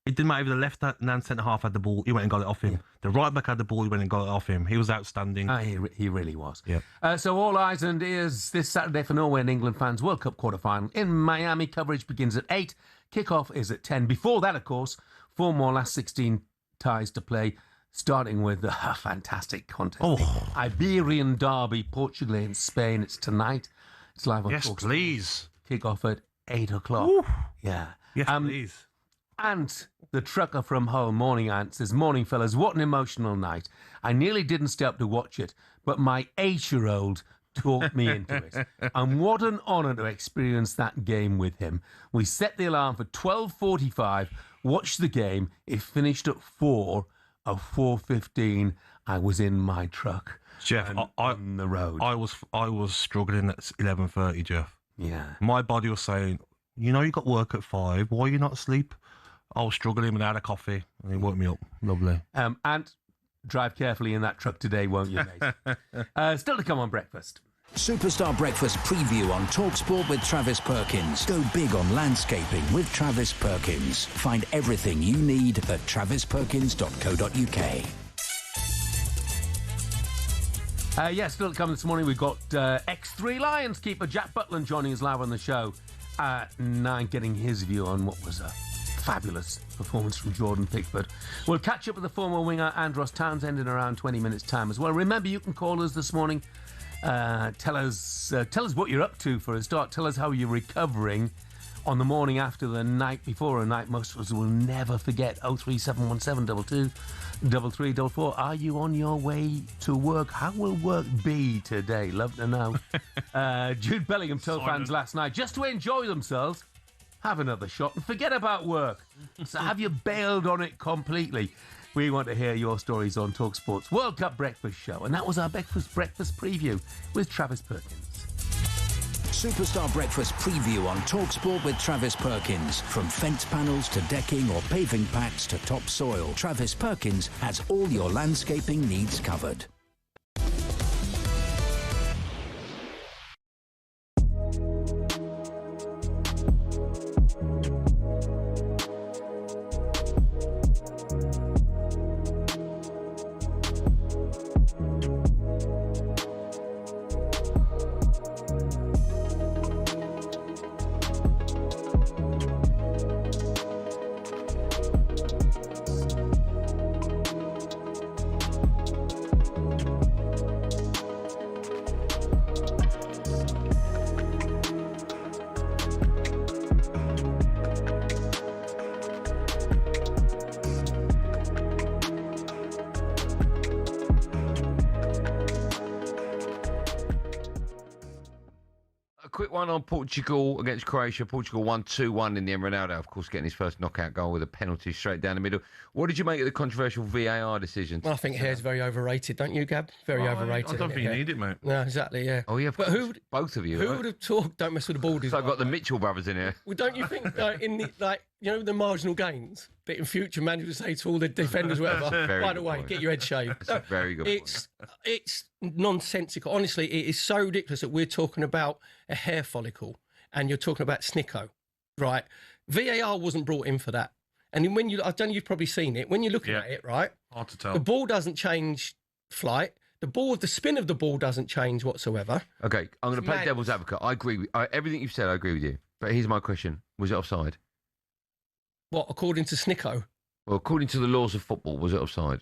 S4: It didn't matter if the left-hand centre-half had the ball, he went and got it off him. Yeah. The right-back had the ball, he went and got it off him. He was outstanding.
S3: He really was.
S4: Yeah.
S3: So all eyes and ears this Saturday for Norway and England fans. World Cup quarter-final in Miami. Coverage begins at 8. Kick-off is at 10. Before that, of course, 4 more last 16 ties to play, starting with a fantastic contest.
S4: Oh.
S3: Iberian Derby, Portugal and Spain. It's tonight. It's live on
S4: Yes,
S3: talkSPORT.
S4: please.
S3: Kick-off at 8 o'clock.
S4: Ooh.
S3: Yeah.
S4: Yes, please.
S3: And the trucker from Hull, Morning Ant, says, morning, fellas, what an emotional night. I nearly didn't stay up to watch it, but my 8-year-old talked me into it. And what an honour to experience that game with him. We set the alarm for 12:45, watched the game. It finished at 4. At 4:15, I was in my truck.
S4: Jeff,
S3: on the road.
S4: I was struggling at 11:30, Jeff.
S3: Yeah.
S4: My body was saying, you got work at 5. Why are you not asleep? I was struggling without a coffee, and he woke me up. Lovely.
S3: And drive carefully in that truck today, won't you, mate? Still to come on breakfast.
S9: Superstar Breakfast preview on talkSPORT with Travis Perkins. Go big on landscaping with Travis Perkins. Find everything you need at travisperkins.co.uk.
S3: Still to come this morning, we've got X3 Lions keeper Jack Butland joining us live on the show at 9, getting his view on what was a fabulous performance from Jordan Pickford. We'll catch up with the former winger Andros Townsend in around 20 minutes' time as well. Remember, you can call us this morning. Tell us what you're up to for a start. Tell us how you're recovering on the morning after the night before, a night most of us will never forget. 03717 22 Are you on your way to work? How will work be today? Love to know. Jude Bellingham told fans last night just to enjoy themselves, have another shot and forget about work. So have you bailed on it completely? We want to hear your stories on talkSPORT's World Cup Breakfast Show. And that was our breakfast preview with Travis Perkins.
S9: Superstar Breakfast preview on talkSPORT with Travis Perkins. From fence panels to decking or paving packs to topsoil, Travis Perkins has all your landscaping needs covered.
S1: Quick one on Portugal against Croatia. Portugal won 2-1 in the end. Ronaldo, of course, getting his first knockout goal with a penalty straight down the middle. What did you make of the controversial VAR decision?
S10: Well, I think hair's very overrated, don't you, Gab? Very overrated.
S4: I don't think you need it, mate.
S10: No, exactly, yeah.
S1: Oh, yeah, of
S10: but
S1: course. Both of you.
S10: Who would have talked, don't mess with the ball?
S1: So I've got the Mitchell brothers in here.
S10: Well, don't you think, in the, the marginal gains, that in future managers say to all the defenders, whatever, by the way, get your head shaved.
S1: That's a very good point.
S10: It's nonsensical. Honestly, it is so ridiculous that we're talking about a hair follicle and you're talking about Snicko, right? VAR wasn't brought in for that. And when I don't know, you've probably seen it. When you're looking at it, right?
S4: Hard to tell.
S10: The ball doesn't change flight. The spin of the ball doesn't change whatsoever.
S1: Okay, I'm going to play devil's advocate. I agree with everything you've said. I agree with you. But here's my question: was it offside?
S10: What, according to Snicko?
S1: Well, according to the laws of football, was it offside?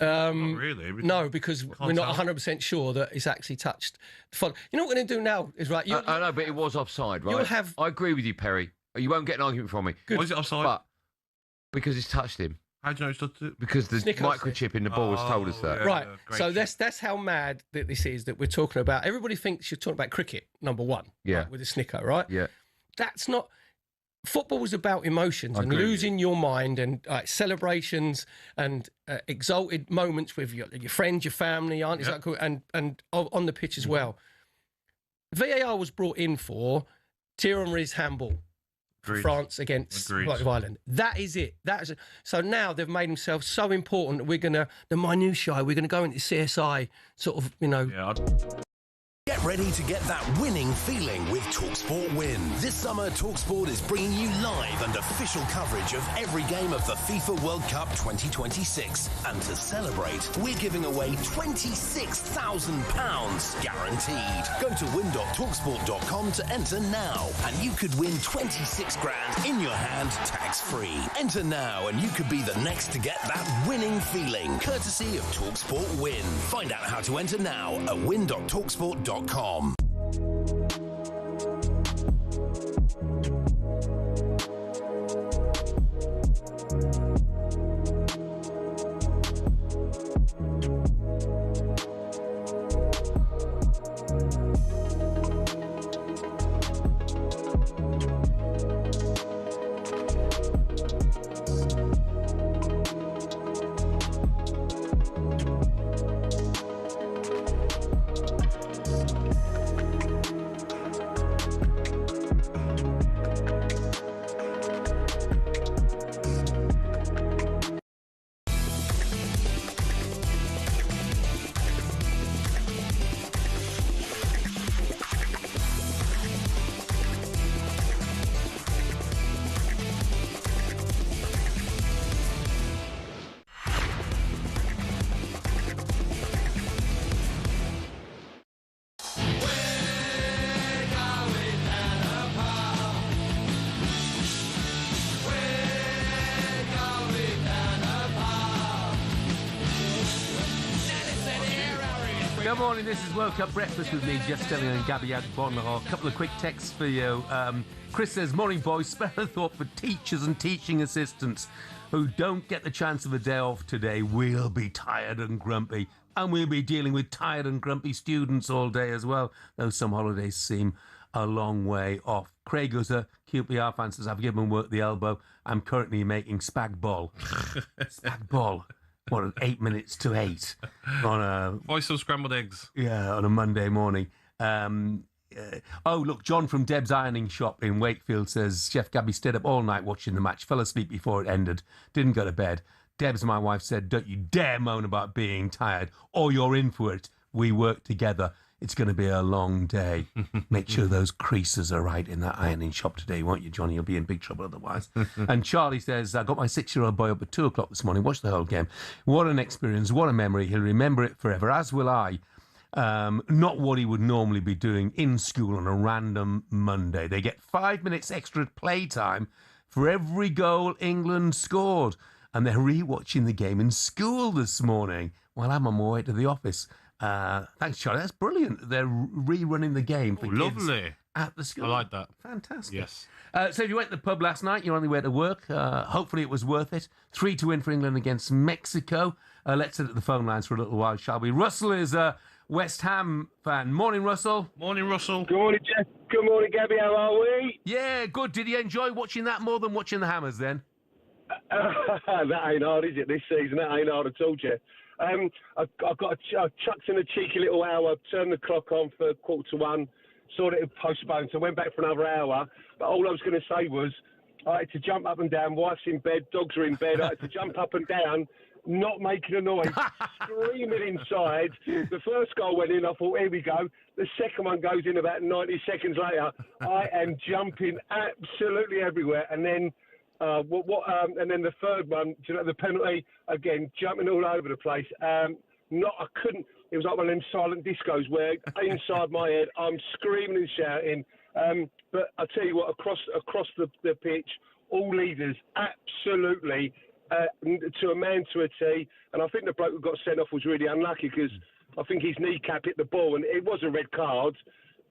S4: Not really.
S10: No, because we're not 100% sure that it's actually touched. You know what we're going to do now is right.
S1: I know, but it was offside, right? I agree with you, Perry. You won't get an argument from me.
S4: Good. Why is it offside?
S1: But because it's touched him.
S4: How do you know it's touched it?
S1: Because the microchip in the ball has told us that.
S10: Yeah, right. So that's how mad that this is that we're talking about. Everybody thinks you're talking about cricket, number one.
S1: Yeah.
S10: Right, with the Snicko, right?
S1: Yeah.
S10: That's not. Football is about emotions and losing your mind and celebrations and exalted moments with your friends, your family, aunties, and on the pitch as well. VAR was brought in for Thierry Henry's handball for France against Ireland. That is it. So now they've made themselves so important that we're going to, the minutiae, we're going to go into CSI sort of,
S4: Yeah,
S24: Get ready to get that winning feeling with talkSPORT Win. This summer, talkSPORT is bringing you live and official coverage of every game of the FIFA World Cup 2026. And to celebrate, we're giving away £26,000 guaranteed. Go to win.talksport.com to enter now, and you could win 26 grand in your hand, tax-free. Enter now, and you could be the next to get that winning feeling, courtesy of talkSPORT Win. Find out how to enter now at win.talksport.com.
S3: Good morning, this is World Cup Breakfast with me, Jeff Stelling and Gabby Agbonlahor. A couple of quick texts for you. Chris says, morning boys, spare a thought for teachers and teaching assistants who don't get the chance of a day off today. We'll be tired and grumpy, and we'll be dealing with tired and grumpy students all day as well, though some holidays seem a long way off. Craig goes, QPR fan says, I've given work the elbow. I'm currently making spag bol. Spag bol. what, 8 minutes to 8 on a...
S4: Voice of scrambled eggs.
S3: Yeah, on a Monday morning. Oh, look, John from Deb's Ironing Shop in Wakefield says, Chef Gabby stayed up all night watching the match, fell asleep before it ended, didn't go to bed. Deb's, my wife, said, don't you dare moan about being tired, or you're in for it. We work together. It's going to be a long day. Make sure those creases are right in that ironing shop today, won't you, Johnny? You'll be in big trouble otherwise. And Charlie says, I got my 6-year-old boy up at 2 o'clock this morning, watched the whole game. What an experience, what a memory. He'll remember it forever, as will I. Not what he would normally be doing in school on a random Monday. They get 5 minutes extra playtime for every goal England scored. And they're re-watching the game in school this morning while I'm on my way to the office. Thanks, Charlie. That's brilliant. They're rerunning the game for kids
S4: Lovely.
S3: at the school.
S4: I like that.
S3: Fantastic.
S4: Yes.
S3: So if you went to the pub last night, you're on your way to work. Hopefully it was worth it. 3-2 win for England against Mexico. Let's sit at the phone lines for a little while, shall we? Russell is a West Ham fan. Morning, Russell.
S4: Morning, Russell.
S5: Good morning, Jeff. Good morning, Gabby. How are we?
S3: Yeah, good. Did you enjoy watching that more than watching the Hammers then?
S5: That ain't hard, is it, this season? That ain't hard at all, Jeff. I chucked in a cheeky little hour, turned the clock on for 1:45, saw that it postponed, so I went back for another hour. But all I was going to say was I had to jump up and down. Wife's in bed, dogs are in bed. I had to jump up and down, not making a noise, screaming inside. The first goal went in. I thought, here we go. The second one goes in about 90 seconds later. I am jumping absolutely everywhere. And then and then the third one, the penalty, again, jumping all over the place. I couldn't, it was like one of them silent discos where inside my head, I'm screaming and shouting. But I tell you what, across the pitch, all leaders, absolutely, to a man, to a T. And I think the bloke who got sent off was really unlucky because I think his kneecap hit the ball and it was a red card.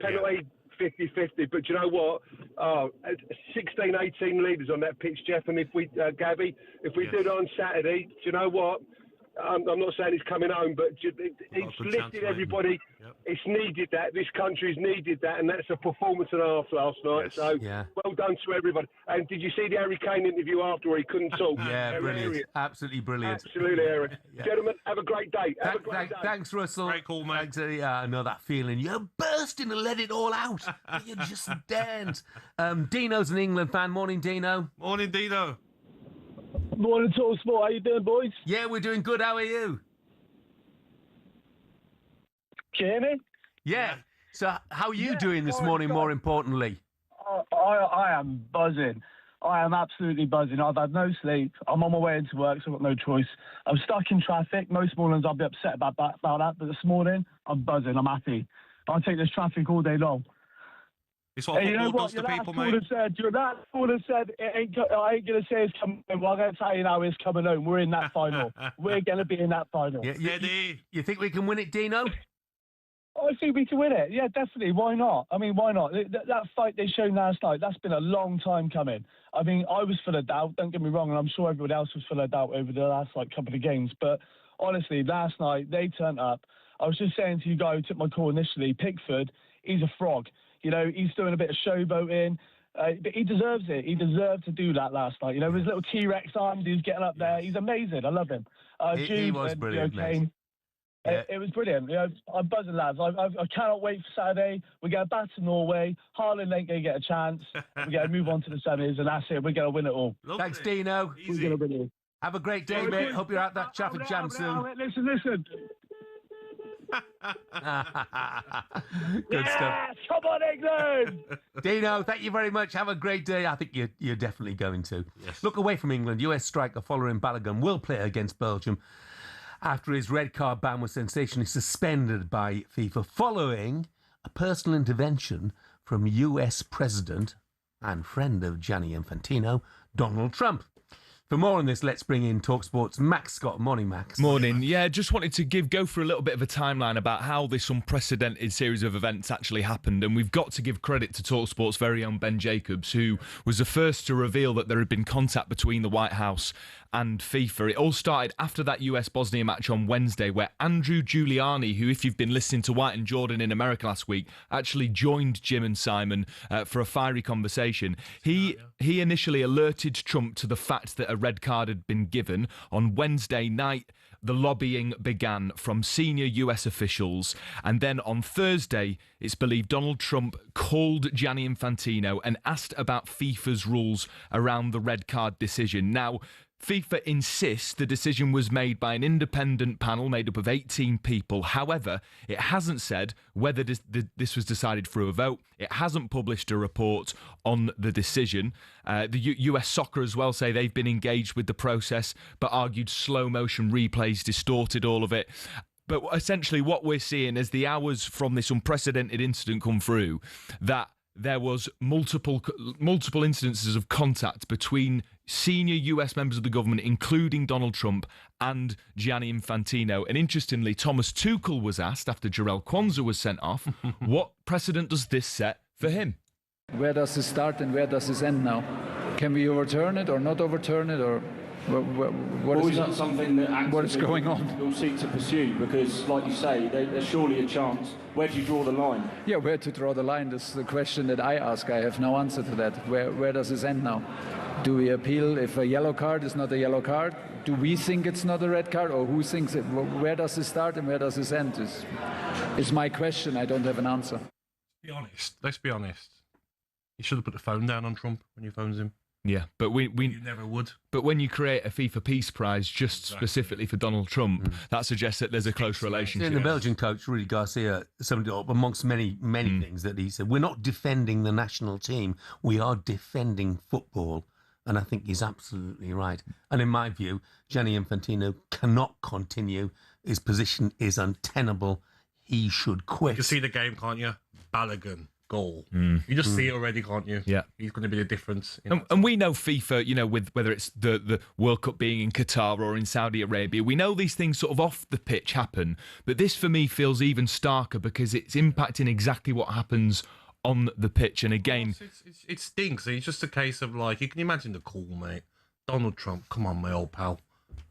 S5: Penalty, 50-50, but you know what? 16, 18 leaders on that pitch, Jeff, and if we, Gabby, if we do that on Saturday, do you know what? I'm not saying he's coming home, but it's lifted everybody. Yep. It's needed that. This country's needed that, and that's a performance and a half last night. Yes. So well done to everybody. And did you see the Harry Kane interview after where he couldn't talk?
S3: Yeah, brilliant. Absolutely brilliant.
S5: Absolutely, Harry. Gentlemen, have a great day. Have a great day.
S3: Thanks, Russell.
S4: Great call, mate.
S3: I know that feeling. You're bursting to let it all out. You just daren't. Dino's an England fan. Morning, Dino.
S4: Morning, Dino.
S5: Morning, talkSPORT. How you doing, boys?
S3: Yeah, we're doing good. How are you?
S5: Can you hear me?
S3: Yeah. So how are you doing this morning, more importantly?
S5: I am buzzing. I am absolutely buzzing. I've had no sleep. I'm on my way into work, so I've got no choice. I'm stuck in traffic. Most mornings I'll be upset about that, but this morning I'm buzzing. I'm happy. I'll take this traffic all day long.
S4: It's what football does to people, mate.
S5: Your last caller said, I ain't going to say it's coming home. Well, I'm going to tell you now it's coming home. We're in that final. We're going to be in that final.
S3: You think we can win it, Dino?
S5: I think we can win it. Yeah, definitely. Why not? I mean, why not? That fight they showed last night, that's been a long time coming. I mean, I was full of doubt, don't get me wrong, and I'm sure everybody else was full of doubt over the last couple of games. But honestly, last night, they turned up. I was just saying to you guys who took my call initially, Pickford, he's a frog. You know, he's doing a bit of showboating, but he deserves it. He deserved to do that last night. You know, his little T-Rex arms, he was getting up there. He's amazing. I love him.
S3: He was brilliant, mate.
S5: It was brilliant. You know, I'm buzzing, lads. I cannot wait for Saturday. We're going back to Norway. Haaland ain't going to get a chance. We're going to move on to the semis, and that's it. We're going to win it all.
S3: Thanks, Dino.
S5: We're going to win it all.
S3: Have a great day, mate. Hope you're out that traffic jam soon.
S5: Listen.
S3: Good stuff.
S5: Come on, England!
S3: Dino, thank you very much. Have a great day. I think you're definitely going to.
S4: Yes.
S3: Look away from England. US striker following Balogun will play against Belgium after his red card ban was sensationally suspended by FIFA following a personal intervention from US President and friend of Gianni Infantino, Donald Trump. For more on this, let's bring in talkSPORT's Max Scott. Morning, Max.
S11: Morning. Yeah, just wanted to go through a little bit of a timeline about how this unprecedented series of events actually happened. And we've got to give credit to talkSPORT's very own Ben Jacobs, who was the first to reveal that there had been contact between the White House and FIFA. It all started after that US-Bosnia match on Wednesday, where Andrew Giuliani, who, if you've been listening to White and Jordan in America last week, actually joined Jim and Simon for a fiery conversation. He initially alerted Trump to the fact that a red card had been given on Wednesday night. the lobbying began from senior US officials. And then on Thursday, it's believed Donald Trump called Gianni Infantino and asked about FIFA's rules around the red card decision. Now, FIFA insists the decision was made by an independent panel made up of 18 people. However, it hasn't said whether this was decided through a vote. It hasn't published a report on the decision. The US Soccer as well say they've been engaged with the process, but argued slow motion replays distorted all of it. But essentially what we're seeing as the hours from this unprecedented incident come through, that there was multiple incidences of contact between senior US members of the government, including Donald Trump and Gianni Infantino. And interestingly, Thomas Tuchel was asked after Jarell Quansah was sent off, what precedent does this set for him?
S6: Where does this start and where does this end now? Can we overturn it or not overturn it, or
S7: is that something that
S6: what is going on?
S7: You'll seek to pursue, because, like you say, there's surely a chance. Where do you draw the line?
S6: Yeah, where to draw the line is the question that I ask. I have no answer to that. Where does this end now? Do we appeal if a yellow card is not a yellow card? Do we think it's not a red card, or who thinks it? Where does this start and where does this end? Is my question. I don't have an answer.
S4: Be honest. Let's be honest. You should have put the phone down on Trump when you phones him.
S11: Yeah, but
S4: you never would.
S11: But when you create a FIFA Peace Prize just specifically for Donald Trump, that suggests that there's a close relationship.
S13: And the Belgian coach, Rudy Garcia, summed it up amongst many things that he said. We're not defending the national team. We are defending football. And I think he's absolutely right. And in my view, Gianni Infantino cannot continue. His position is untenable. He should quit.
S4: You can see the game, can't you? Balogun. Goal. You just see it already, can't you?
S11: Yeah.
S4: He's going to be the difference.
S11: And we know FIFA, with whether it's the World Cup being in Qatar or in Saudi Arabia, we know these things sort of off the pitch happen. But this, for me, feels even starker because it's impacting exactly what happens on the pitch. And again...
S4: It stinks. It's just a case of, you can imagine the call, mate. Donald Trump, come on, my old pal.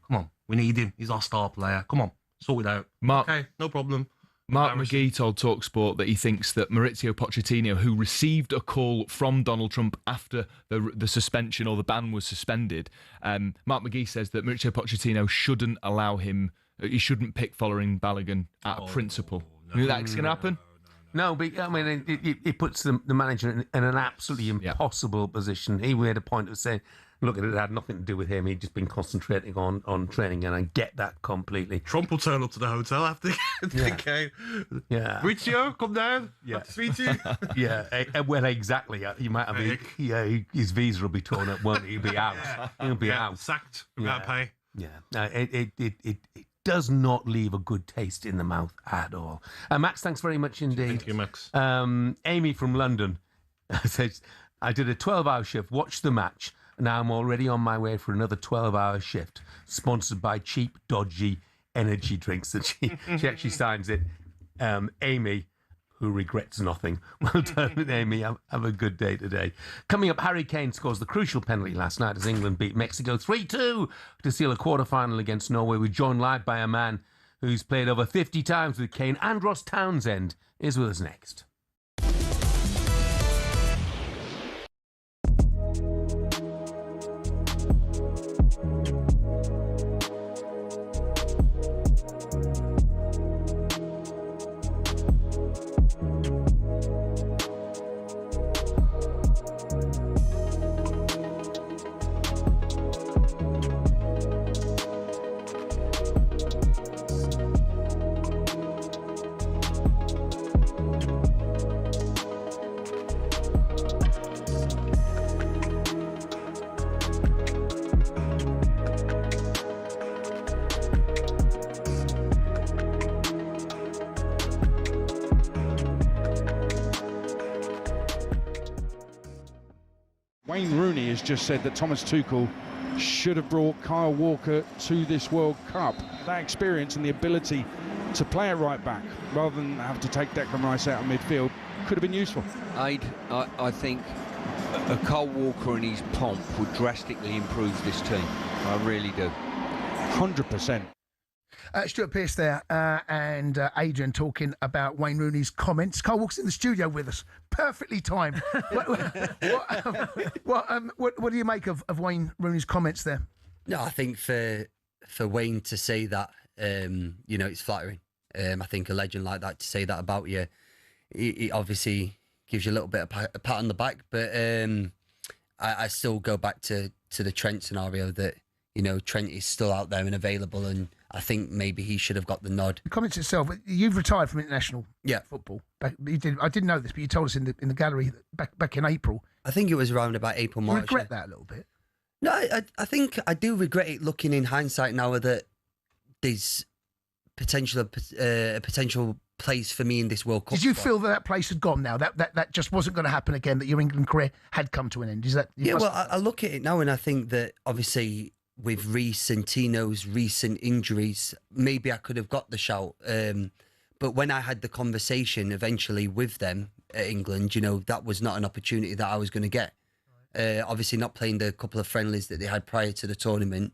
S4: Come on. We need him. He's our star player. Come on. Sort it out. Okay, no problem.
S11: Mark McGee told talkSPORT that he thinks that Maurizio Pochettino, who received a call from Donald Trump after the suspension or the ban was suspended, Mark McGee says that Maurizio Pochettino shouldn't allow him, he shouldn't pick following Balogun at principle. You think that's going to happen?
S13: No, but I mean, it puts the manager in an absolutely impossible position. He made a point of saying, look, it had nothing to do with him. He'd just been concentrating on training, and I get that completely.
S4: Trump will turn up to the hotel after the game.
S13: Yeah.
S4: Maurizio, come down.
S13: Yeah.
S4: To speak to you.
S13: Yeah, well, exactly. You might have his visa will be torn up, won't he? He'll be out. He'll be out.
S4: Sacked without pay.
S13: Yeah. It does not leave a good taste in the mouth at all. Max, thanks very much indeed.
S4: Thank you, Max.
S13: Amy from London says, I did a 12-hour shift, watched the match. Now I'm already on my way for another 12-hour shift, sponsored by cheap, dodgy energy drinks. And she actually signs it, Amy, who regrets nothing. Well done, Amy. Have a good day today. Coming up, Harry Kane scores the crucial penalty last night as England beat Mexico 3-2 to seal a quarter-final against Norway. We're joined live by a man who's played over 50 times with Kane. Andros Townsend is with us next.
S14: Wayne Rooney has just said that Thomas Tuchel should have brought Kyle Walker to this World Cup. That experience and the ability to play it right back rather than have to take Declan Rice out of midfield could have been useful.
S15: I think a Kyle Walker and his pomp would drastically improve this team. I really do.
S14: 100%.
S16: Stuart Pearce there and Adrian talking about Wayne Rooney's comments. Carl Walker's in the studio with us. Perfectly timed. What do you make of Wayne Rooney's comments there?
S17: No, I think for
S2: for Wayne to say that, it's flattering. I think a legend like that to say that about you, it obviously gives you a little bit of a pat on the back. But I still go back to the Trent scenario that, Trent is still out there and available, and I think maybe he should have got the nod.
S16: The comments itself, you've retired from international football. I didn't know this, but you told us in the gallery back in April.
S2: I think it was around about April, March.
S16: You regret that a little bit?
S2: No, I think I do regret it looking in hindsight now that there's a potential place for me in this World Cup.
S16: Did you feel that place had gone now? That just wasn't going to happen again, that your England career had come to an end? Is that...
S2: I look at it now and I think that obviously with Reece and Tino's recent injuries, maybe I could have got the shout. But when I had the conversation eventually with them at England, that was not an opportunity that I was going to get. Obviously not playing the couple of friendlies that they had prior to the tournament.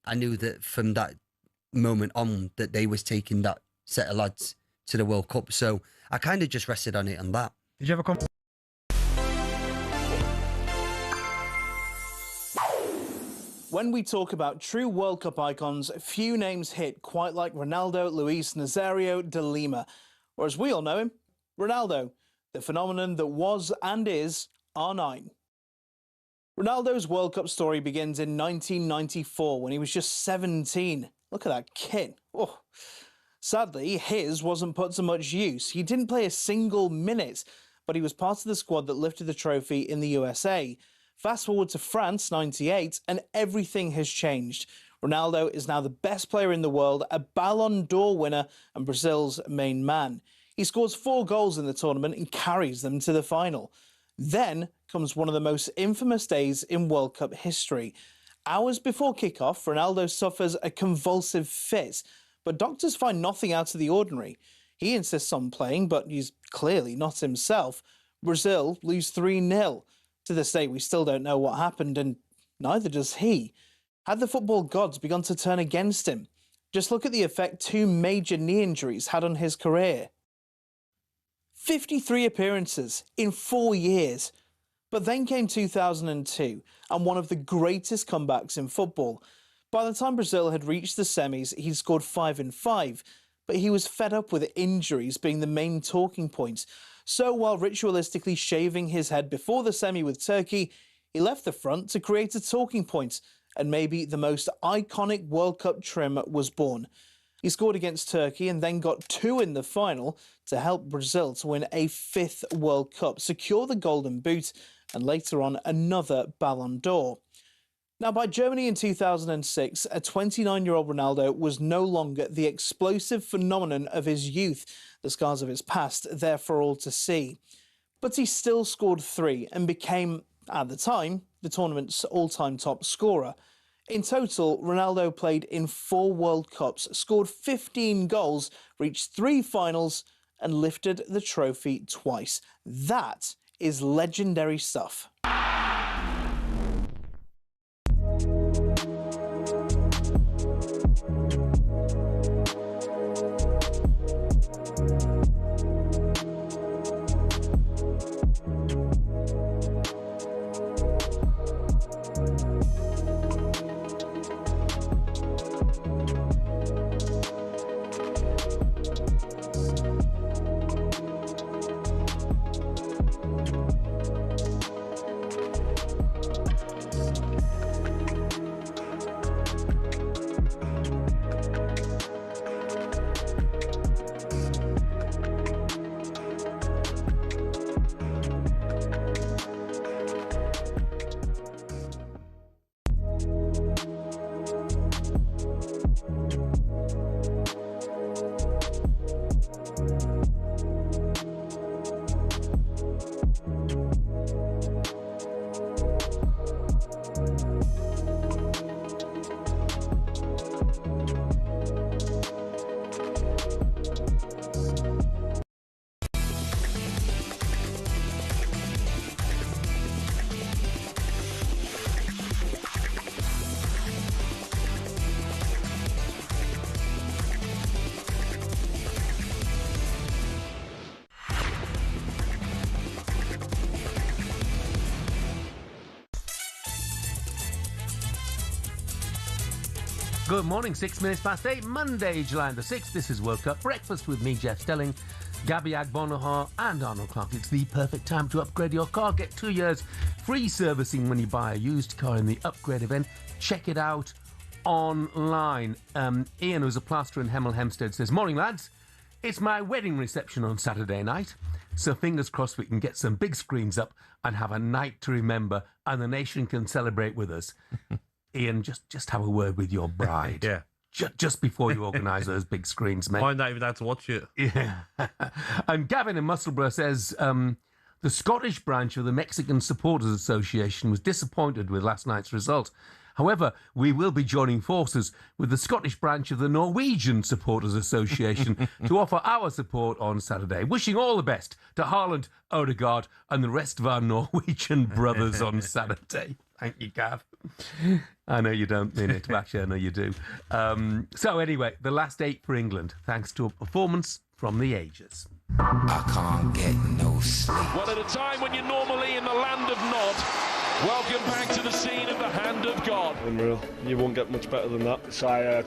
S2: I knew that from that moment on that they was taking that set of lads to the World Cup. So I kind of just rested on it on that.
S16: Did you have a
S8: When we talk about true World Cup icons, few names hit quite like Ronaldo Luis Nazario de Lima, or as we all know him, Ronaldo, the phenomenon that was and is R9. Ronaldo's World Cup story begins in 1994 when he was just 17. Look at that kid. Oh. Sadly, his wasn't put to much use. He didn't play a single minute, but he was part of the squad that lifted the trophy in the USA. Fast forward to France, 98, and everything has changed. Ronaldo is now the best player in the world, a Ballon d'Or winner, and Brazil's main man. He scores 4 goals in the tournament and carries them to the final. Then comes one of the most infamous days in World Cup history. Hours before kickoff, Ronaldo suffers a convulsive fit, but doctors find nothing out of the ordinary. He insists on playing, but he's clearly not himself. Brazil lose 3-0. To this day, we still don't know what happened, and neither does he. Had the football gods begun to turn against him? Just look at the effect 2 major knee injuries had on his career. 53 appearances in 4 years. But then came 2002, and one of the greatest comebacks in football. By the time Brazil had reached the semis, he'd scored 5 in 5, but he was fed up with injuries being the main talking point. So while ritualistically shaving his head before the semi with Turkey, he left the front to create a talking point, and maybe the most iconic World Cup trim was born. He scored against Turkey and then got 2 in the final to help Brazil to win a 5th World Cup, secure the Golden Boot, and later on another Ballon d'Or. Now, by Germany in 2006, a 29-year-old Ronaldo was no longer the explosive phenomenon of his youth, the scars of his past there for all to see. But he still scored 3 and became, at the time, the tournament's all-time top scorer. In total, Ronaldo played in 4 World Cups, scored 15 goals, reached 3 finals, and lifted the trophy twice. That is legendary stuff.
S9: Good morning, 6 minutes past 8, Monday, July the 6th. This is World Cup Breakfast with me, Jeff Stelling, Gabby Agbonlahor and Arnold Clark. It's the perfect time to upgrade your car. Get 2 years free servicing when you buy a used car in the upgrade event. Check it out online. Ian, who's a plasterer in Hemel Hempstead, says, morning, lads. It's my wedding reception on Saturday night, so fingers crossed we can get some big screens up and have a night to remember, and the nation can celebrate with us. Ian, just have a word with your bride.
S4: Yeah.
S9: Just before you organise those big screens, mate.
S4: Might not even have to watch it.
S9: Yeah. And Gavin in Musselburgh says, the Scottish branch of the Mexican Supporters Association was disappointed with last night's result. However, we will be joining forces with the Scottish branch of the Norwegian Supporters Association to offer our support on Saturday. Wishing all the best to Haaland, Odegaard and the rest of our Norwegian brothers on Saturday. Thank you, Gav. I know you don't mean it, but actually I know you do. So anyway, the last 8 for England, thanks to a performance from the ages.
S12: I can't get no sleep.
S25: Well, at a time when you're normally in the land of Nod, welcome back to the scene of the hand of God.
S17: Unreal. You won't get much better than that.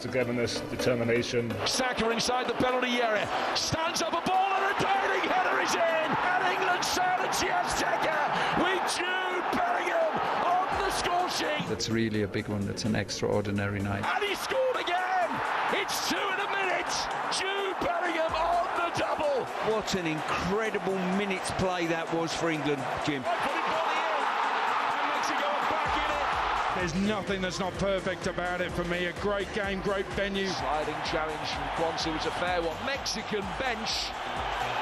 S17: Togetherness, determination.
S25: Saka inside the penalty area, stands up a ball and a diving header is in, and England silence Azteca with Jude Bellingham on the score sheet.
S6: That's really a big one. That's an extraordinary night.
S25: And he scored again. It's 2 in a minute. Jude Bellingham on the double.
S15: What an incredible minute's play that was for England, Jim.
S14: There's nothing that's not perfect about it for me. A great game, great venue.
S25: Sliding challenge from Kwanzaa was a fair one. Mexican bench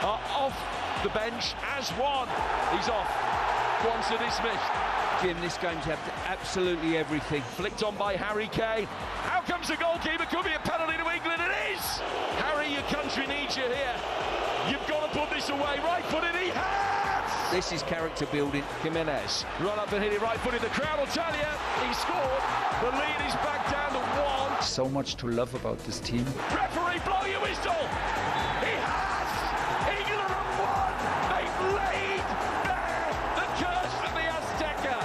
S25: are off the bench as one. He's off. Kwanzaa dismissed.
S15: Jim, this game's had absolutely everything.
S25: Flicked on by Harry Kane. How comes the goalkeeper? Could be a penalty to England. It is! Harry, your country needs you here. You've got to put this away. Right footed, he has!
S15: This is character building.
S25: Jimenez, run up and hit it right footed. The crowd will tell you. He scored. The lead is back down to 1.
S6: So much to love about this team.
S25: Referee, blow your whistle. He has! England have won! They've laid bare the curse of the Azteca.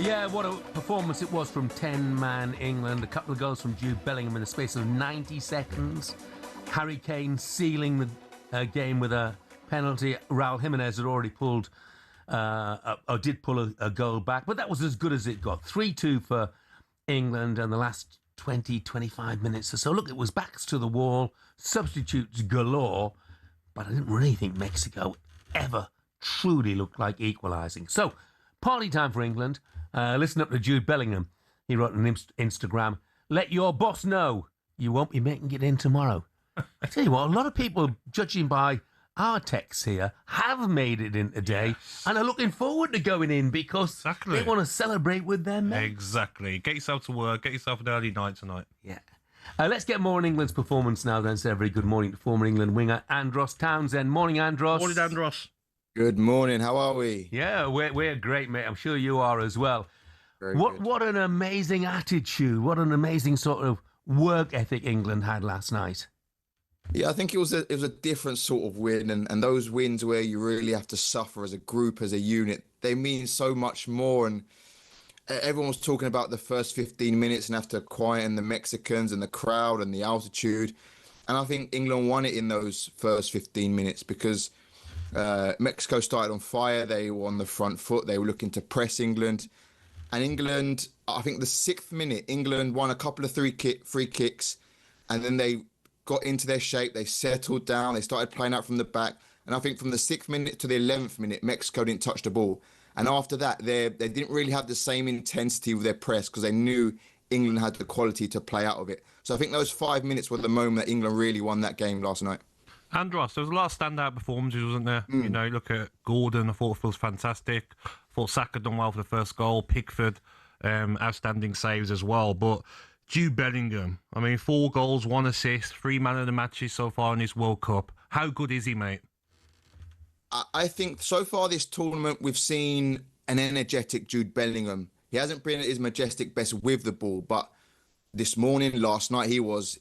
S9: Yeah, what a performance it was from 10-man England. A couple of goals from Jude Bellingham in the space of 90 seconds. Harry Kane sealing the game with a penalty. Raul Jimenez had already pulled, did pull a goal back, but that was as good as it got. 3-2 for England in the last 20, 25 minutes or so. Look, it was backs to the wall, substitutes galore, but I didn't really think Mexico ever truly looked like equalising. So, party time for England. Listen up to Jude Bellingham. He wrote on Instagram, let your boss know you won't be making it in tomorrow. I tell you what, a lot of people, judging by our texts here, have made it in today and are looking forward to going in because they want to celebrate with their mates.
S4: Exactly. Get yourself to work. Get yourself an early night tonight.
S9: Yeah. Let's get more on England's performance now then. Say a very good morning to former England winger Andros Townsend. Morning, Andros.
S4: Morning, Andros.
S18: Good morning. How are we?
S9: Yeah, we're great, mate. I'm sure you are as well. What an amazing attitude. What an amazing sort of work ethic England had last night.
S18: Yeah, I think it was a different sort of win, and those wins where you really have to suffer as a group, as a unit, they mean so much more. And everyone was talking about the first 15 minutes and have to quieten the Mexicans and the crowd and the altitude. And I think England won it in those first 15 minutes because Mexico started on fire. They were on the front foot. They were looking to press England. And England, I think the 6th minute, England won a couple of free kicks, and then they got into their shape, they settled down, they started playing out from the back. And I think from the 6th minute to the 11th minute, Mexico didn't touch the ball. And after that, they didn't really have the same intensity with their press because they knew England had the quality to play out of it. So I think those 5 minutes were the moment that England really won that game last night.
S4: Andros, there was a lot of standout performances, wasn't there? You know, look at Gordon, I thought it was fantastic. I thought Saka done well for the first goal. Pickford, outstanding saves as well. But Jude Bellingham, I mean, 4 goals, 1 assist, 3 man of the matches so far in this World Cup. How good is he, mate?
S18: I think so far this tournament we've seen an energetic Jude Bellingham. He hasn't been at his majestic best with the ball, but this morning, last night, he was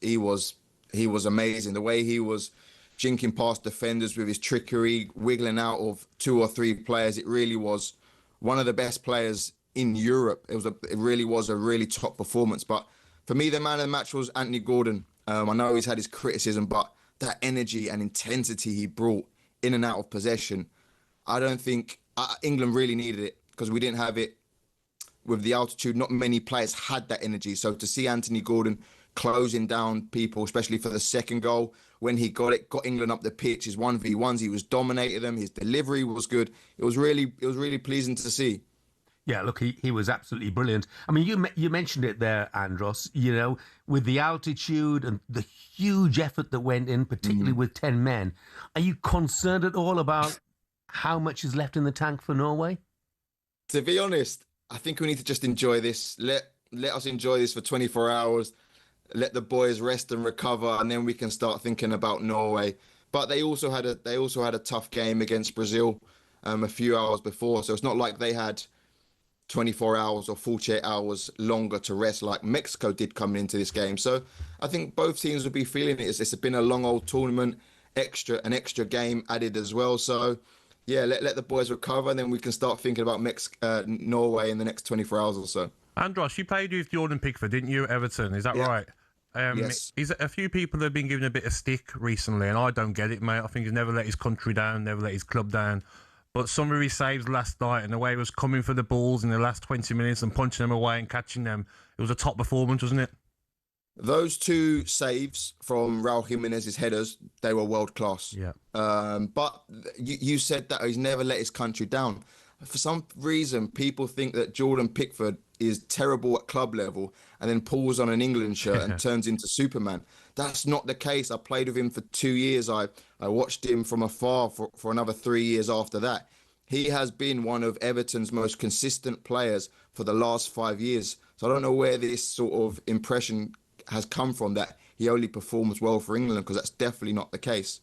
S18: amazing. The way he was jinking past defenders with his trickery, wiggling out of 2 or 3 players, it really was one of the best players in Europe. It really was a really top performance. But For me, the man of the match was Anthony Gordon. I know he's had his criticism, but that energy and intensity he brought in and out of possession, I don't think England really needed it, because we didn't have it with the altitude. Not many players had that energy. So to see Anthony Gordon closing down people, especially for the second goal, when he got England up the pitch, his 1v1s, he was dominating them. His delivery was good. It was really pleasing to see.
S13: Yeah, look, he was absolutely brilliant. I mean, you mentioned it there, Andros, with the altitude and the huge effort that went in, particularly with 10 men. Are you concerned at all about how much is left in the tank for Norway?
S18: To be honest, I think we need to just enjoy this. Let us enjoy this for 24 hours. Let the boys rest and recover, and then we can start thinking about Norway. But they also had a tough game against Brazil a few hours before, so it's not like they had 24 hours or 48 hours longer to rest like Mexico did coming into this game. So I think both teams will be feeling it. It's been a long old tournament, an extra game added as well. So yeah, let the boys recover, and then we can start thinking about Norway in the next 24 hours or so.
S4: Andros, you played with Jordan Pickford, didn't you, at Everton? Is that right?
S18: Yes.
S4: Is a few people that have been given a bit of stick recently, and I don't get it, mate. I think he's never let his country down, never let his club down. But some of his saves last night and the way he was coming for the balls in the last 20 minutes and punching them away and catching them, it was a top performance, wasn't it?
S18: Those two saves from Raul Jimenez's headers, they were world class.
S4: Yeah.
S18: But you said that he's never let his country down. For some reason, people think that Jordan Pickford is terrible at club level and then pulls on an England shirt and turns into Superman. That's not the case. I played with him for 2 years. I watched him from afar for another 3 years after that. He has been one of Everton's most consistent players for the last 5 years. So I don't know where this sort of impression has come from, that he only performs well for England, because that's definitely not the case.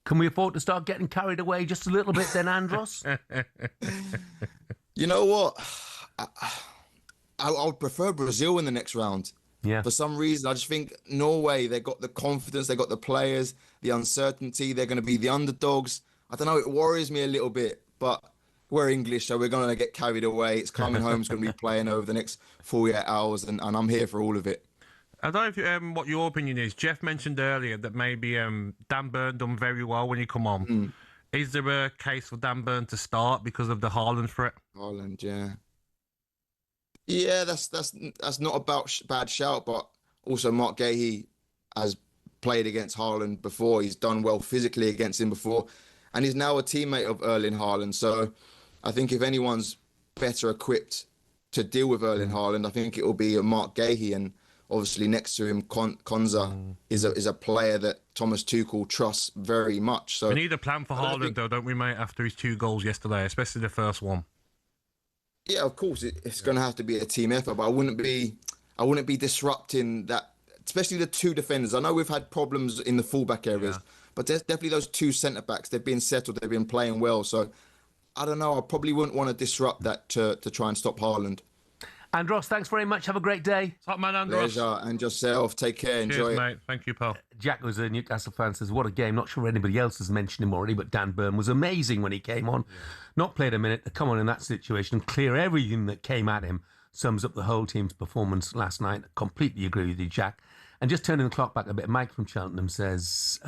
S13: Can we afford to start getting carried away just a little bit then, Andros?
S18: You know what? I would prefer Brazil in the next round.
S13: Yeah.
S18: For some reason, I just think Norway, they got the confidence, they got the players, the uncertainty, they're going to be the underdogs. I don't know, it worries me a little bit, but we're English, so we're going to get carried away. It's coming home's going to be playing over the next 48 hours, and I'm here for all of it.
S4: I don't know if what your opinion is. Jeff mentioned earlier that maybe Dan Burn done very well when he come on. Is there a case for Dan Burn to start because of the Haaland threat?
S18: Haaland, yeah. Yeah, that's not a bad shout, but also Mark Gahey has played against Haaland before. He's done well physically against him before, and he's now a teammate of Erling Haaland. So I think if anyone's better equipped to deal with Erling Haaland, I think it will be Mark Gahey, and obviously next to him, Konza is a player that Thomas Tuchel trusts very much. So
S4: we need a plan for Haaland, though, don't we, mate? After his 2 goals yesterday, especially the first one.
S18: Yeah, of course, it's going to have to be a team effort, but I wouldn't be disrupting that, especially the 2 defenders. I know we've had problems in the fullback areas, but there's definitely those 2 centre backs. They've been settled, they've been playing well. So I don't know. I probably wouldn't want to disrupt that to try and stop Haaland.
S13: Andros, thanks very much. Have a great day.
S4: Top man, Andros.
S18: Pleasure, and yourself. Take care. Enjoy it.
S4: Mate. Thank you, pal.
S13: Jack was a Newcastle fan, says, what a game. Not sure anybody else has mentioned him already, but Dan Burn was amazing when he came on. Not played a minute to come on in that situation and clear everything that came at him. Sums up the whole team's performance last night. Completely agree with you, Jack. And just turning the clock back a bit, Mike from Cheltenham says,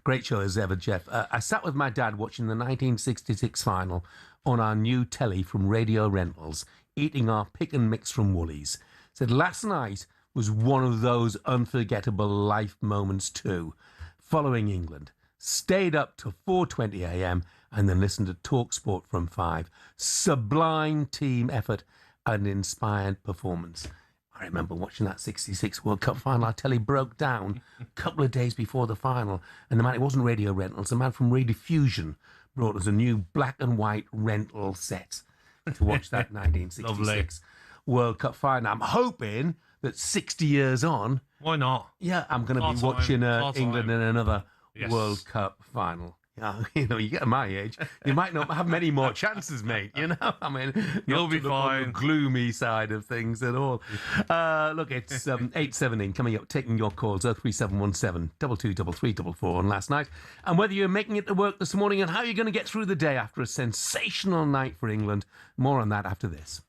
S13: great show as ever, Jeff. I sat with my dad watching the 1966 final on our new telly from Radio Rentals, eating our pick and mix from Woolies. Said last night was one of those unforgettable life moments too. Following England, stayed up till 4:20 a.m. and then listened to talkSPORT from 5. Sublime team effort and inspired performance. I remember watching that 66 World Cup final. Our telly broke down a couple of days before the final, and the man, it wasn't Radio Rentals, the man from Rediffusion brought us a new black and white rental set to watch that 1966 World Cup final. I'm hoping that 60 years on...
S4: Why not?
S13: Yeah, I'm going to be watching England in another World Cup final. Yeah, you know, you get to my age, you might not have many more chances, mate. You know, I mean,
S4: you'll be fine.
S13: On the gloomy side of things at all. Look, it's 8:17 coming up, taking your calls. 03717 223344 on last night, and whether you're making it to work this morning and how you're going to get through the day after a sensational night for England. More on that after this.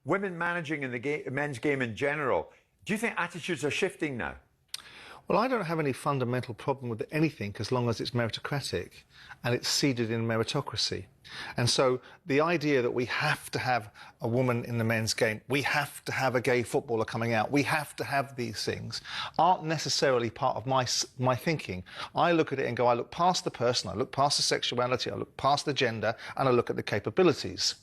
S19: women managing in the men's game in general. Do you think attitudes are shifting now?
S20: Well, I don't have any fundamental problem with anything as long as it's meritocratic and it's seeded in meritocracy. And so the idea that we have to have a woman in the men's game, we have to have a gay footballer coming out, we have to have these things, aren't necessarily part of my thinking. I look at it and go, I look past the person, I look past the sexuality, I look past the gender, and I look at the capabilities.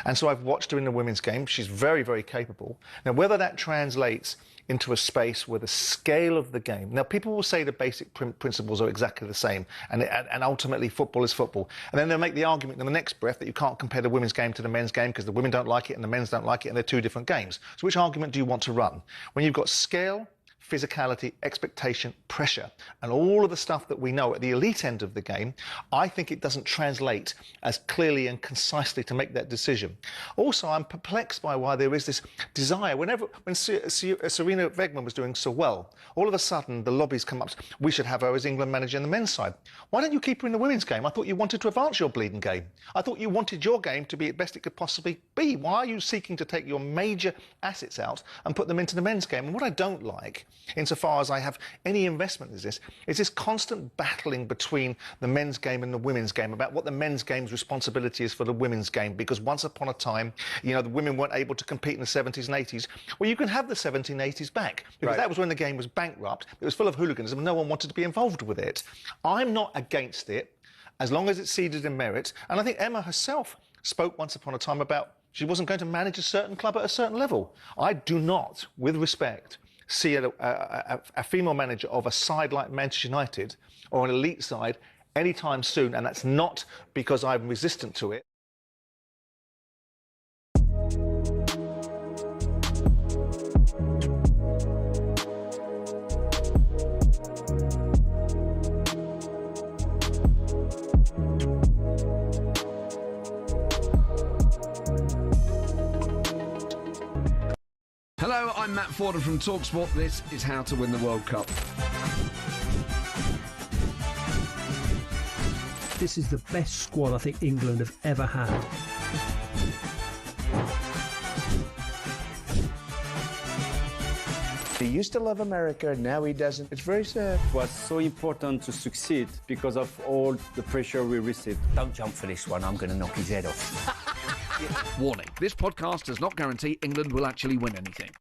S20: And so I've watched her in the women's game. She's very, very capable. Now, whether that translates into a space where the scale of the game... Now, people will say the basic principles are exactly the same, and ultimately football is football. And then they'll make the argument in the next breath that you can't compare the women's game to the men's game because the women don't like it and the men's don't like it, and they're two different games. So which argument do you want to run? When you've got scale, physicality, expectation, pressure, and all of the stuff that we know at the elite end of the game, I think it doesn't translate as clearly and concisely to make that decision. Also, I'm perplexed by why there is this desire. When Serena Wegman was doing so well, all of a sudden the lobbies come up, we should have her as England manager in the men's side. Why don't you keep her in the women's game? I thought you wanted to advance your bleeding game. I thought you wanted your game to be as best it could possibly be. Why are you seeking to take your major assets out and put them into the men's game? And what I don't like, insofar as I have any investment in this, is this constant battling between the men's game and the women's game about what the men's game's responsibility is for the women's game, because once upon a time, you know, the women weren't able to compete in the 70s and 80s. Well, you can have the 70s and 80s back, because that was when the game was bankrupt, it was full of hooliganism, and no one wanted to be involved with it. I'm not against it, as long as it's seeded in merit, and I think Emma herself spoke once upon a time about she wasn't going to manage a certain club at a certain level. I do not, with respect, see a female manager of a side like Manchester United or an elite side anytime soon, and that's not because I'm resistant to it.
S21: Hello, I'm Matt Forder from talkSPORT. This is How to Win the World Cup.
S22: This is the best squad I think England have ever had.
S23: He used to love America, now he doesn't. It's very sad.
S26: It was so important to succeed because of all the pressure we received.
S27: Don't jump for this one, I'm going to knock his head off.
S21: Warning, this podcast does not guarantee England will actually win anything.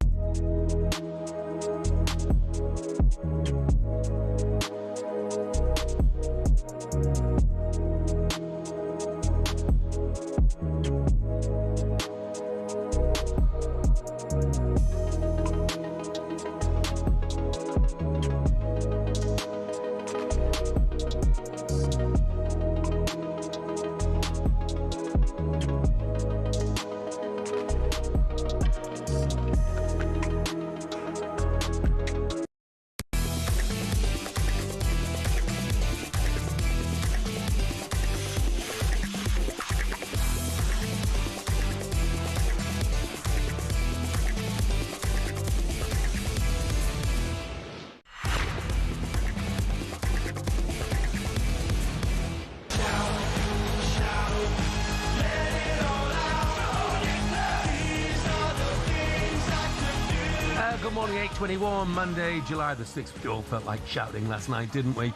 S3: Good morning, 8:21, Monday, July the 6th. We all felt like shouting last night, didn't we?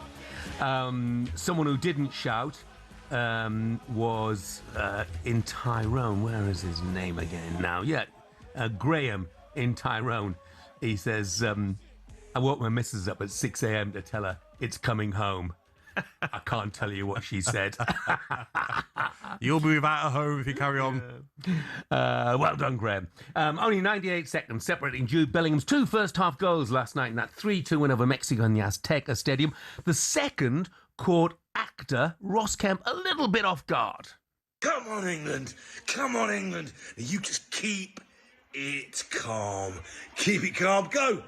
S3: Someone who didn't shout was in Tyrone. Where is his name again now? Yeah, Graham in Tyrone. He says, I woke my missus up at 6 a.m. to tell her it's coming home. I can't tell you what she said.
S4: You'll be without a home if you carry on.
S3: Well done, Graham. Only 98 seconds separating Jude Bellingham's two first-half goals last night in that 3-2 win over Mexico in the Azteca Stadium. The second caught actor Ross Kemp a little bit off guard.
S28: Come on, England. Come on, England. You just keep it calm. Keep it calm. Go.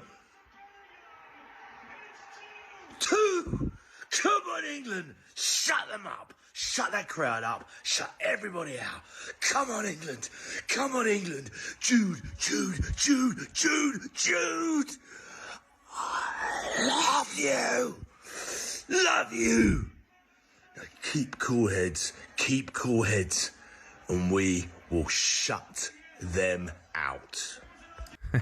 S28: 2. Come on, England. Shut them up. Shut that crowd up. Shut everybody out. Come on, England. Come on, England. Jude, Jude, Jude, Jude, Jude. I love you. Love you. Now keep cool heads. Keep cool heads. And we will shut them out.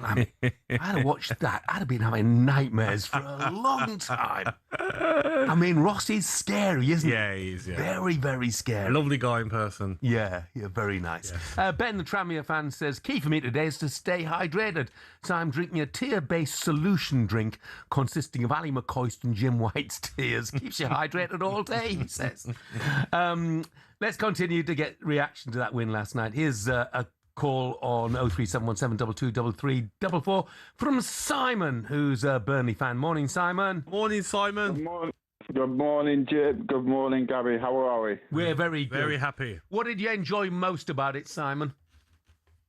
S3: I mean, I'd have watched that. I'd have been having nightmares for a long time. I mean, Ross is scary, isn't he?
S4: Yeah, he is, yeah.
S3: Very, very scary.
S4: A lovely guy in person.
S3: Yeah, very nice. Ben, the Tranmere fan, says, key for me today is to stay hydrated. So I'm drinking a tear-based solution drink consisting of Ali McCoist and Jim White's tears. Keeps you hydrated all day, he says. Let's continue to get reaction to that win last night. Here's a call on 03717223344 from Simon, who's a Burnley fan. Morning, Simon.
S4: Morning, Simon.
S1: Good morning, Jim. Good morning, Gabby. How are we?
S3: We're very good.
S4: Very happy.
S3: What did you enjoy most about it, Simon?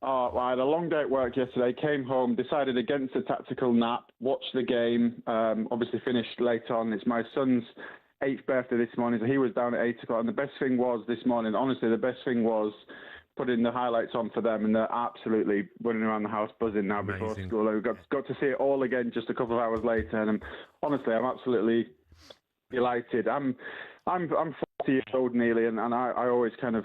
S1: Oh, I had a long day at work yesterday, came home, decided against a tactical nap, watched the game, obviously finished late on. It's my son's 8th birthday this morning, so he was down at 8 o'clock. And the best thing was this morning, honestly, the best thing was putting the highlights on for them, and they're absolutely running around the house buzzing now. Amazing. Before school. I got to see it all again just a couple of hours later, and honestly, I'm absolutely delighted. I'm 40 years old nearly, and I always kind of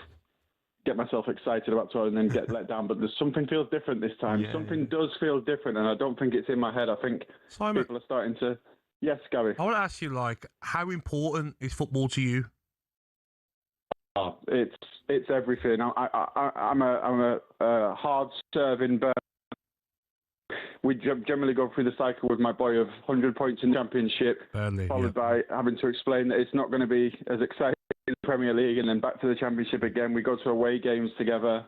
S1: get myself excited about touring and then get let down, but there's something feels different this time. Yeah. Something does feel different, and I don't think it's in my head. I think Simon, people are starting to... Yes, Gabby.
S4: I want to ask you, how important is football to you?
S1: Oh, it's everything. I'm a hard serving bird. We generally go through the cycle with my boy of 100 points in the Championship, followed by having to explain that it's not going to be as exciting as the Premier League, and then back to the Championship again. We go to away games together.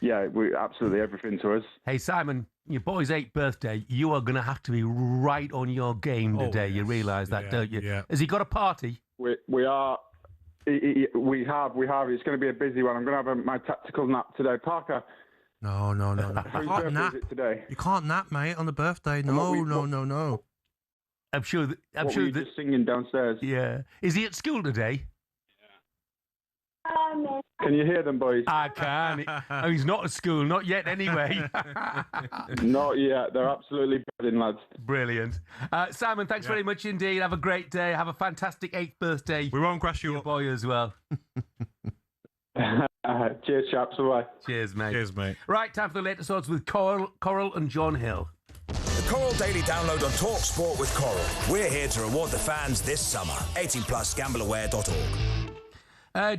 S1: We absolutely everything to us.
S3: Hey, Simon, your boy's 8th birthday. You are going to have to be right on your game today. Yes. You realise that, don't you? Yeah. Has he got a party?
S1: We are. We have. It's going to be a busy one. I'm going to have my tactical nap today. Parker.
S4: No. You can't nap
S1: today.
S4: You can't nap, mate, on the birthday. No.
S3: I'm sure that...
S1: just singing downstairs.
S3: Yeah. Is he at school today?
S1: Can you hear them, boys?
S3: I can. He's not at school. Not yet, anyway.
S1: Not yet. They're absolutely buzzing, lads.
S3: Brilliant. Simon, thanks very much indeed. Have a great day. Have a fantastic 8th birthday.
S4: We won't crash you up.
S3: Boy as well.
S1: Cheers, chaps. Bye.
S3: Cheers, mate.
S4: Cheers, mate.
S3: Right, time for the latest odds with Coral and John Hill.
S2: The Coral Daily Download on talkSPORT with Coral. We're here to reward the fans this summer. 18+, gambleaware.org.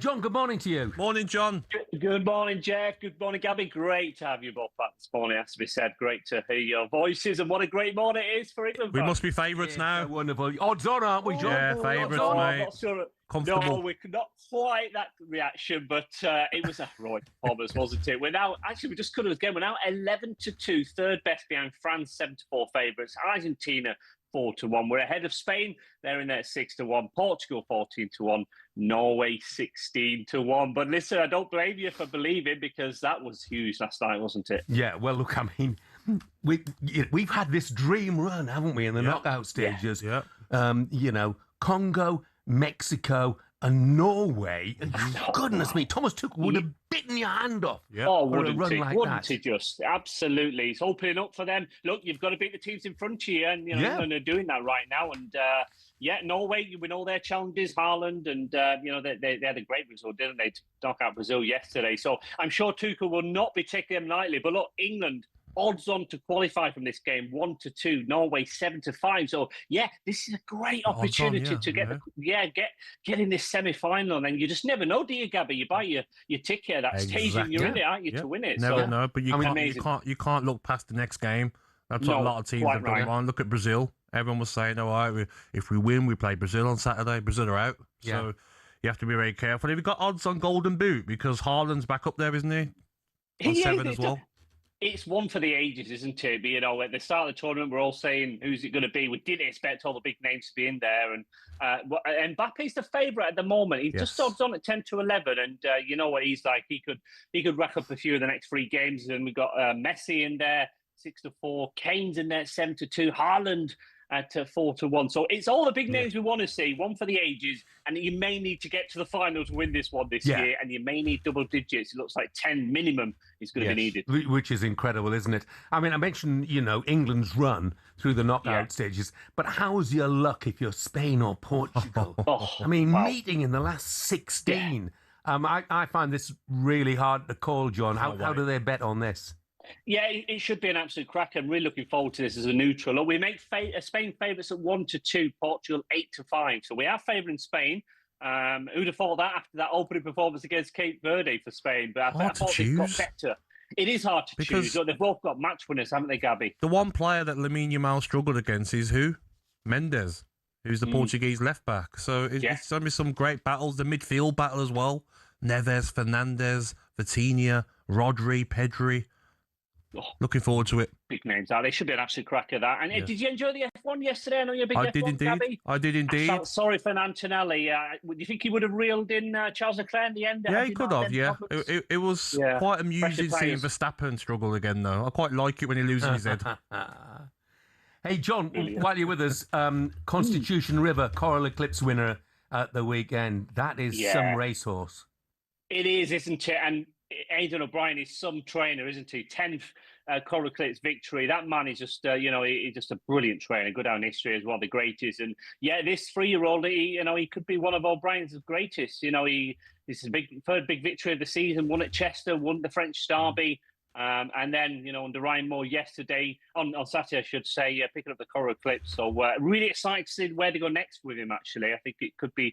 S3: John, good morning to you.
S4: Morning, John.
S5: Good morning, Jeff. Good morning, Gabby. Great to have you both back this morning, has to be said. Great to hear your voices, and what a great morning it is for England.
S4: We must be favourites now.
S3: Wonderful. Odds on, aren't we, John?
S4: Yeah, favourites, mate.
S5: I'm not sure.
S4: Comfortable.
S5: No, we're not quite that reaction, but it was a heroic performance, wasn't it? We're just cut it again. We're now 11-2, third best behind France, 7-4 favourites. Argentina, 4-1. We're ahead of Spain. They're in there 6-1. Portugal 14-1. Norway 16-1. But listen, I don't blame you for believing, because that was huge last night, wasn't it?
S3: Yeah. Well, look, I mean, we've had this dream run, haven't we, in the knockout stages?
S4: Yeah.
S3: Congo, Mexico, and Norway. Goodness me, Thomas Tuchel would have bitten your hand off.
S5: Yeah. Oh, wouldn't he just? Absolutely. It's opening up for them. Look, you've got to beat the teams in front of you, and England are doing that right now. And Norway, we know their challenges, Haaland, and they had a great result, didn't they, to knock out Brazil yesterday. So I'm sure Tuchel will not be taking them lightly. But look, England, odds on to qualify from this game, 1-2. Norway 7-5. So this is a great opportunity to get in this semi-final. And you just never know, do you, Gabby? You buy your ticket at that stage, and you're in it, aren't you, to win it?
S4: Never know, but you can't look past the next game. That's what a lot of teams have done wrong. Look at Brazil. Everyone was saying, if we win, we play Brazil on Saturday. Brazil are out. So you have to be very careful. Have you got odds on Golden Boot? Because Haaland's back up there, isn't he? On 7 as well.
S5: It's one for the ages, isn't it? But, at the start of the tournament, we're all saying, who's it going to be? We didn't expect all the big names to be in there. And Mbappe's the favourite at the moment. He's just odds on at 10-11. And you know what he's like. He could rack up a few of the next 3 games. And we've got Messi in there, 6-4. Kane's in there, 7-2. Haaland at 4-1. So it's all the big names we want to see, one for the ages, and you may need to get to the final to win this one this year, and you may need double digits. It looks like 10 minimum is going to be needed.
S3: Which is incredible, isn't it? I mean, I mentioned, England's run through the knockout stages, but how's your luck if you're Spain or Portugal? Meeting in the last 16.
S13: I find this really hard to call, John. How do they bet on this?
S5: Yeah, it should be an absolute cracker. I'm really looking forward to this as a neutral. Look, we make Spain favourites at 1-2, Portugal 8-5. So we are favouring Spain. Who'd have thought that after that opening performance against Cape Verde for Spain? But I thought they've got better. It is hard to choose. They've both got match winners, haven't they, Gabby?
S4: The one player that Lamine Yamal struggled against is who? Mendes, who's the Portuguese left back. So it's going to be some great battles. The midfield battle as well. Neves, Fernandes, Vitinha, Rodri, Pedri. Looking forward to it.
S5: Big names out. They should be an absolute cracker, that. And did you enjoy the F1 yesterday? I know you're a big F1, Gabby.
S4: I did indeed.
S5: I felt sorry for Antonelli. Do you think he would have reeled in Charles Leclerc in the end?
S4: Yeah, he could have, It was quite amusing seeing Verstappen struggle again, though. I quite like it when he loses his head.
S13: Hey, John, while you're with us, Constitution River, Coral Eclipse winner at the weekend. That is some racehorse.
S5: It is, isn't it? And Aidan O'Brien is some trainer, isn't he? 10th Coral Eclipse victory. That man is just, he's just a brilliant trainer. Go down history as one of the greatest. And this 3-year-old, he could be one of O'Brien's greatest. This is third big victory of the season. Won at Chester, won the French Derby. And then, under Ryan Moore yesterday, on Saturday, I should say, picking up the Coral Eclipse. So really excited to see where they go next with him, actually. I think it could be,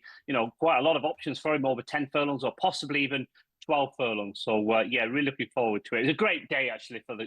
S5: quite a lot of options for him, over 10 furlongs or possibly even 12 furlongs. So, really looking forward to it. It's a great day, actually, for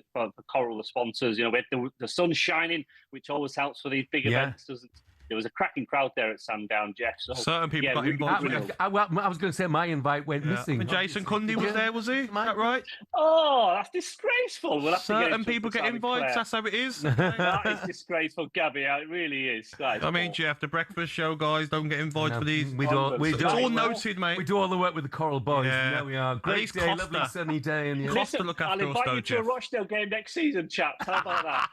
S5: Coral, the sponsors. With the sun shining, which always helps for these big events, doesn't it? There was a cracking crowd there at Sandown, Jeff. So,
S4: certain people got invited.
S13: I was going to say my invite went missing.
S4: And Jason Cundy was there, was he? Is that right?
S5: Oh, that's disgraceful. We'll have
S4: certain people get invites. That's how it is.
S5: That is disgraceful, Gabby. It really is.
S4: I mean, Jeff, the breakfast show guys don't get invited for these.
S13: It's
S4: all noted, mate.
S13: We do all the work with the Coral boys.
S4: Yeah.
S13: There we are. Great day, lovely sunny day. And
S4: Costa look after
S5: I'll invite you to a Rochdale game next season, chaps. How about that?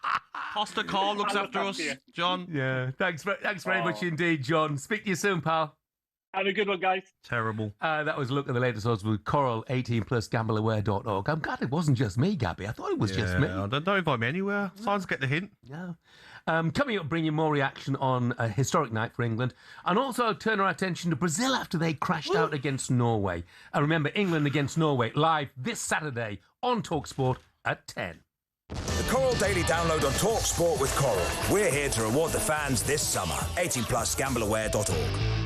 S4: Costa Carl looks after us, John.
S13: Yeah, thanks very much indeed, John. Speak to you soon, pal.
S5: Have a good one, guys.
S4: Terrible.
S13: That was a look at the latest odds with Coral, 18+, gambleaware.org. I'm glad it wasn't just me, Gabby. I thought it was just me.
S4: Don't invite me anywhere. Signs get the hint.
S13: Yeah. Coming up, bringing more reaction on a historic night for England, and also turn our attention to Brazil after they crashed out against Norway. And remember, England against Norway, live this Saturday on talkSPORT at 10.
S2: The Coral Daily Download on talkSPORT with Coral. We're here to reward the fans this summer. 18+, gambleaware.org.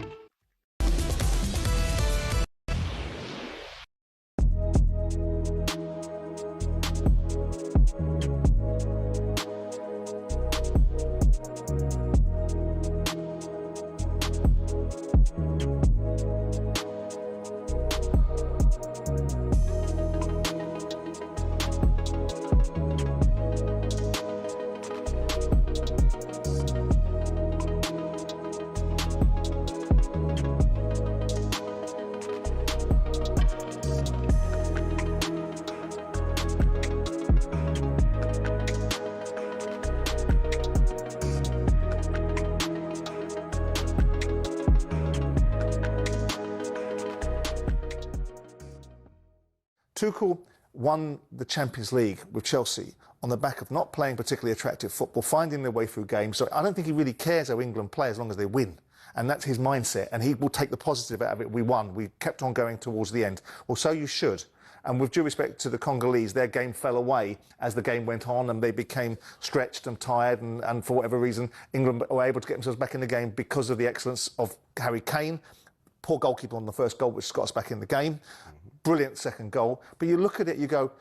S20: Tuchel won the Champions League with Chelsea on the back of not playing particularly attractive football, finding their way through games. So I don't think he really cares how England play as long as they win. And that's his mindset. And he will take the positive out of it. We won. We kept on going towards the end. Well, so you should. And with due respect to the Congolese, their game fell away as the game went on and they became stretched and tired. And for whatever reason, England were able to get themselves back in the game because of the excellence of Harry Kane. Poor goalkeeper on the first goal, which got us back in the game. Brilliant second goal. But you look at it, you go,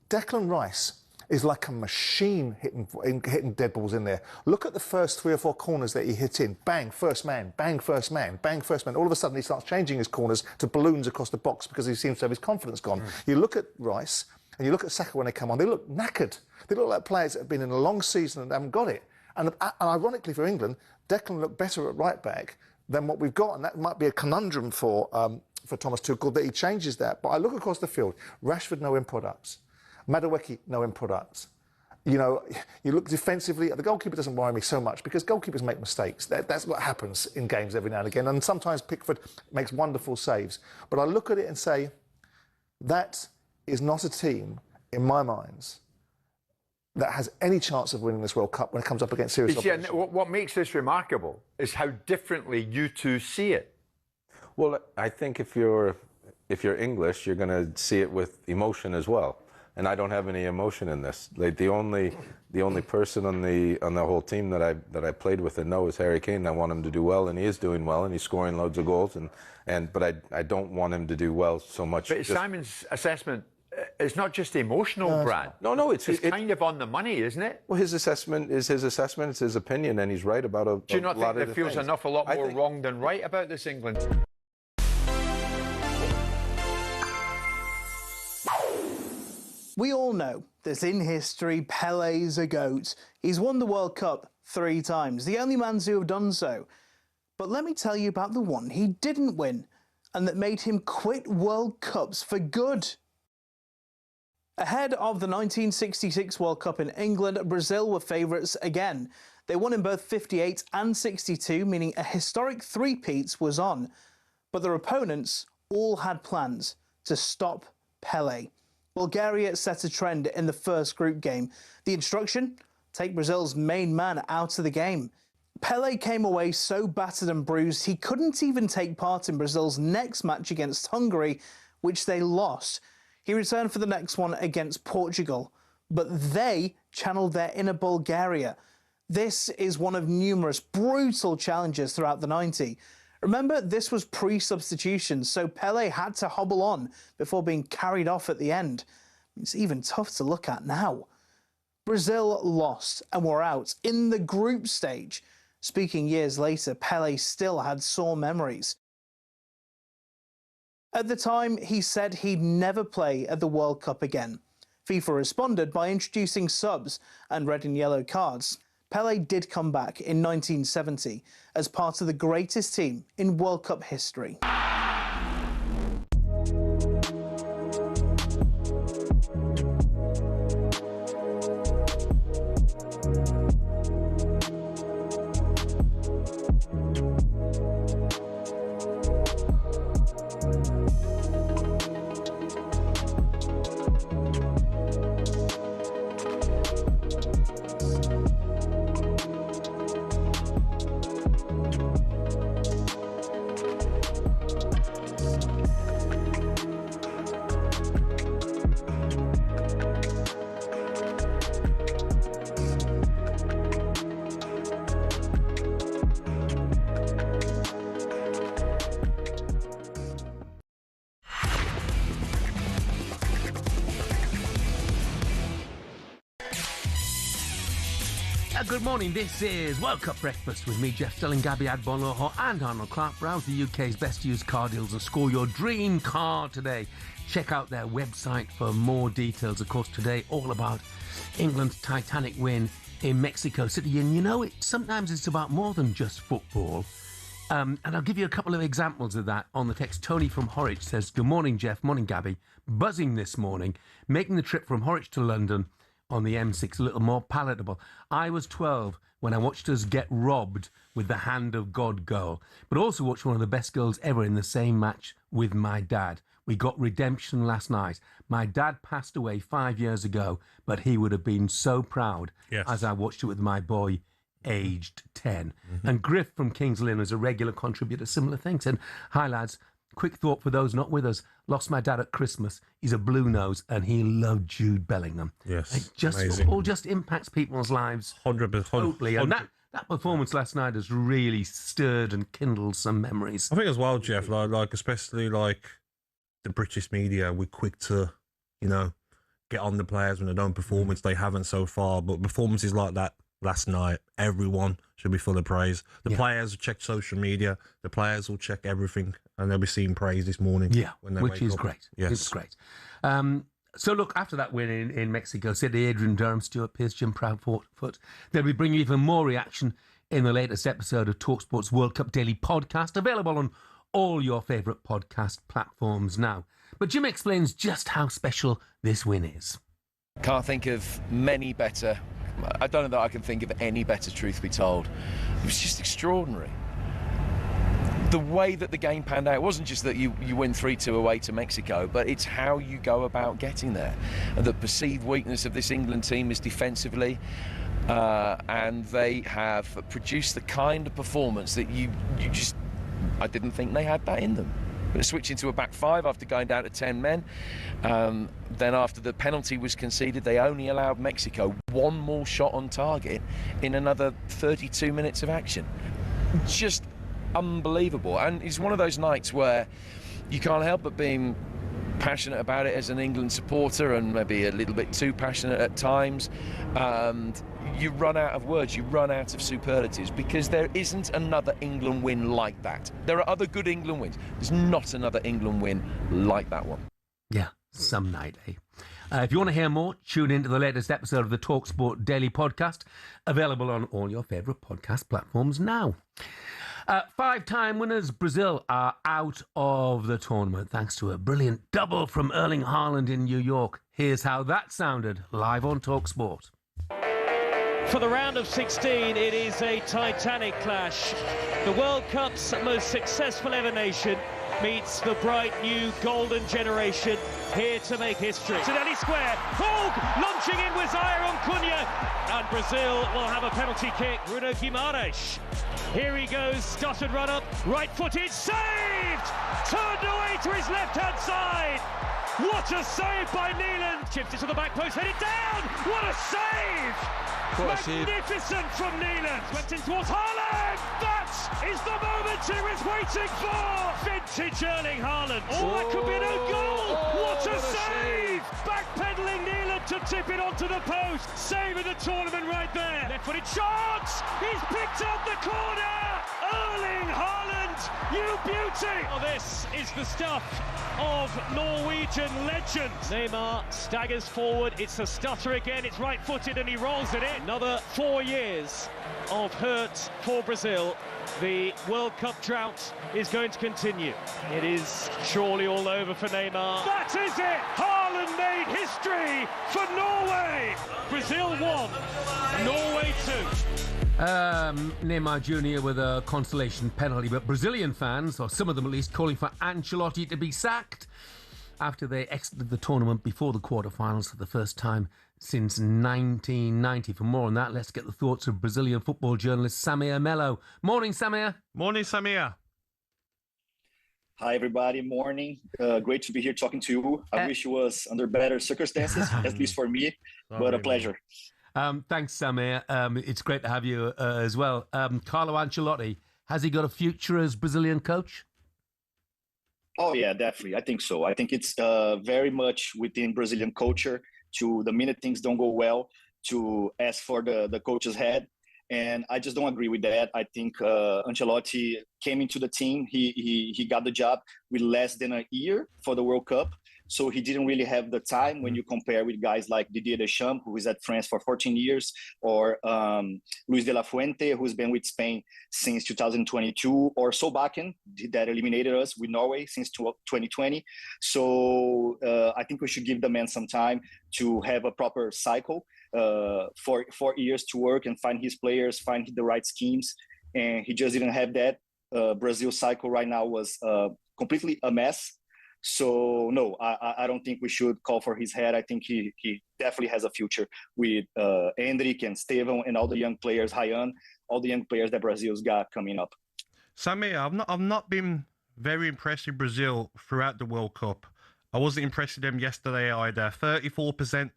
S20: Declan Rice is like a machine hitting dead balls in there. Look at the first 3 or 4 corners that he hit in. Bang, first man, bang, first man, bang, first man. All of a sudden he starts changing his corners to balloons across the box because he seems to have his confidence gone. You look at Rice and you look at Saka when they come on, they look knackered. They look like players that have been in a long season and haven't got it. And ironically for England, Declan looked better at right back than what we've got, and that might be a conundrum for Thomas Tuchel, that he changes that. But I look across the field, Rashford, no end products. Madueke, no end products. You know, you look defensively, the goalkeeper doesn't worry me so much because goalkeepers make mistakes. That's what happens in games every now and again. And sometimes Pickford makes wonderful saves. But I look at it and say, that is not a team, in my mind, that has any chance of winning this World Cup when it comes up against serious opposition.
S19: What makes this remarkable is how differently you two see it.
S7: Well, I think if you're if you're English, you're going to see it with emotion as well. And I don't have any emotion in this. Like the only person on the whole team that I played with and know is Harry Kane. And I want him to do well, and he is doing well, and he's scoring loads of goals. But I don't want him to do well so much.
S19: But Simon's assessment, it's not just emotional, Brad.
S7: No, it's
S19: kind of on the money, isn't it?
S7: Well, his assessment is his assessment. It's his opinion, and he's right about a lot of the
S19: Do you not think there feels
S7: things.
S19: an awful lot more wrong than right about this England?
S8: We all know that in history, Pele's a GOAT. He's won the World Cup 3 times, the only man to have done so. But let me tell you about the one he didn't win, and that made him quit World Cups for good. Ahead of the 1966 World Cup in England, Brazil were favourites again. They won in both 58 and 62, meaning a historic three-peat was on. But their opponents all had plans to stop Pele. Bulgaria set a trend in the first group game. The instruction? Take Brazil's main man out of the game. Pele came away so battered and bruised he couldn't even take part in Brazil's next match against Hungary, which they lost. He returned for the next one against Portugal, but they channeled their inner Bulgaria. This is one of numerous brutal challenges throughout the 90s. Remember, this was pre-substitution, so Pele had to hobble on before being carried off at the end. It's even tough to look at now. Brazil lost and were out in the group stage. Speaking years later, Pele still had sore memories. At the time, he said he'd never play at the World Cup again. FIFA responded by introducing subs and red and yellow cards. Pele did come back in 1970 as part of the greatest team in World Cup history.
S3: Good morning, this is World Cup Breakfast with me, Jeff Stelling, Gabby, Agbonlahor and Arnold Clark. Browse the UK's best used car deals and score your dream car today. Check out their website for more details. Of course, today all about England's titanic win in Mexico City. And you know, sometimes it's about more than just football. And I'll give you a couple of examples of that on the text. Tony from Horwich says, good morning, Jeff. Morning, Gabby. Buzzing this morning, making the trip from Horwich to London on the M6 a little more palatable. I was 12 when I watched us get robbed with the Hand of God goal, but also watched one of the best goals ever in the same match with my dad. We got redemption last night. My dad passed away 5 years ago, but he would have been so proud as I watched it with my boy, aged 10. And Griff from Kings Lynn is a regular contributor, similar things. And hi, lads. Quick thought for those not with us. Lost my dad at Christmas. He's a blue nose and he loved Jude Bellingham.
S4: Yes,
S3: football just impacts people's lives
S4: 100%.
S3: Totally. And that performance last night has really stirred and kindled some memories.
S4: I think as well, Jeff, like especially like the British media, we're quick to, get on the players when they don't perform, which they haven't so far. But performances like that last night, everyone should be full of praise. The players will check social media. The players will check everything, and they'll be seeing praise this morning.
S3: Yeah,
S4: when they
S3: which is
S4: up.
S3: great.
S4: Yes.
S3: It's great. So look, after that win in Mexico City, Adrian Durham, Stuart Pearce, Jim Proudfoot, they'll be bringing even more reaction in the latest episode of talkSPORT's World Cup Daily podcast, available on all your favourite podcast platforms now. But Jim explains just how special this win is.
S10: Can't think of many better. I don't know that I can think of any better, truth be told. It was just extraordinary. The way that the game panned out, it wasn't just that you win 3-2 away to Mexico, but it's how you go about getting there. And the perceived weakness of this England team is defensively, and they have produced the kind of performance that you just... I didn't think they had that in them. switching to a back five after going down to 10 men. Then after the penalty was conceded, they only allowed Mexico one more shot on target in another 32 minutes of action. Just unbelievable. And it's one of those nights where you can't help but being passionate about it as an England supporter, and maybe a little bit too passionate at times. And you run out of words, you run out of superlatives, because there isn't another England win like that. There are other good England wins. There's not another England win like that one.
S3: Yeah, some night, eh? If you want to hear more, tune into the latest episode of the talkSPORT Daily Podcast, available on all your favourite podcast platforms now. Five-time winners Brazil are out of the tournament thanks to a brilliant double from Erling Haaland in New York. Here's how that sounded live on talkSPORT.
S25: For the round of 16, it is a titanic clash. The World Cup's most successful ever nation meets the bright new golden generation here to make history. Stelling square, Hug launching in with Zaire on Cunha, and Brazil will have a penalty kick. Bruno Guimaraes. Here he goes, stuttered run up, right-footed, saved! Turned away to his left-hand side. What a save by Neeland! Chipped it to the back post, headed down! What a save! Magnificent from Neeland! Swept in towards Haaland! That is the moment he was waiting for! Vintage Erling Haaland! Oh, that could be no goal! What a save! Backpedaling Neeland to tip it onto the post! Saving the tournament right there! Left-footed shot! He's picked up the corner! Erling Haaland, you beauty! Oh, this is the stuff of Norwegian legend. Neymar staggers forward, it's a stutter again, it's right-footed and he rolls it in. Another 4 years of hurt for Brazil. The World Cup drought is going to continue. It is surely all over for Neymar. That is it! Haaland made history for Norway! Brazil 1, Norway 2.
S3: Neymar Jr. with a consolation penalty, but Brazilian fans, or some of them at least, calling for Ancelotti to be sacked after they exited the tournament before the quarterfinals for the first time since 1990. For more on that, let's get the thoughts of Brazilian football journalist Samir Melo. Morning, Samir.
S4: Morning, Samir.
S6: Hi, everybody. Morning. Great to be here talking to you. I wish it was under better circumstances, at least for me, but a pleasure.
S3: Thanks, Samir. It's great to have you as well. Carlo Ancelotti, has he got a future as Brazilian coach?
S6: Oh, yeah, definitely. I think so. I think it's very much within Brazilian culture to, the minute things don't go well, to ask for the coach's head. And I just don't agree with that. I think Ancelotti came into the team. He got the job with less than a year for the World Cup. So he didn't really have the time when you compare with guys like Didier Deschamps, who is at France for 14 years, or Luis de la Fuente, who's been with Spain since 2022, or Solbakken, that eliminated us with Norway since 2020. So I think we should give the man some time to have a proper cycle, for 4 years to work and find his players, find the right schemes. And he just didn't have that. Brazil's cycle right now was completely a mess. So no, I don't think we should call for his head. I think he definitely has a future with Endrick and Estevão and all the young players, Ryan, all the young players that Brazil's got coming up.
S4: Samir, I've not been very impressed with Brazil throughout the World Cup. I wasn't impressed with them yesterday either. 34%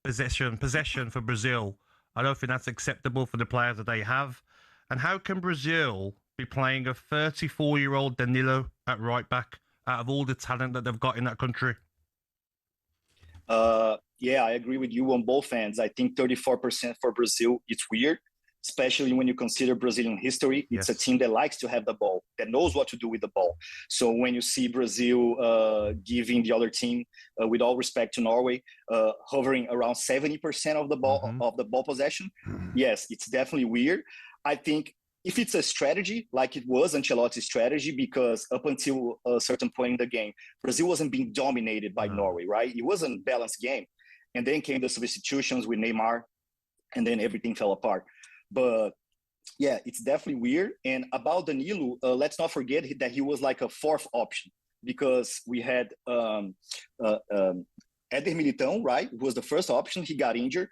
S4: possession for Brazil. I don't think that's acceptable for the players that they have. And how can Brazil be playing a 34-year-old Danilo at right back out of all the talent that they've got in that country?
S6: Yeah, I agree with you on both ends. I think 34% for Brazil, it's weird, especially when you consider Brazilian history. It's a team that likes to have the ball, that knows what to do with the ball. So when you see Brazil giving the other team, with all respect to Norway, hovering around 70% of the ball possession, yes, it's definitely weird. I think if it's a strategy, like it was Ancelotti's strategy, because up until a certain point in the game, Brazil wasn't being dominated by Norway, right? It wasn't a balanced game. And then came the substitutions with Neymar, and then everything fell apart. But yeah, it's definitely weird. And about Danilo, let's not forget that he was like a fourth option, because we had Eder Militão, right, was the first option. He got injured.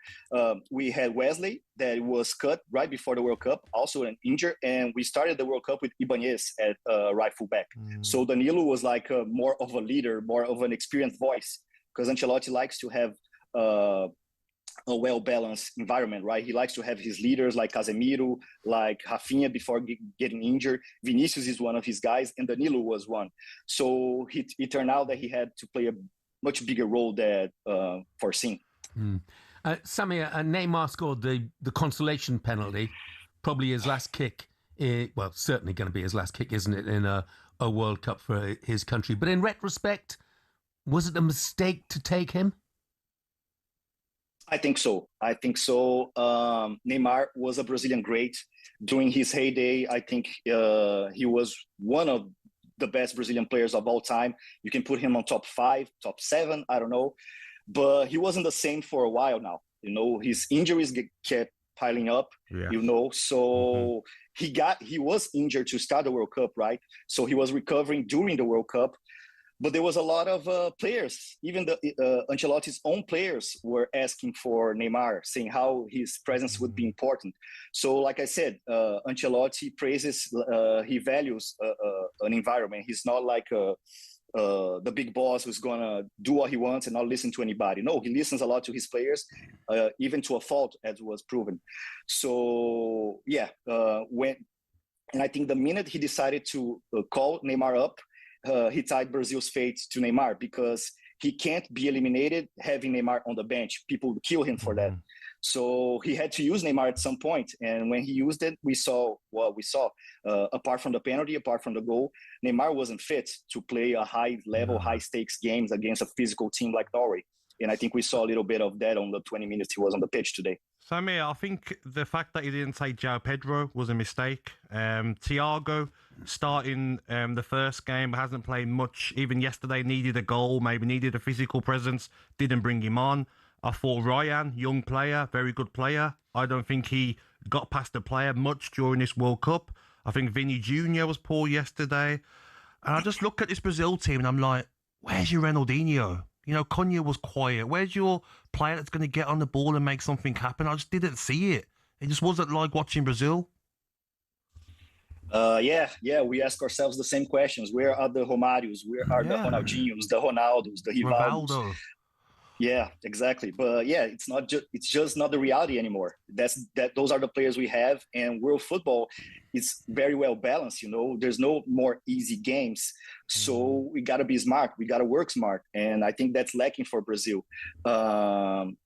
S6: We had Wesley that was cut right before the World Cup, also an injured. And we started the World Cup with Ibanez at right fullback. So Danilo was like more of a leader, more of an experienced voice, because Ancelotti likes to have a well-balanced environment, right? He likes to have his leaders like Casemiro, like Rafinha before getting injured. Vinicius is one of his guys, and Danilo was one. So it turned out that he had to play a much bigger role than foreseen.
S3: Samir, Neymar scored the consolation penalty, probably his last kick. Well, certainly going to be his last kick, isn't it, in a World Cup for his country. But in retrospect, was it a mistake to take him?
S6: I think so. Neymar was a Brazilian great. During his heyday, I think he was one of the best Brazilian players of all time. You can put him on top 5, top 7, I don't know. But he wasn't the same for a while now. His injuries kept piling up, So he was injured to start the World Cup, right? So he was recovering during the World Cup. But there was a lot of players, even the Ancelotti's own players were asking for Neymar, saying how his presence would be important. So like I said, Ancelotti praises, he values an environment. He's not like the big boss who's going to do what he wants and not listen to anybody. No, he listens a lot to his players, even to a fault, as was proven. So, and I think the minute he decided to call Neymar up, he tied Brazil's fate to Neymar, because he can't be eliminated having Neymar on the bench. People would kill him for that. So he had to use Neymar at some point. And when he used it, we saw what we saw. Apart from the penalty, apart from the goal, Neymar wasn't fit to play a high-level, high-stakes games against a physical team like Norway. And I think we saw a little bit of that on the 20 minutes he was on the pitch today.
S4: Samir, I think the fact that he didn't take João Pedro was a mistake. Thiago, starting the first game, hasn't played much. Even yesterday, needed a goal, maybe needed a physical presence, didn't bring him on. I thought Ryan, young player, very good player. I don't think he got past the player much during this World Cup. I think Vinny Jr. was poor yesterday. And I just look at this Brazil team and I'm like, where's your Ronaldinho? Cunha was quiet. Where's your player that's going to get on the ball and make something happen? I just didn't see it. It just wasn't like watching Brazil.
S6: We ask ourselves the same questions. Where are the Romarios? Where are the Ronaldinhos, the Ronaldos, the Rivaldos? Yeah, exactly. But it's just not the reality anymore. Those are the players we have, and world football is very well balanced. There's no more easy games. So we got to be smart. We got to work smart. And I think that's lacking for Brazil. Ryan,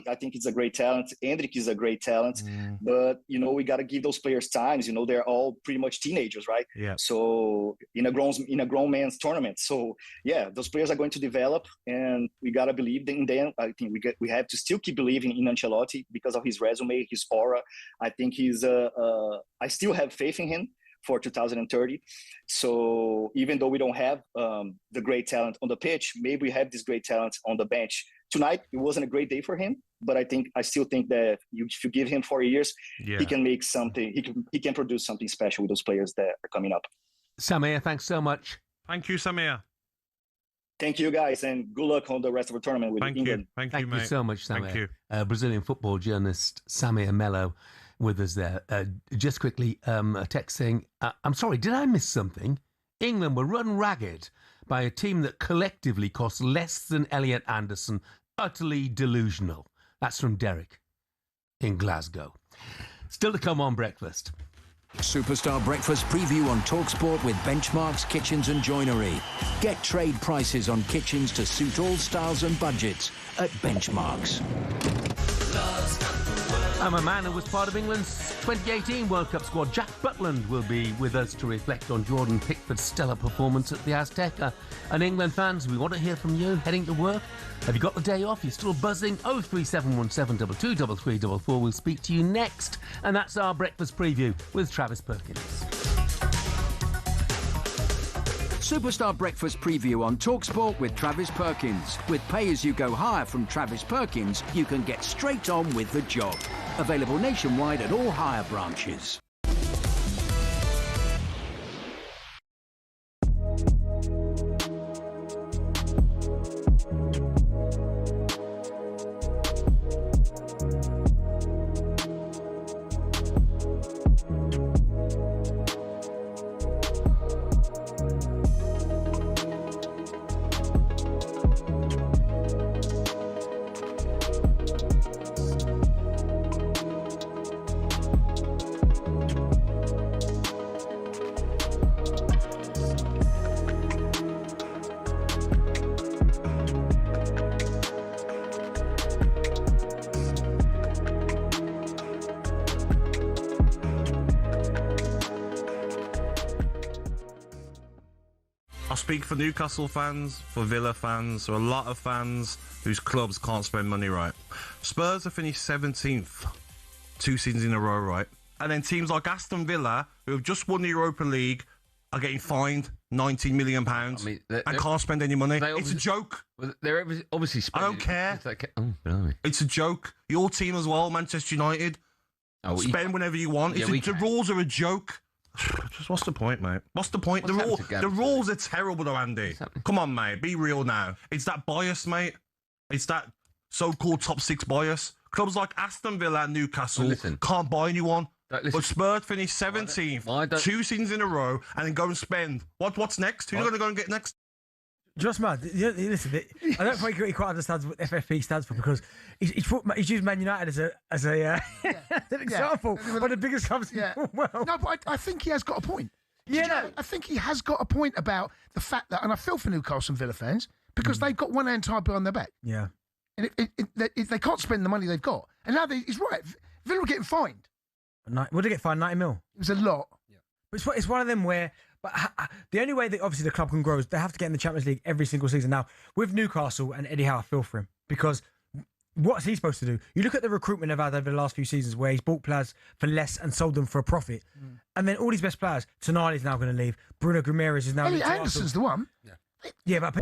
S6: I think it's a great talent. Endrick is a great talent. But, we got to give those players times. They're all pretty much teenagers, right?
S4: Yeah.
S6: So in a grown man's tournament. So, those players are going to develop, and we got to believe in them. I think we have to still keep believing in Ancelotti because of his resume, his aura. I think I still have faith in him for 2030. So even though we don't have the great talent on the pitch, maybe we have this great talent on the bench. Tonight, it wasn't a great day for him, but I still think that if you give him 4 years, he can make something. He can produce something special with those players that are coming up.
S3: Samir, thanks so much.
S4: Thank you, Samir.
S6: Thank you, guys, and good luck on the rest of the tournament with England.
S4: Thank you, mate.
S3: Thank you so much, Samir.
S4: Thank you.
S3: Brazilian football journalist Samir Melo with us there. Just quickly, a text saying, I'm sorry, did I miss something? England were run ragged by a team that collectively cost less than Elliot Anderson. Utterly delusional. That's from Derek in Glasgow. Still to come on Breakfast.
S21: Superstar Breakfast preview on talkSPORT with Benchmarks Kitchens and Joinery. Get trade prices on kitchens to suit all styles and budgets at Benchmarks.
S3: I'm a man who was part of England's 2018 World Cup squad. Jack Butland will be with us to reflect on Jordan Pickford's stellar performance at the Azteca. And England fans, we want to hear from you heading to work. Have you got the day off? You're still buzzing? 03717 223344. We'll speak to you next. And that's our breakfast preview with Travis Perkins.
S21: Superstar Breakfast preview on talkSPORT with Travis Perkins. With pay-as-you-go hire from Travis Perkins, you can get straight on with the job. Available nationwide at all hire branches.
S4: I speak for Newcastle fans, for Villa fans, for a lot of fans whose clubs can't spend money right. Spurs have finished 17th 2 seasons in a row, right? And then teams like Aston Villa, who have just won the Europa League, are getting fined £19 million and can't spend any money. It's a joke.
S9: They're obviously spending.
S4: I don't care. It's a joke. Your team as well, Manchester United. Spend whenever you want. The rules are a joke. Just what's the point, mate? What's the point? The rules are terrible, though, Andy. Come on, mate. Be real now. It's that bias, mate. It's that so-called top 6 bias. Clubs like Aston Villa and Newcastle can't buy anyone. But Spurs finished 17th 2 seasons in a row and then go and spend. What's next? Who's going to go and get next?
S11: Just mad. Listen, I don't think he quite understands what FFP stands for because he's used Man United as an example. One of the biggest clubs in the world.
S12: No, but I think he has got a point.
S11: Yeah,
S12: I think he has got a point about the fact that, and I feel for Newcastle and Villa fans because they've got one hand tied behind their back.
S11: Yeah.
S12: And they can't spend the money they've got. And now he's right. Villa are getting fined.
S11: What did they get fined? 90 mil? It
S12: was a lot.
S11: Yeah. But it's one of them where... But the only way that obviously the club can grow is they have to get in the Champions League every single season. Now, with Newcastle and Eddie Howe, I feel for him because what's he supposed to do? You look at the recruitment they've had over the last few seasons where he's bought players for less and sold them for a profit. And then all these best players, Tonali's now going to leave. Bruno Guimaraes is now...
S12: Elliot Anderson's the one.
S11: Yeah, but...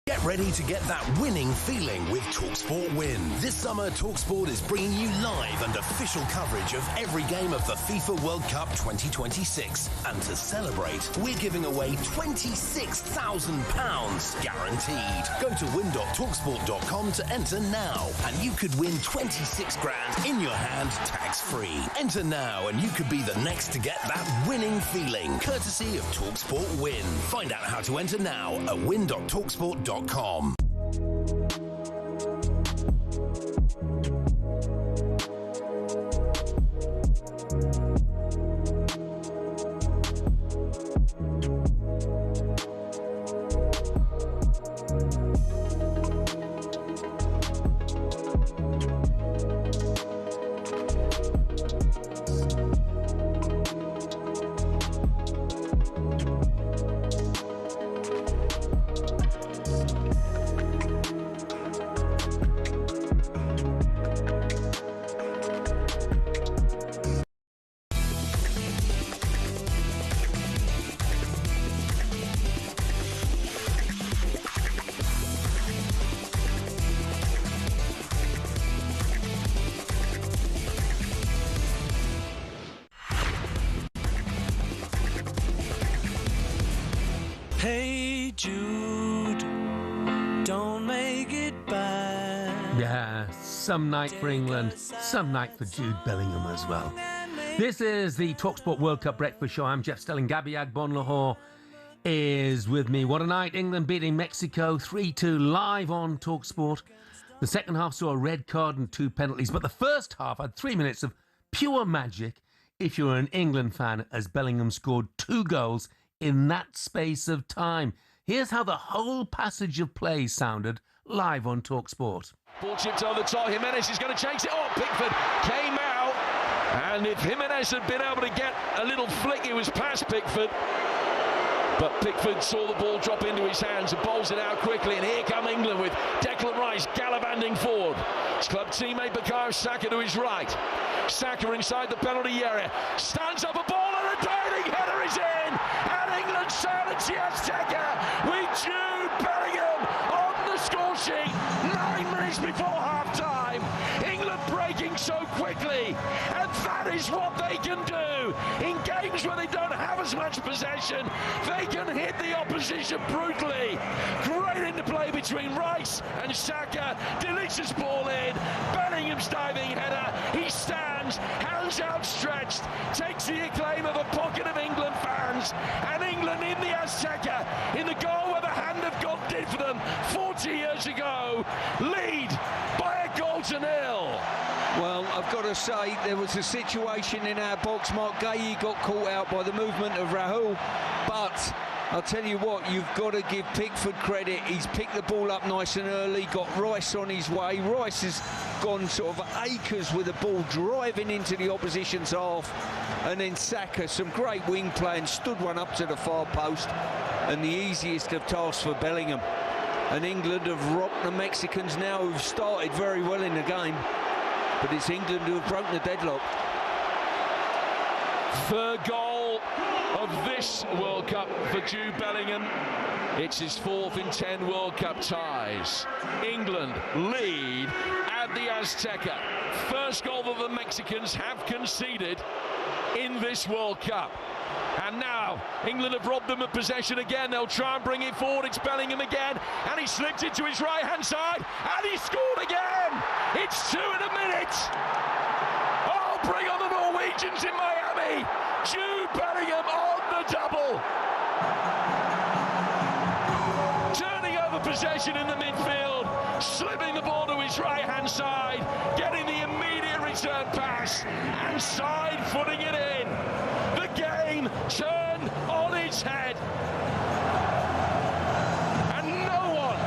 S14: Get ready to get that winning feeling with talkSPORT Win. This summer, talkSPORT is bringing you live and official coverage of every game of the FIFA World Cup 2026. And to celebrate, we're giving away £26,000 guaranteed. Go to win.talksport.com to enter now, and you could win 26 grand in your hand, tax-free. Enter now, and you could be the next to get that winning feeling, courtesy of talkSPORT Win. Find out how to enter now at win.talksport.com.
S15: Hey Jude, don't make it bad.
S3: Yeah, some night for England, some night for Jude Bellingham as well. This is the talkSPORT World Cup Breakfast Show. I'm Jeff Stelling. Gabby Agbonlahor is with me. What a night. England beating Mexico 3-2 live on talkSPORT. The second half saw a red card and 2 penalties, but the first half had 3 minutes of pure magic if you're an England fan, as Bellingham scored 2 goals in that space of time. Here's how the whole passage of play sounded live on talkSPORT.
S16: Ball chipped over the top. Jimenez is going to chase it. Oh, Pickford came out. And if Jimenez had been able to get a little flick, it was past Pickford. But Pickford saw the ball drop into his hands and bowls it out quickly. And here come England with Declan Rice gallivanting forward. His club teammate Bukayo Saka to his right. Saka inside the penalty area. Stands up a ball and a diving header is in. And England silence the Azteca with Jude Bellingham on the score sheet. 9 minutes before half-time. England breaking so quickly. And that is what they can do. In games where they don't have as much possession, they can hit the opposition brutally. Great interplay between Rice and Saka. Delicious ball in. Bellingham's diving header. He stands, hands outstretched, takes the acclaim of a pocket of England fans. And England in the Azteca, in the goal where the hand of God did for them 40 years ago, lead by a goal to 0.
S17: Well, I've got to say, there was a situation in our box. Mark Gahey got caught out by the movement of Rahul, but I'll tell you what, you've got to give Pickford credit. He's picked the ball up nice and early, got Rice on his way. Rice has gone sort of acres with the ball, driving into the opposition's half. And then Saka, some great wing play, and stood one up to the far post. And the easiest of tasks for Bellingham. And England have rocked the Mexicans now, who've started very well in the game. But it's England who have broken the deadlock.
S16: Third goal of this World Cup for Jude Bellingham. It's his 4th in 10 World Cup ties. England lead at the Azteca. First goal that the Mexicans have conceded in this World Cup. And now England have robbed them of possession again. They'll try and bring it forward. It's Bellingham again, and he slipped it to his right-hand side, and he scored again. It's 2 in a minute. Oh, bring on the Norwegians in Miami. Jude Bellingham on the double. Turning over possession in the midfield, slipping the ball to his right-hand side, getting the immediate return pass, and side-footing it in. The game turned on its head. And no one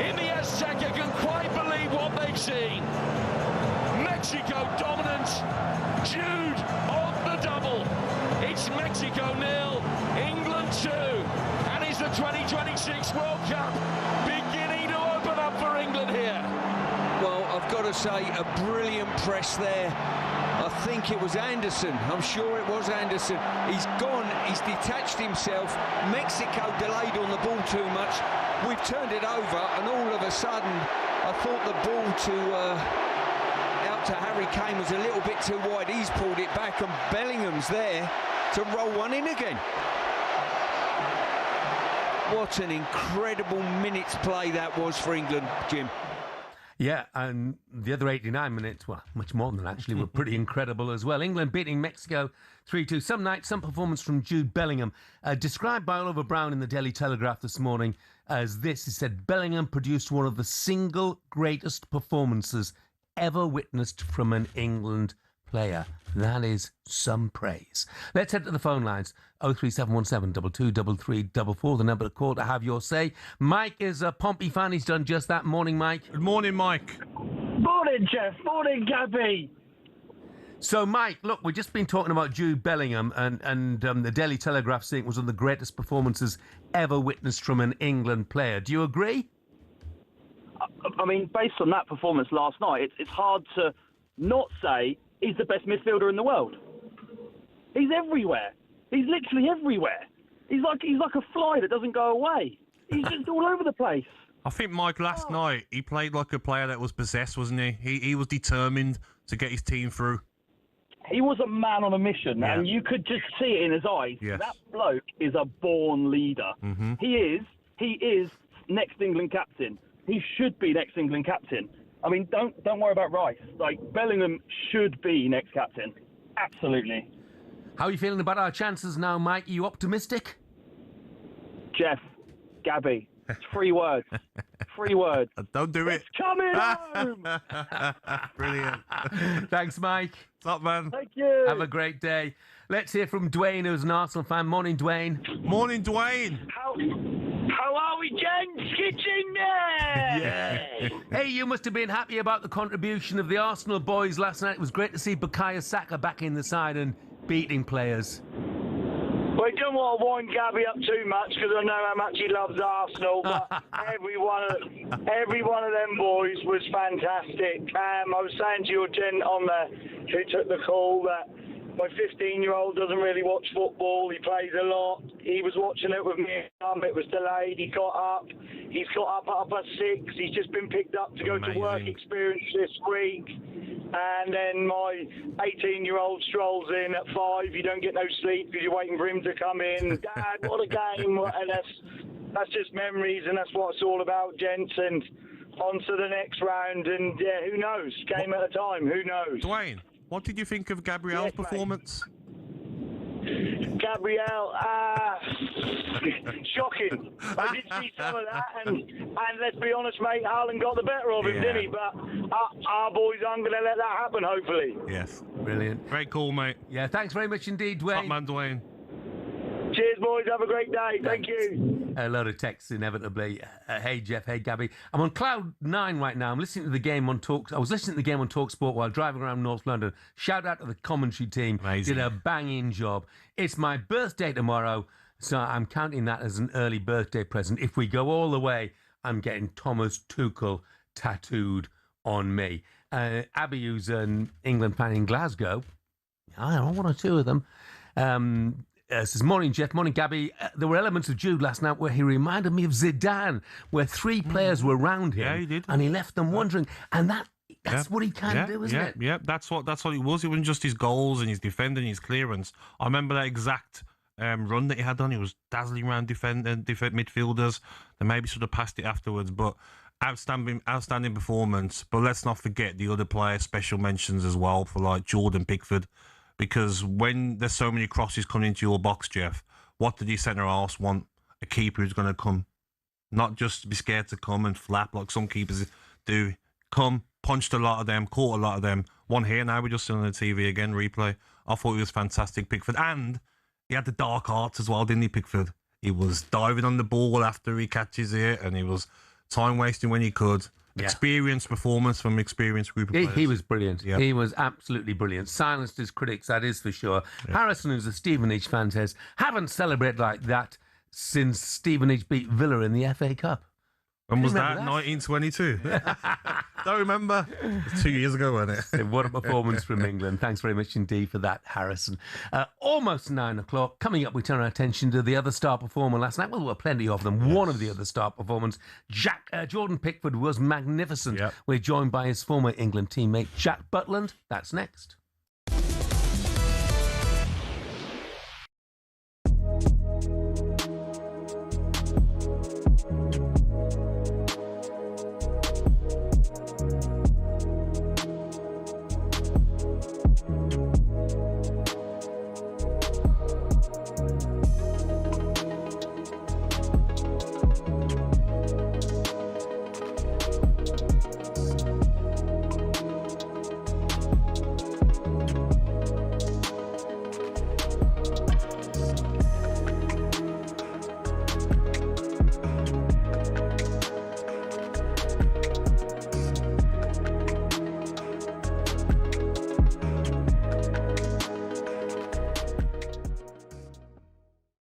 S16: in the Azteca can quite believe what they've seen. Mexico dominant, Jude on the double. It's Mexico 0, England 2, and it's the 2026 World Cup beginning to open up for England here.
S17: Well, I've got to say, a brilliant press there. I think it was Anderson. I'm sure it was Anderson. He's gone, he's detached himself. Mexico delayed on the ball too much. We've turned it over, and all of a sudden, I thought the ball out to Harry Kane was a little bit too wide. He's pulled it back, and Bellingham's there to roll one in again. What an incredible minutes play that was for England, Jim.
S3: Yeah, and the other 89 minutes, well, much more than that actually, were pretty incredible as well. England beating Mexico 3-2. Some night, some performance from Jude Bellingham. Described by Oliver Brown in the Daily Telegraph this morning as this. He said, Bellingham produced one of the single greatest performances ever witnessed from an England player. That is some praise. Let's head to the phone lines. 03717 223344, the number to call to have your say. Mike is a Pompey fan. He's done just that. Morning, Mike.
S4: Good morning, Mike.
S9: Morning, Jeff. Morning, Gabby.
S3: So, Mike, look, we've just been talking about Jude Bellingham, and the Daily Telegraph saying it was one of the greatest performances ever witnessed from an England player. Do you agree?
S9: I mean, based on that performance last night, it's hard to not say he's the best midfielder in the world. He's everywhere. He's literally everywhere. He's like a fly that doesn't go away. He's just all over the place.
S4: I think, Mike, last night he played like a player that was possessed, wasn't he? He was determined to get his team through.
S9: He was a man on a mission, and you could just see it in his eyes.
S4: Yes.
S9: That bloke is a born leader.
S4: Mm-hmm.
S9: He is next England captain. He should be next England captain. I mean, don't worry about Rice. Like, Bellingham should be next captain. Absolutely.
S3: How are you feeling about our chances now, Mike? Are you optimistic?
S9: Jeff, Gabby, it's 3 words. 3 words.
S4: Don't do it.
S9: It's coming home!
S4: Brilliant.
S3: Thanks, Mike.
S4: What's up, man?
S9: Thank you.
S3: Have a great day. Let's hear from Dwayne, who's an Arsenal fan. Morning, Dwayne.
S4: Morning, Dwayne.
S9: How are we, gents? Kitchen there!
S3: Yeah. Hey, you must have been happy about the contribution of the Arsenal boys last night. It was great to see Bukayo Saka back in the side and beating players.
S9: Well, I don't want to wind Gabby up too much because I know how much he loves Arsenal, but every one of them boys was fantastic. I was saying to your gent on who took the call that my 15-year-old doesn't really watch football. He plays a lot. He was watching it with me. It was delayed. He got up. He's got up at 6. He's just been picked up to go to work experience this week. And then my 18-year-old strolls in at 5. You don't get no sleep because you're waiting for him to come in. Dad, what a game. And that's just memories, and that's what it's all about, gents. And on to the next round. And, yeah, who knows? Game at a time. Who knows?
S4: Dwayne, what did you think of Gabriel's performance?
S9: Gabriel, shocking. I did see some of that, and let's be honest, mate, Haaland got the better of him, didn't he? But our boys aren't going to let that happen, hopefully.
S4: Yes.
S3: Brilliant.
S4: Great call, mate.
S3: Yeah, thanks very much indeed, Dwayne.
S4: Top man, Dwayne.
S9: Cheers, boys. Have a great day. Thank you.
S3: A lot of texts inevitably. Hey, Jeff. Hey, Gabby. I'm on cloud 9 right now. I'm listening to the game on Talk. I was listening to the game on talkSPORT while driving around North London. Shout out to the commentary team.
S4: Amazing.
S3: Did a banging job. It's my birthday tomorrow, so I'm counting that as an early birthday present. If we go all the way, I'm getting Thomas Tuchel tattooed on me. Abby, who's an England fan in Glasgow, I don't know, one or two of them, says, morning, Jeff. Morning, Gabby. There were elements of Jude last night where he reminded me of Zidane, where 3 players were around him.
S4: Yeah, he did.
S3: And he left them wondering. And that's what he can do, isn't it?
S4: Yeah, that's what it was. It wasn't just his goals and his defending, his clearance. I remember that exact run that he had done. He was dazzling around midfielders. They maybe should have passed it afterwards, but outstanding performance. But let's not forget the other players, special mentions as well for like Jordan Pickford. Because when there's so many crosses coming into your box, Jeff, what did your centre-halves want? A keeper who's going to come. Not just be scared to come and flap like some keepers do. Come, punched a lot of them, caught a lot of them. One here now, we're just still on the TV again, replay. I thought he was fantastic, Pickford. And he had the dark arts as well, didn't he, Pickford? He was diving on the ball after he catches it, and he was time-wasting when he could. Yeah. Experienced performance from experienced group of players.
S3: He was brilliant.
S4: Yep.
S3: He was absolutely brilliant. Silenced his critics, that is for sure. Yep. Harrison, who's a Stevenage fan, says, haven't celebrated like that since Stevenage beat Villa in the FA Cup.
S4: When was that? 1922? Don't remember. It was 2 years ago, wasn't it?
S3: What a performance from England. Thanks very much indeed for that, Harrison. Almost 9 o'clock. Coming up, we turn our attention to the other star performer last night. Well, there were plenty of them. Yes. One of the other star performers, Jordan Pickford, was magnificent. Yep. We're joined by his former England teammate, Jack Butland. That's next.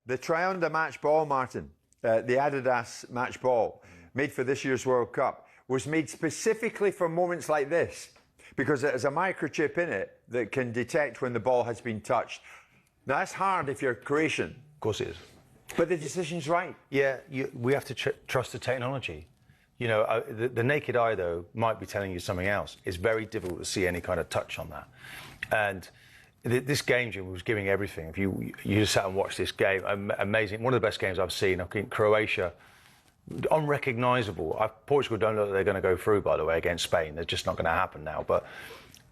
S19: The Triunda match ball, Martin, the Adidas match ball, made for this year's World Cup, was made specifically for moments like this, because it has a microchip in it that can detect when the ball has been touched. Now, that's hard if you're Croatian.
S1: Of course it is.
S19: But the decision's right.
S1: Yeah, we have to trust the technology. You know, the naked eye, though, might be telling you something else. It's very difficult to see any kind of touch on that. And this game, Jim, was giving everything. If you just sat and watched this game, amazing. One of the best games I've seen. I think Croatia, unrecognisable. Portugal don't look like they're going to go through, by the way, against Spain. They're just not going to happen now. But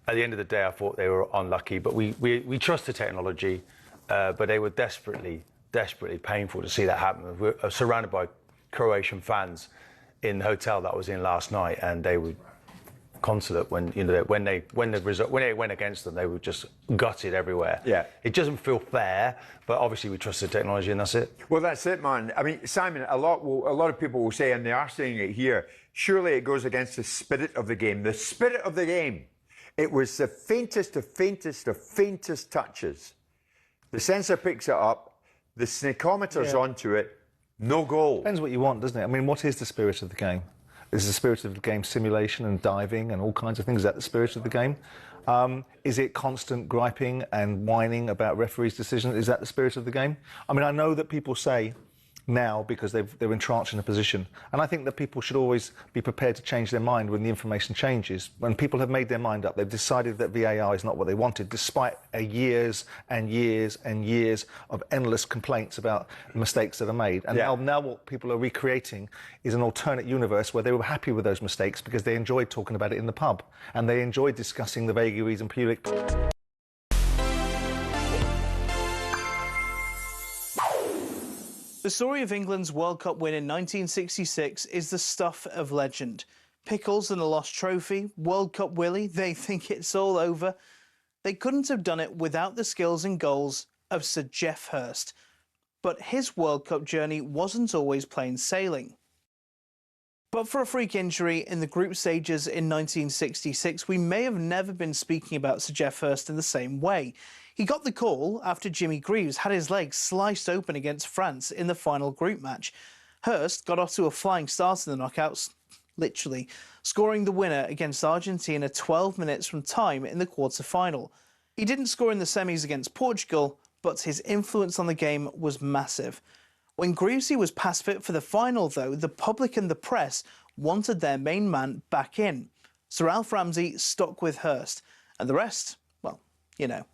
S1: at the end of the day, I thought they were unlucky. But we trust the technology, but they were desperately painful to see that happen. We're surrounded by Croatian fans in the hotel that I was in last night, and they were consulate when it went against them, they were just gutted everywhere.
S19: Yeah,
S1: it doesn't feel fair, but obviously we trust the technology, and that's it.
S19: Well, that's it, man. I mean, Simon, a lot of people will say, and they are saying it here, surely it goes against the spirit of the game. The spirit of the game. It was the faintest of touches. The sensor picks it up. The sneakometer's onto it. No goal.
S20: Depends what you want, doesn't it? I mean, what is the spirit of the game? Is the spirit of the game simulation and diving and all kinds of things? Is that the spirit of the game? Is it constant griping and whining about referees' decisions? Is that the spirit of the game? I mean, I know that people say now because they're entrenched in a position, and I think that people should always be prepared to change their mind when the information changes. When people have made their mind up, they've decided that VAR is not what they wanted, despite years and years and years of endless complaints about mistakes that are made. And now what people are recreating is an alternate universe where they were happy with those mistakes because they enjoyed talking about it in the pub and they enjoyed discussing the vagaries and public.
S8: The story of England's World Cup win in 1966 is the stuff of legend. Pickles and a lost trophy, World Cup Willie, they think it's all over. They couldn't have done it without the skills and goals of Sir Geoff Hurst. but his World Cup journey wasn't always plain sailing. But for a freak injury in the group stages in 1966, we may have never been speaking about Sir Geoff Hurst in the same way. He got the call after Jimmy Greaves had his leg sliced open against France in the final group match. Hurst got off to a flying start in the knockouts, literally, scoring the winner against Argentina 12 minutes from time in the quarter-final. He didn't score in the semis against Portugal, but his influence on the game was massive. When Greavesy was past fit for the final, though, the public and the press wanted their main man back in. Sir Alf Ramsey stuck with Hurst, and the rest, well, you know.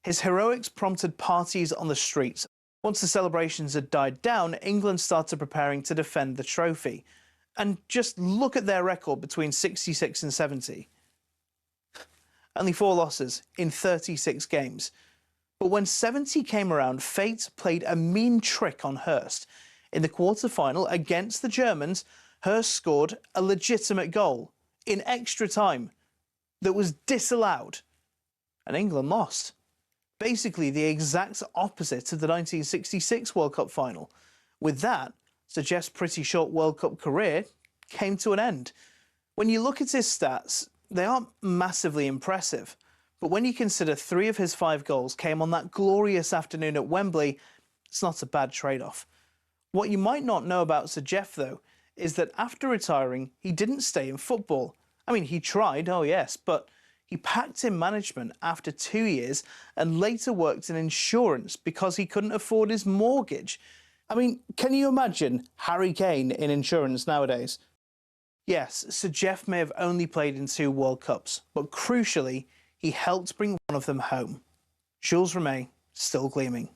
S8: His heroics prompted parties on the streets. Once the celebrations had died down, England started preparing to defend the trophy. And just look at their record between 66 and 70. Only 4 losses in 36 games. But when 70 came around, fate played a mean trick on Hurst. In the quarter-final against the Germans, Hurst scored a legitimate goal in extra time that was disallowed, and England lost. Basically the exact opposite of the 1966 World Cup final. With that, Sir Geoff's pretty short World Cup career came to an end. When you look at his stats, they aren't massively impressive. But when you consider 3 of his 5 goals came on that glorious afternoon at Wembley, it's not a bad trade-off. What you might not know about Sir Geoff, though, is that after retiring, he didn't stay in football. I mean, he tried, oh yes, but he packed in management after 2 years and later worked in insurance because he couldn't afford his mortgage. I mean, can you imagine Harry Kane in insurance nowadays? Yes, Sir Geoff may have only played in 2 World Cups, but crucially, he helped bring one of them home. Jules Rimet, still gleaming.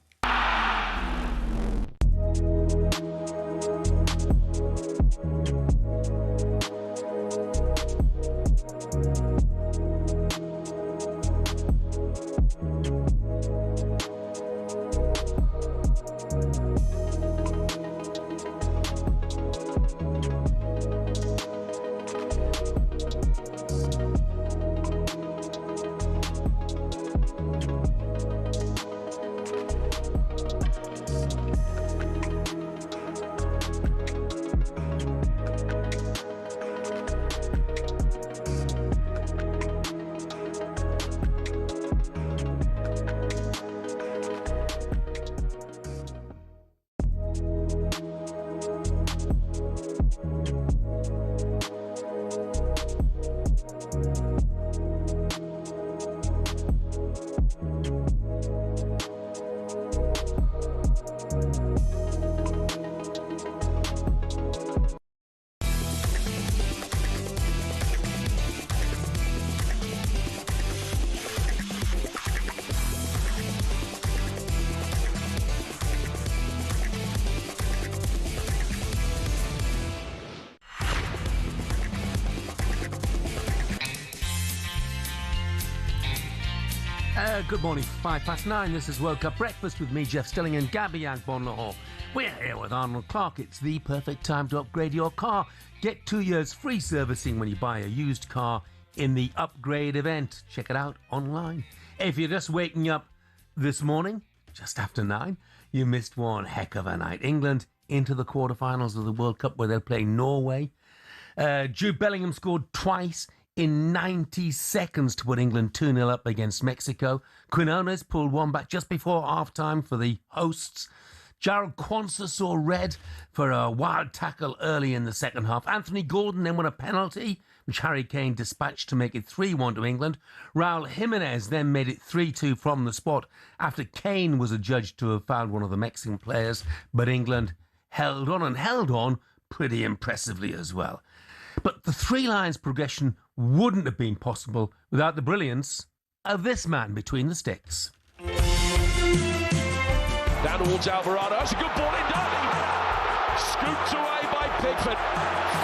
S3: Good morning, 9:05. This is World Cup Breakfast with me, Jeff Stelling, and Gabby Agbonlahor. We're here with Arnold Clark. It's the perfect time to upgrade your car. Get 2 years free servicing when you buy a used car in the upgrade event. Check it out online. If you're just waking up this morning, just after 9, you missed one heck of a night. England into the quarterfinals of the World Cup where they're playing Norway. Jude Bellingham scored twice in 90 seconds to put England 2-0 up against Mexico. Quinones pulled one back just before half-time for the hosts. Jarrod Quansah saw red for a wild tackle early in the second half. Anthony Gordon then won a penalty, which Harry Kane dispatched to make it 3-1 to England. Raul Jimenez then made it 3-2 from the spot after Kane was adjudged to have fouled one of the Mexican players, but England held on pretty impressively as well. But the Three Lions progression wouldn't have been possible without the brilliance of this man between the sticks.
S16: Down towards Alvarado. That's a good ball in, Dani. Scooped away by Pickford.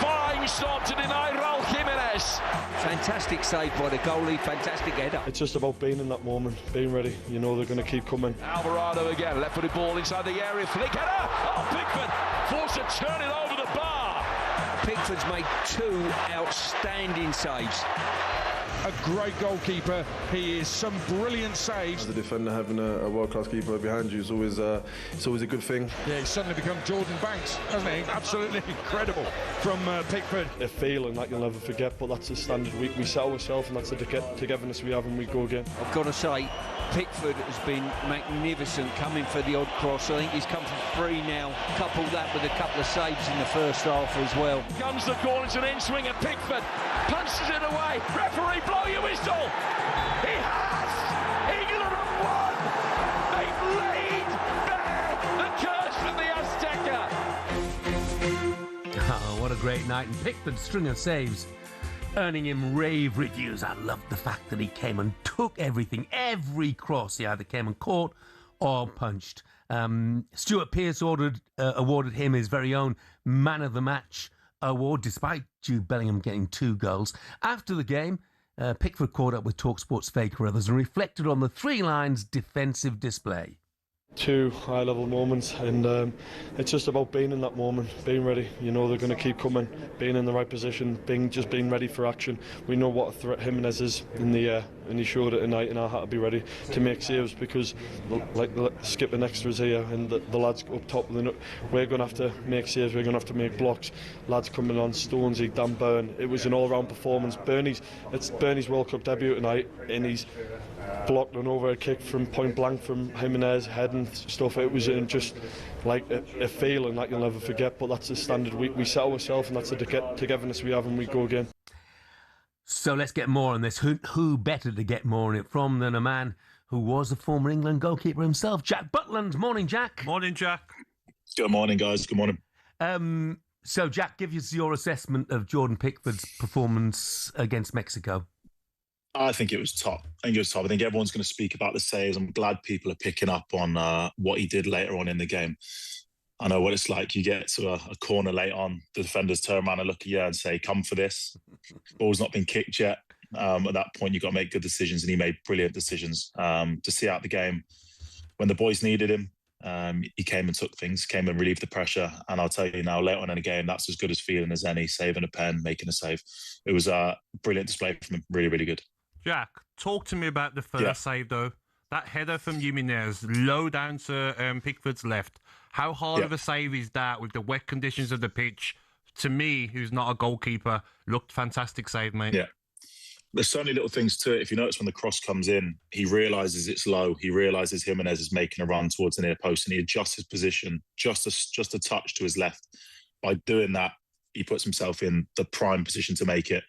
S16: Fine stop to deny Raul Jimenez.
S17: Fantastic save by the goalie, fantastic header.
S5: It's just about being in that moment, being ready. You know they're going to keep coming.
S16: Alvarado again, left-footed ball inside the area. Flick header. Oh, Pickford forced to turn it over the bar.
S17: Pickford's made 2 outstanding saves.
S16: a great goalkeeper. He is some brilliant saves.
S5: As a defender, having a world-class keeper behind you is always a good thing.
S16: Yeah, he's suddenly become Jordan Banks, hasn't he? Absolutely incredible from Pickford.
S5: A feeling that you'll never forget, but that's the standard we set ourselves, and that's the togetherness we have, and we go again.
S17: I've got to say, Pickford has been magnificent coming for the odd cross. I think he's come for free now. Couple that with a couple of saves in the first half as well.
S16: Guns the corner, it's an in-swinger. Pickford punches it away. Referee, blow your whistle. He has! England have won! They've laid bare the curse from the Azteca.
S3: Oh, what a great night. And Pickford's string of saves, earning him rave reviews. I love the fact that he came and took everything, every cross he either came and caught or punched. Stuart Pearce awarded him his very own Man of the Match award, despite Jude Bellingham getting 2 goals. After the game, Pickford caught up with talkSPORT's Faye Carruthers and reflected on the 3 Lions' defensive display.
S5: 2 high-level moments, and it's just about being in that moment, being ready. You know they're going to keep coming, being in the right position, being ready for action. We know what a threat Jimenez is in the air, and he showed it tonight, and I had to be ready to make saves because, like the skipping extras here and the lads up top, we're going to have to make saves, we're going to have to make blocks. Lads coming on, Stonesy, Dan Burn. It was an all-round performance. It's Bernie's World Cup debut tonight, and he's blocked an overhead kick from point blank from Jimenez, heading stuff. It was just like a feeling that you'll never forget, but that's the standard we set ourselves, and that's the togetherness we have, and we go again.
S3: So let's get more on this. Who better to get more on it from than a man who was a former England goalkeeper himself, Jack Butland. Morning, Jack.
S4: Morning, Jack.
S13: Good morning, guys. Good morning.
S3: So, Jack, give us your assessment of Jordan Pickford's performance against Mexico.
S13: I think it was top. I think everyone's going to speak about the saves. I'm glad people are picking up on what he did later on in the game. I know what it's like. You get to a corner late on, the defenders turn around and look at you and say, come for this. Ball's not been kicked yet. At that point, you've got to make good decisions, and he made brilliant decisions to see out the game. When the boys needed him, he came and took things, came and relieved the pressure. And I'll tell you now, later on in the game, that's as good as feeling as any, saving a pen, making a save. It was a brilliant display from him. Really, really good.
S4: Jack, talk to me about the first save, though. That header from Jimenez, low down to Pickford's left. How hard of a save is that with the wet conditions of the pitch? To me, who's not a goalkeeper, looked fantastic save, mate.
S13: Yeah. There's so many little things to it. If you notice when the cross comes in, he realises it's low. He realises Jimenez is making a run towards the near post, and he adjusts his position just a touch to his left. By doing that, he puts himself in the prime position to make it.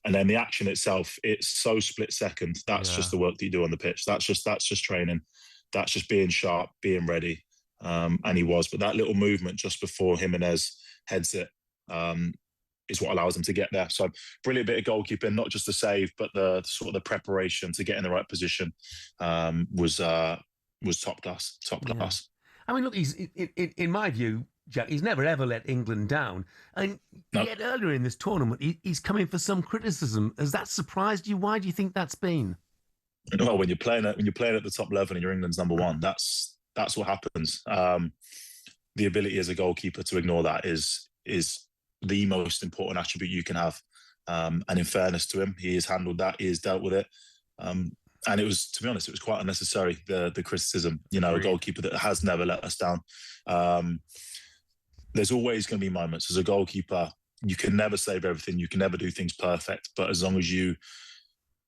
S13: And then the action itself, it's so split second. That's just the work that you do on the pitch. That's just training. That's just being sharp, being ready. And he was. But that little movement just before Jimenez heads it is what allows him to get there. So brilliant bit of goalkeeping, not just the save, but the sort of the preparation to get in the right position was top class.
S3: I mean, look, he's in my view, Jack, he's never ever let England down. And yet earlier in this tournament, he's coming for some criticism. Has that surprised you? Why do you think that's been?
S13: Well, when you're playing at the top level and you're England's number one, that's what happens. The ability as a goalkeeper to ignore that is the most important attribute you can have. And in fairness to him, he has handled that. He has dealt with it. And it was, to be honest, it was quite unnecessary, the criticism. You know, a goalkeeper that has never let us down. There's always going to be moments. As a goalkeeper, you can never save everything. You can never do things perfect. But as long as you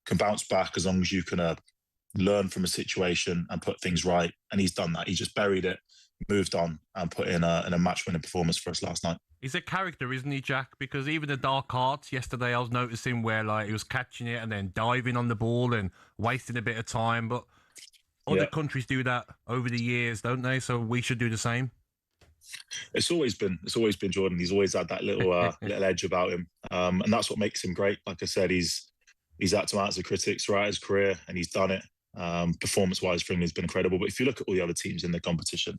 S13: can bounce back, as long as you can learn from a situation and put things right, and he's done that. He just buried it, moved on, and put in a match-winning performance for us last night.
S4: He's a character, isn't he, Jack? Because even the dark arts yesterday, I was noticing where like he was catching it and then diving on the ball and wasting a bit of time. But other countries do that over the years, don't they? So we should do the same.
S13: It's always been Jordan. He's always had that little little edge about him, and that's what makes him great. Like I said, he's had to answer critics throughout his career, and he's done it. Performance-wise for him, he's been incredible. But if you look at all the other teams in the competition,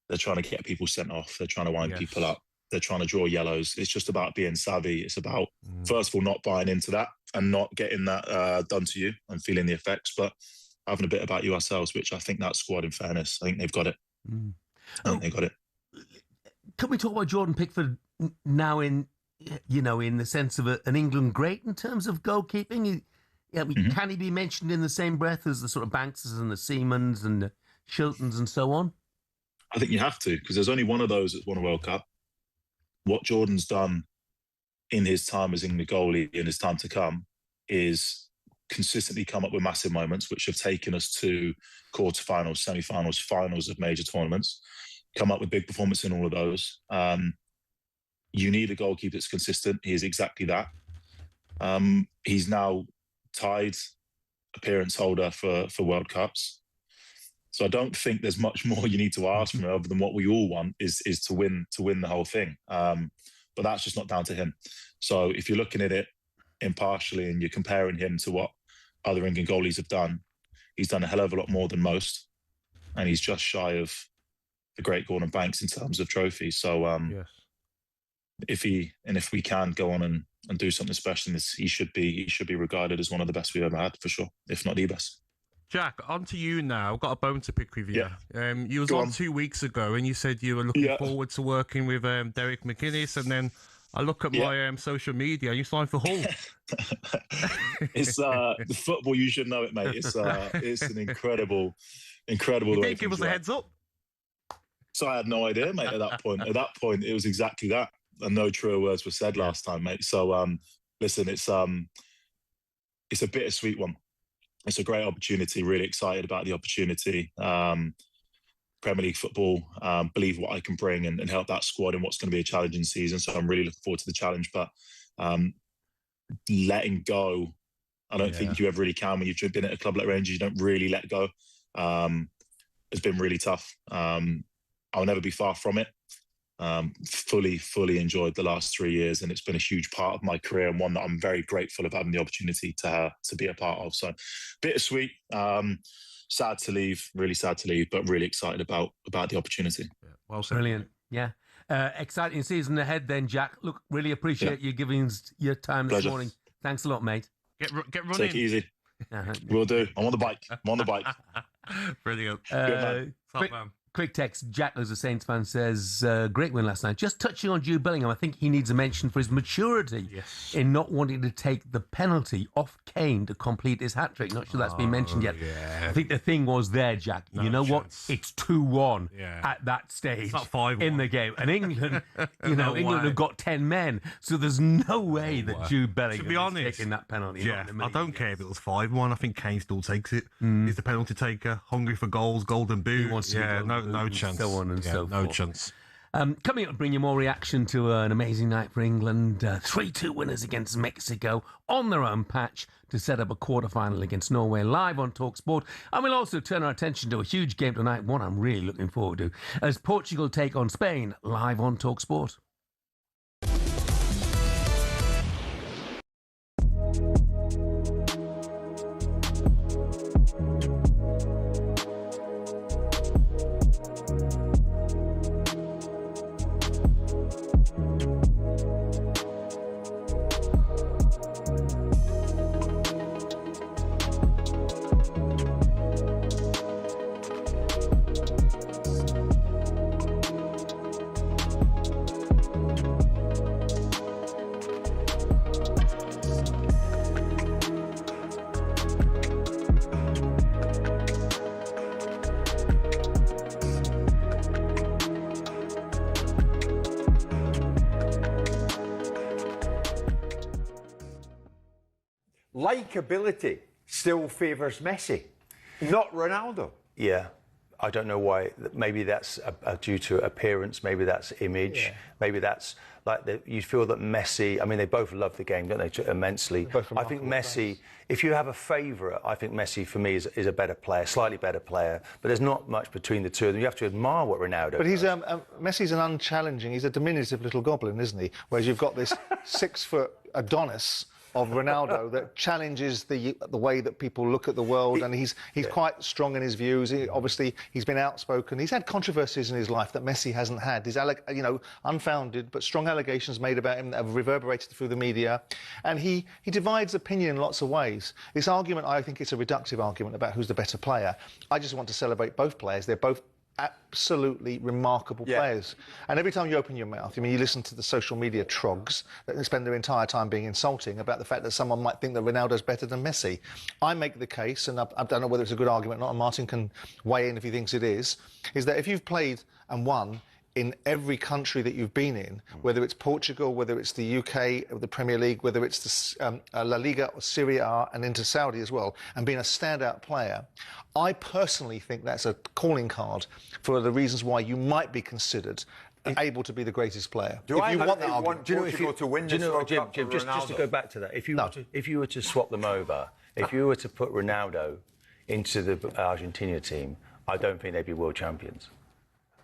S13: they're trying to get people sent off. They're trying to wind people up. They're trying to draw yellows. It's just about being savvy. It's about, first of all, not buying into that and not getting that done to you and feeling the effects, but having a bit about you ourselves, which I think that squad, in fairness, I think they've got it. I think they've got it.
S3: Can we talk about Jordan Pickford now in the sense of an England great in terms of goalkeeping? Yeah, can he be mentioned in the same breath as the sort of Bankses and the Seamans and the Shiltons and so on?
S13: I think you have to, because there's only one of those that's won a World Cup. What Jordan's done in his time as England goalie in his time to come is consistently come up with massive moments, which have taken us to quarterfinals, semi-finals, finals of major tournaments, come up with big performance in all of those. You need a goalkeeper that's consistent. He is exactly that. He's now tied appearance holder for World Cups. So I don't think there's much more you need to ask from him other than what we all want is to win the whole thing. But that's just not down to him. So if you're looking at it impartially and you're comparing him to what other England goalies have done, he's done a hell of a lot more than most, and he's just shy of the great Gordon Banks in terms of trophies. So
S4: yes.
S13: if we can go on and do something special in this, he should be regarded as one of the best we've ever had, for sure, if not the best.
S4: Jack, on to you now. I've got a bone to pick with you.
S13: Yeah.
S4: You was on 2 weeks ago and you said you were looking forward to working with Derek McInnes, and then I look at my social media and you signed for Hull.
S13: It's the football, you should know it, mate. It's an incredible
S4: You didn't give us a
S13: right.
S4: heads up.
S13: So I had no idea, mate, at that point. At that point, it was exactly that. And no truer words were said last time, mate. So, listen, it's a bittersweet one. It's a great opportunity, really excited about the opportunity. Premier League football, believe what I can bring and help that squad in what's going to be a challenging season. So I'm really looking forward to the challenge. But letting go, I don't think you ever really can. When you've been at a club like Rangers, you don't really let go. It's been really tough. I'll never be far from it. Fully enjoyed the last 3 years, and it's been a huge part of my career and one that I'm very grateful of having the opportunity to be a part of. So bittersweet, sad to leave, really sad to leave, but really excited about the opportunity.
S4: Well said.
S3: Brilliant. Yeah. Exciting season ahead then, Jack. Look, really appreciate you giving us your time this morning. Thanks a lot, mate.
S4: Get running.
S13: Take it easy. Will do. I'm on the bike.
S4: Brilliant.
S3: Quick text. Jack, as a Saints fan, says, great win last night. Just touching on Jude Bellingham, I think he needs a mention for his maturity in not wanting to take the penalty off Kane to complete his hat-trick. Not sure that's been mentioned yet.
S4: Yeah.
S3: I think the thing was there, Jack.
S4: No
S3: you know
S4: chance.
S3: what? It's 2-1
S4: Yeah.
S3: at that stage
S4: It's not 5-1.
S3: in the game. And England,
S4: No
S3: England
S4: way.
S3: have got 10 men. So there's no way that Jude Bellingham
S4: To be honest,
S3: is taking that penalty.
S4: Yeah, I don't care if it was 5-1. I think Kane still takes it. He's the penalty taker, hungry for goals, golden boot.
S3: wants to be
S4: no chance.
S3: So on and so
S4: no
S3: forth.
S4: chance.
S3: Coming up to bring you more reaction to an amazing night for England. 3-2 winners against Mexico on their own patch to set up a quarter-final against Norway live on talkSPORT. And we'll also turn our attention to a huge game tonight, one I'm really looking forward to, as Portugal take on Spain live on talkSPORT.
S19: Likeability still favours Messi, not Ronaldo.
S1: Yeah. I don't know why. Maybe that's due to appearance. Maybe that's image. Maybe that's like you feel that Messi. I mean, they both love the game, don't they? Immensely. I think Messi. If you have a favourite, I think Messi for me is a better player, slightly better player. But there's not much between the two of them. You have to admire what Ronaldo.
S20: But he's Messi's an unchallenging. He's a diminutive little goblin, isn't he? Whereas you've got this 6 foot Adonis of Ronaldo that challenges the way that people look at the world, and he's quite strong in his views. Obviously, he's been outspoken. He's had controversies in his life that Messi hasn't had. These unfounded but strong allegations made about him that have reverberated through the media, and he divides opinion in lots of ways. This argument, I think, it's a reductive argument about who's the better player. I just want to celebrate both players. They're both absolutely remarkable players. And every time you open your mouth, I mean, you listen to the social media trogs that spend their entire time being insulting about the fact that someone might think that Ronaldo's better than Messi. I make the case, and I don't know whether it's a good argument or not, and Martin can weigh in if he thinks it is that if you've played and won in every country that you've been in, whether it's Portugal, whether it's the UK, or the Premier League, whether it's the La Liga or Serie A and into Saudi as well, and being a standout player, I personally think that's a calling card for the reasons why you might be considered able to be the greatest player.
S19: Do you want that argument?
S1: Do you know, Jim, just to go back to that, if you were to swap them over, if you were to put Ronaldo into the Argentina team, I don't think they'd be world champions.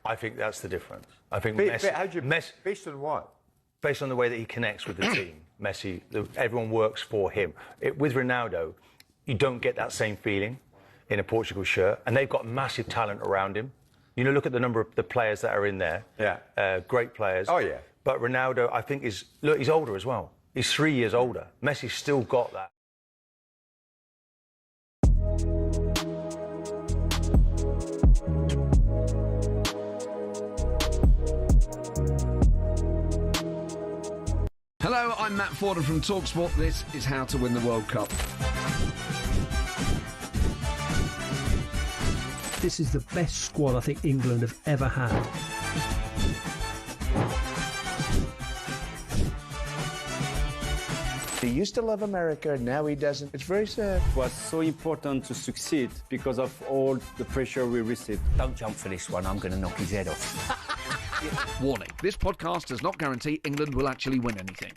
S1: I think that's the difference. I think Messi,
S19: based on what?
S1: Based on the way that he connects with the team. Messi, everyone works for him. With Ronaldo, you don't get that same feeling in a Portugal shirt, and they've got massive talent around him. You know, look at the number of the players that are in there. Yeah. Great players.
S19: Oh, yeah.
S1: But Ronaldo, I think, he's older as well. He's 3 years older. Messi's still got that.
S2: Hello, I'm Matt Forden from talkSPORT. This is How to Win the World Cup.
S18: This is the best squad I think England have ever had.
S22: He used to love America, now he doesn't. It's very sad.
S23: It was so important to succeed because of all the pressure we received.
S24: Don't jump for this one, I'm going to knock his head off.
S2: Warning, this podcast does not guarantee England will actually win anything.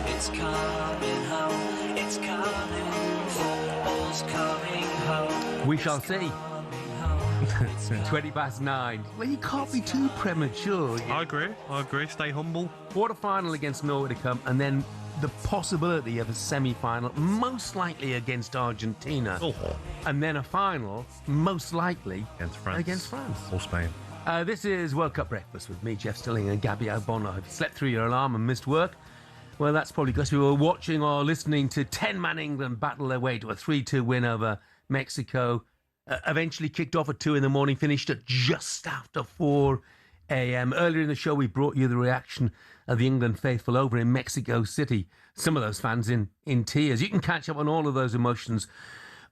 S15: It's coming home, it's coming, football's coming home.
S3: We shall see. 9:20. Well, you can't be too premature.
S4: I agree. Stay humble.
S3: Quarter-final against Norway to come, and then the possibility of a semi-final, most likely against Argentina. And then a final, most likely against France.
S4: Or Spain.
S3: This is World Cup Breakfast with me, Jeff Stelling, and Gabby Agbonlahor. If you slept through your alarm and missed work, well, that's probably because we were watching or listening to 10-man England battle their way to a 3-2 win over Mexico. Eventually kicked off at 2 in the morning, finished at just after 4 a.m. Earlier in the show, we brought you the reaction of the England faithful over in Mexico City. Some of those fans in tears. You can catch up on all of those emotions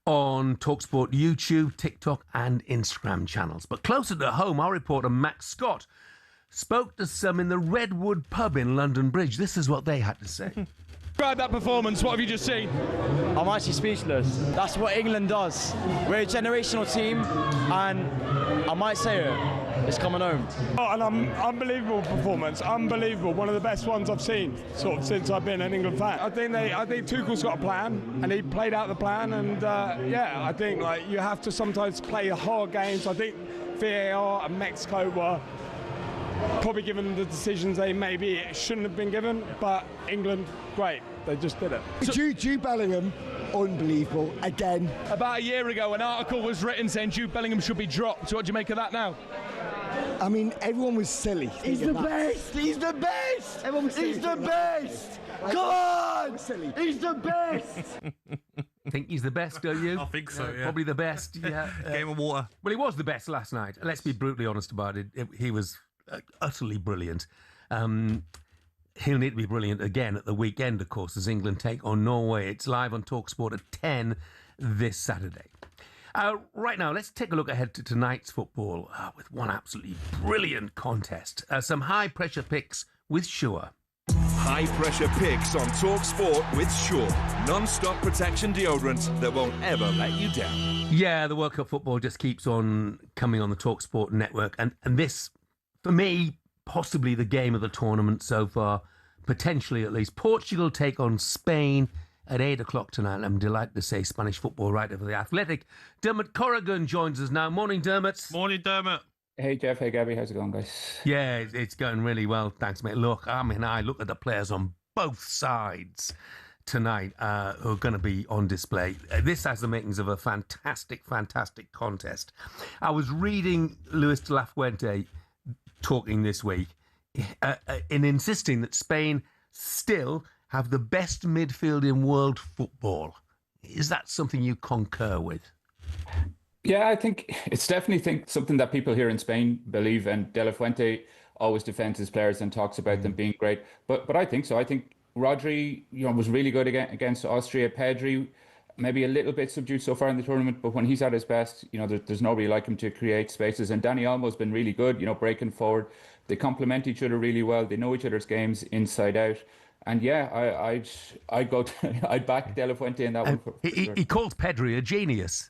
S3: on talkSPORT YouTube, TikTok and Instagram channels. But closer to home, our reporter Max Scott spoke to some in the Redwood pub in London Bridge. This is what they had to say.
S26: Describe that performance. What have you just seen?
S27: I'm actually speechless. That's what England does. We're a generational team, and I might say it's coming home.
S26: Oh, and unbelievable performance. Unbelievable. One of the best ones I've seen sort of since I've been an England fan. I think Tuchel's got a plan, and he played out the plan. And I think you have to sometimes play hard games. I think VAR and Mexico were probably given the decisions they maybe shouldn't have been given, but England, great, they just did it.
S28: Jude Bellingham, unbelievable, again.
S26: About a year ago, an article was written saying Jude Bellingham should be dropped. What do you make of that now?
S28: I mean, everyone was silly. He's the best! He's the best! Everyone was silly. He's the best! Come on! He's the best!
S3: Think he's the best, don't you?
S4: I think so, yeah.
S3: Probably the best, yeah.
S4: Game of water.
S3: Well, he was the best last night. Let's be brutally honest about it. He was utterly brilliant. He'll need to be brilliant again at the weekend, of course, as England take on Norway. It's live on talkSPORT at 10 this Saturday. Right now, let's take a look ahead to tonight's football with one absolutely brilliant contest. Some high-pressure picks with Sure.
S6: High pressure picks on talkSPORT with Sure. Non-stop protection deodorant that won't ever let you down.
S3: Yeah, the World Cup football just keeps on coming on the talkSPORT network. And this, for me, possibly the game of the tournament so far. Potentially, at least. Portugal take on Spain at 8 o'clock tonight. I'm delighted to say Spanish football writer for The Athletic. Dermot Corrigan joins us now. Morning, Dermot.
S4: Morning, Dermot.
S7: Hey, Jeff. Hey, Gabby. How's it going, guys?
S3: Yeah, it's going really well. Thanks, mate. Look, I look at the players on both sides tonight who are going to be on display. This has the makings of a fantastic, fantastic contest. I was reading Luis de la Fuente talking this week in insisting that Spain still have the best midfield in world football. Is that something you concur with?
S7: Yeah, I think it's definitely something that people here in Spain believe, and De La Fuente always defends his players and talks about them being great. But I think so. I think Rodri, was really good against Austria. Pedri, maybe a little bit subdued so far in the tournament, but when he's at his best, there's nobody like him to create spaces. And Dani Olmo's been really good, breaking forward. They complement each other really well. They know each other's games inside out. And yeah, I'd back De La Fuente in that one.
S3: He calls Pedri a genius.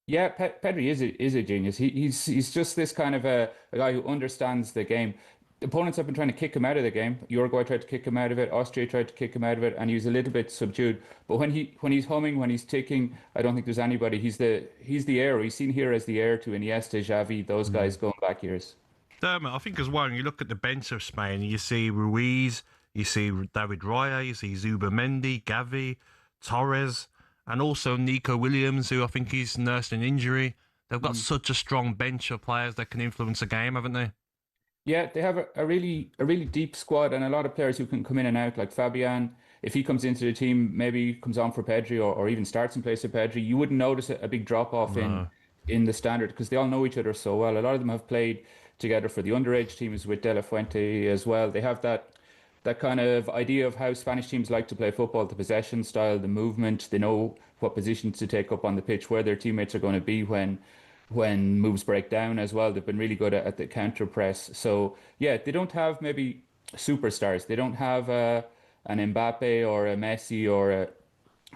S7: Yeah, Pedri is a genius. He's just this kind of a guy who understands the game. Opponents have been trying to kick him out of the game. Uruguay tried to kick him out of it. Austria tried to kick him out of it, and he was a little bit subdued. But when he's humming, when he's ticking, I don't think there's anybody. He's the heir. He's seen here as the heir to Iniesta, Xavi, those guys going back years.
S4: Dermot, I think as well, when you look at the bench of Spain, you see Ruiz, you see David Raya, you see Zubamendi, Gabby, Torres, and also Nico Williams, who I think he's nursed an injury. They've got such a strong bench of players that can influence a game, haven't they?
S7: Yeah, they have a really deep squad and a lot of players who can come in and out. Like Fabian, if he comes into the team, maybe comes on for Pedri or even starts in place of Pedri, you wouldn't notice a big drop off in the standard because they all know each other so well. A lot of them have played together for the underage teams with De La Fuente as well. They have that kind of idea of how Spanish teams like to play football, the possession style, the movement. They know what positions to take up on the pitch, where their teammates are going to be when moves break down as well. They've been really good at the counter press. So, yeah, they don't have maybe superstars. They don't have an Mbappe or a Messi or a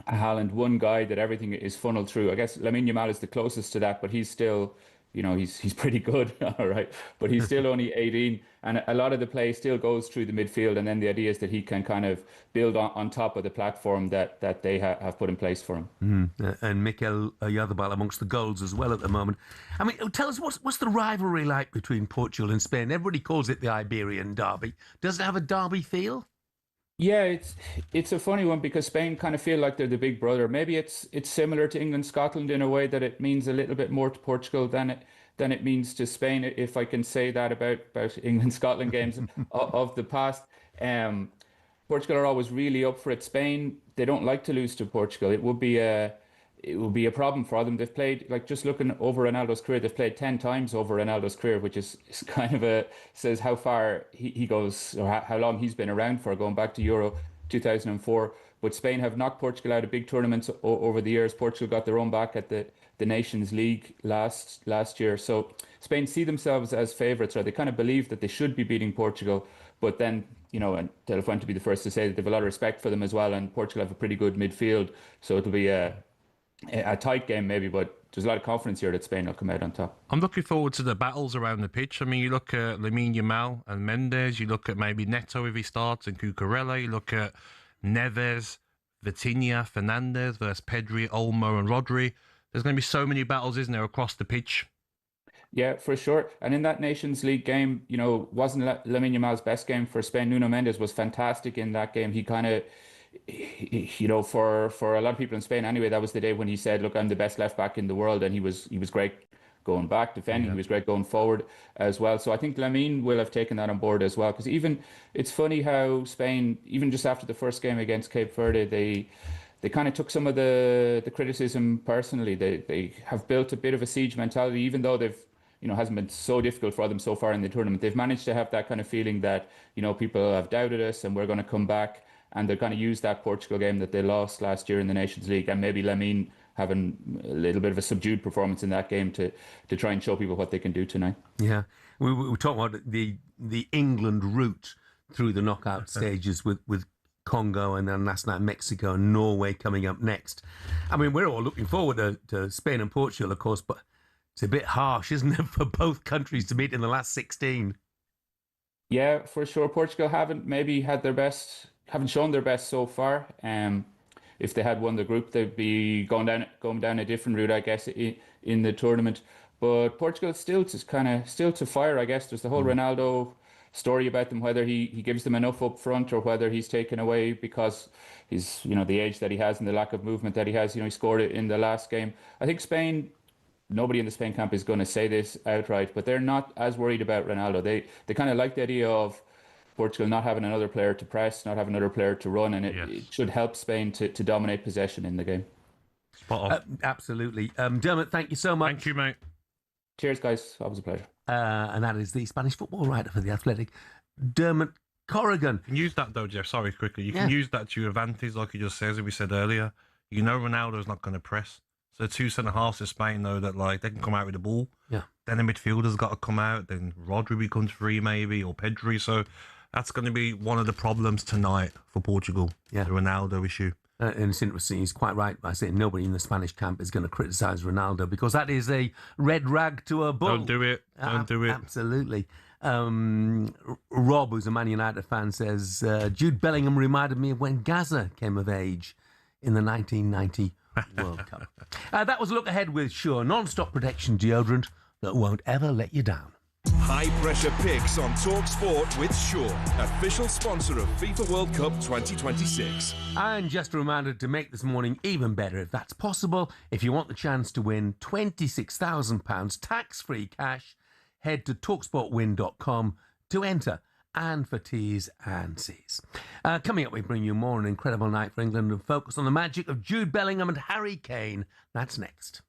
S7: Haaland, one guy that everything is funneled through. I guess Lamine Yamal is the closest to that, but he's still... he's pretty good, all right, but he's still only 18, and a lot of the play still goes through the midfield, and then the idea is that he can kind of build on top of the platform that they have put in place for him.
S3: And Mikel Oyarzabal amongst the goals as well at the moment. I mean, tell us, what's the rivalry like between Portugal and Spain? Everybody calls it the Iberian derby. Does it have a derby feel?
S7: Yeah, it's a funny one because Spain kind of feel like they're the big brother. Maybe it's similar to England, Scotland in a way that it means a little bit more to Portugal than it means to Spain, if I can say that about England, Scotland games of the past. Portugal are always really up for it. Spain, they don't like to lose to Portugal. It would be a problem for them. They've played, like, just looking over Ronaldo's career, they've played 10 times over Ronaldo's career, which is kind of says how far he goes, or how long he's been around for, going back to Euro 2004. But Spain have knocked Portugal out of big tournaments over the years. Portugal got their own back at the Nations League last year. So Spain see themselves as favourites, or they kind of believe that they should be beating Portugal. But then, and De La Fuente to be the first to say that they have a lot of respect for them as well, and Portugal have a pretty good midfield. So it'll be a tight game maybe, but there's a lot of confidence here that Spain will come out on top.
S4: I'm looking forward to the battles around the pitch. I mean, you look at Lamine Yamal and Mendes, you look at maybe Neto if he starts, and Cucurella, you look at Neves, Vitinha, Fernandez versus Pedri, Olmo and Rodri. There's going to be so many battles, isn't there, across the pitch?
S7: Yeah, for sure. And in that Nations League game, wasn't Lamine Yamal's best game for Spain. Nuno Mendes was fantastic in that game. He kind of... for a lot of people in Spain anyway, that was the day when he said, look, I'm the best left back in the world, and he was great going back, defending, he was great going forward as well. So I think Lamine will have taken that on board as well, because even it's funny how Spain, even just after the first game against Cape Verde, they kind of took some of the criticism personally. They have built a bit of a siege mentality, even though they've hasn't been so difficult for them so far in the tournament. They've managed to have that kind of feeling that people have doubted us and we're going to come back. and they're going to use that Portugal game that they lost last year in the Nations League, and maybe Lamine having a little bit of a subdued performance in that game to try and show people what they can do tonight.
S3: Yeah, we talking about the England route through the knockout stages with Congo and then last night Mexico and Norway coming up next. I mean, we're all looking forward to Spain and Portugal, of course, but it's a bit harsh, isn't it, for both countries to meet in the last 16?
S7: Yeah, for sure. Portugal haven't shown their best so far. If they had won the group, they'd be going down a different route, I guess, in the tournament. But Portugal still to fire, I guess. There's the whole Ronaldo story about them, whether he gives them enough up front or whether he's taken away because he's, the age that he has and the lack of movement that he has. He scored it in the last game. I think Spain, nobody in the Spain camp is going to say this outright, but they're not as worried about Ronaldo. They kind of like the idea of Portugal not having another player to press, not having another player to run, and it should help Spain to dominate possession in the game.
S4: Spot on.
S3: Absolutely. Dermot, thank you so much.
S4: Thank you, mate.
S7: Cheers, guys. Always a pleasure.
S3: And that is the Spanish football writer for The Athletic, Dermot Corrigan.
S4: You can use that, though, Jeff. Sorry, quickly. You can use that to your advantage, like you just said, as we said earlier. Ronaldo's not going to press. So the two centre-halves of Spain know that they can come out with the ball.
S3: Yeah.
S4: Then the midfielder's got to come out. Then Rodri becomes free, maybe, or Pedri. So that's going to be one of the problems tonight for Portugal.
S3: Yeah.
S4: The Ronaldo issue.
S3: And it's interesting, he's quite right by saying nobody in the Spanish camp is going to criticise Ronaldo because that is a red rag to a bull.
S4: Don't do it. Don't do it.
S3: Absolutely. Rob, who's a Man United fan, says, Jude Bellingham reminded me of when Gaza came of age in the 1990 World Cup. That was a look ahead with Sure, non-stop protection deodorant that won't ever let you down.
S6: High pressure picks on talkSPORT with Sure, official sponsor of FIFA World Cup 2026.
S3: And just a reminder to make this morning even better, if that's possible, if you want the chance to win £26,000 tax-free cash, head to talksportwin.com to enter, and for T's and C's. Coming up, we bring you more an incredible night for England and focus on the magic of Jude Bellingham and Harry Kane. That's next.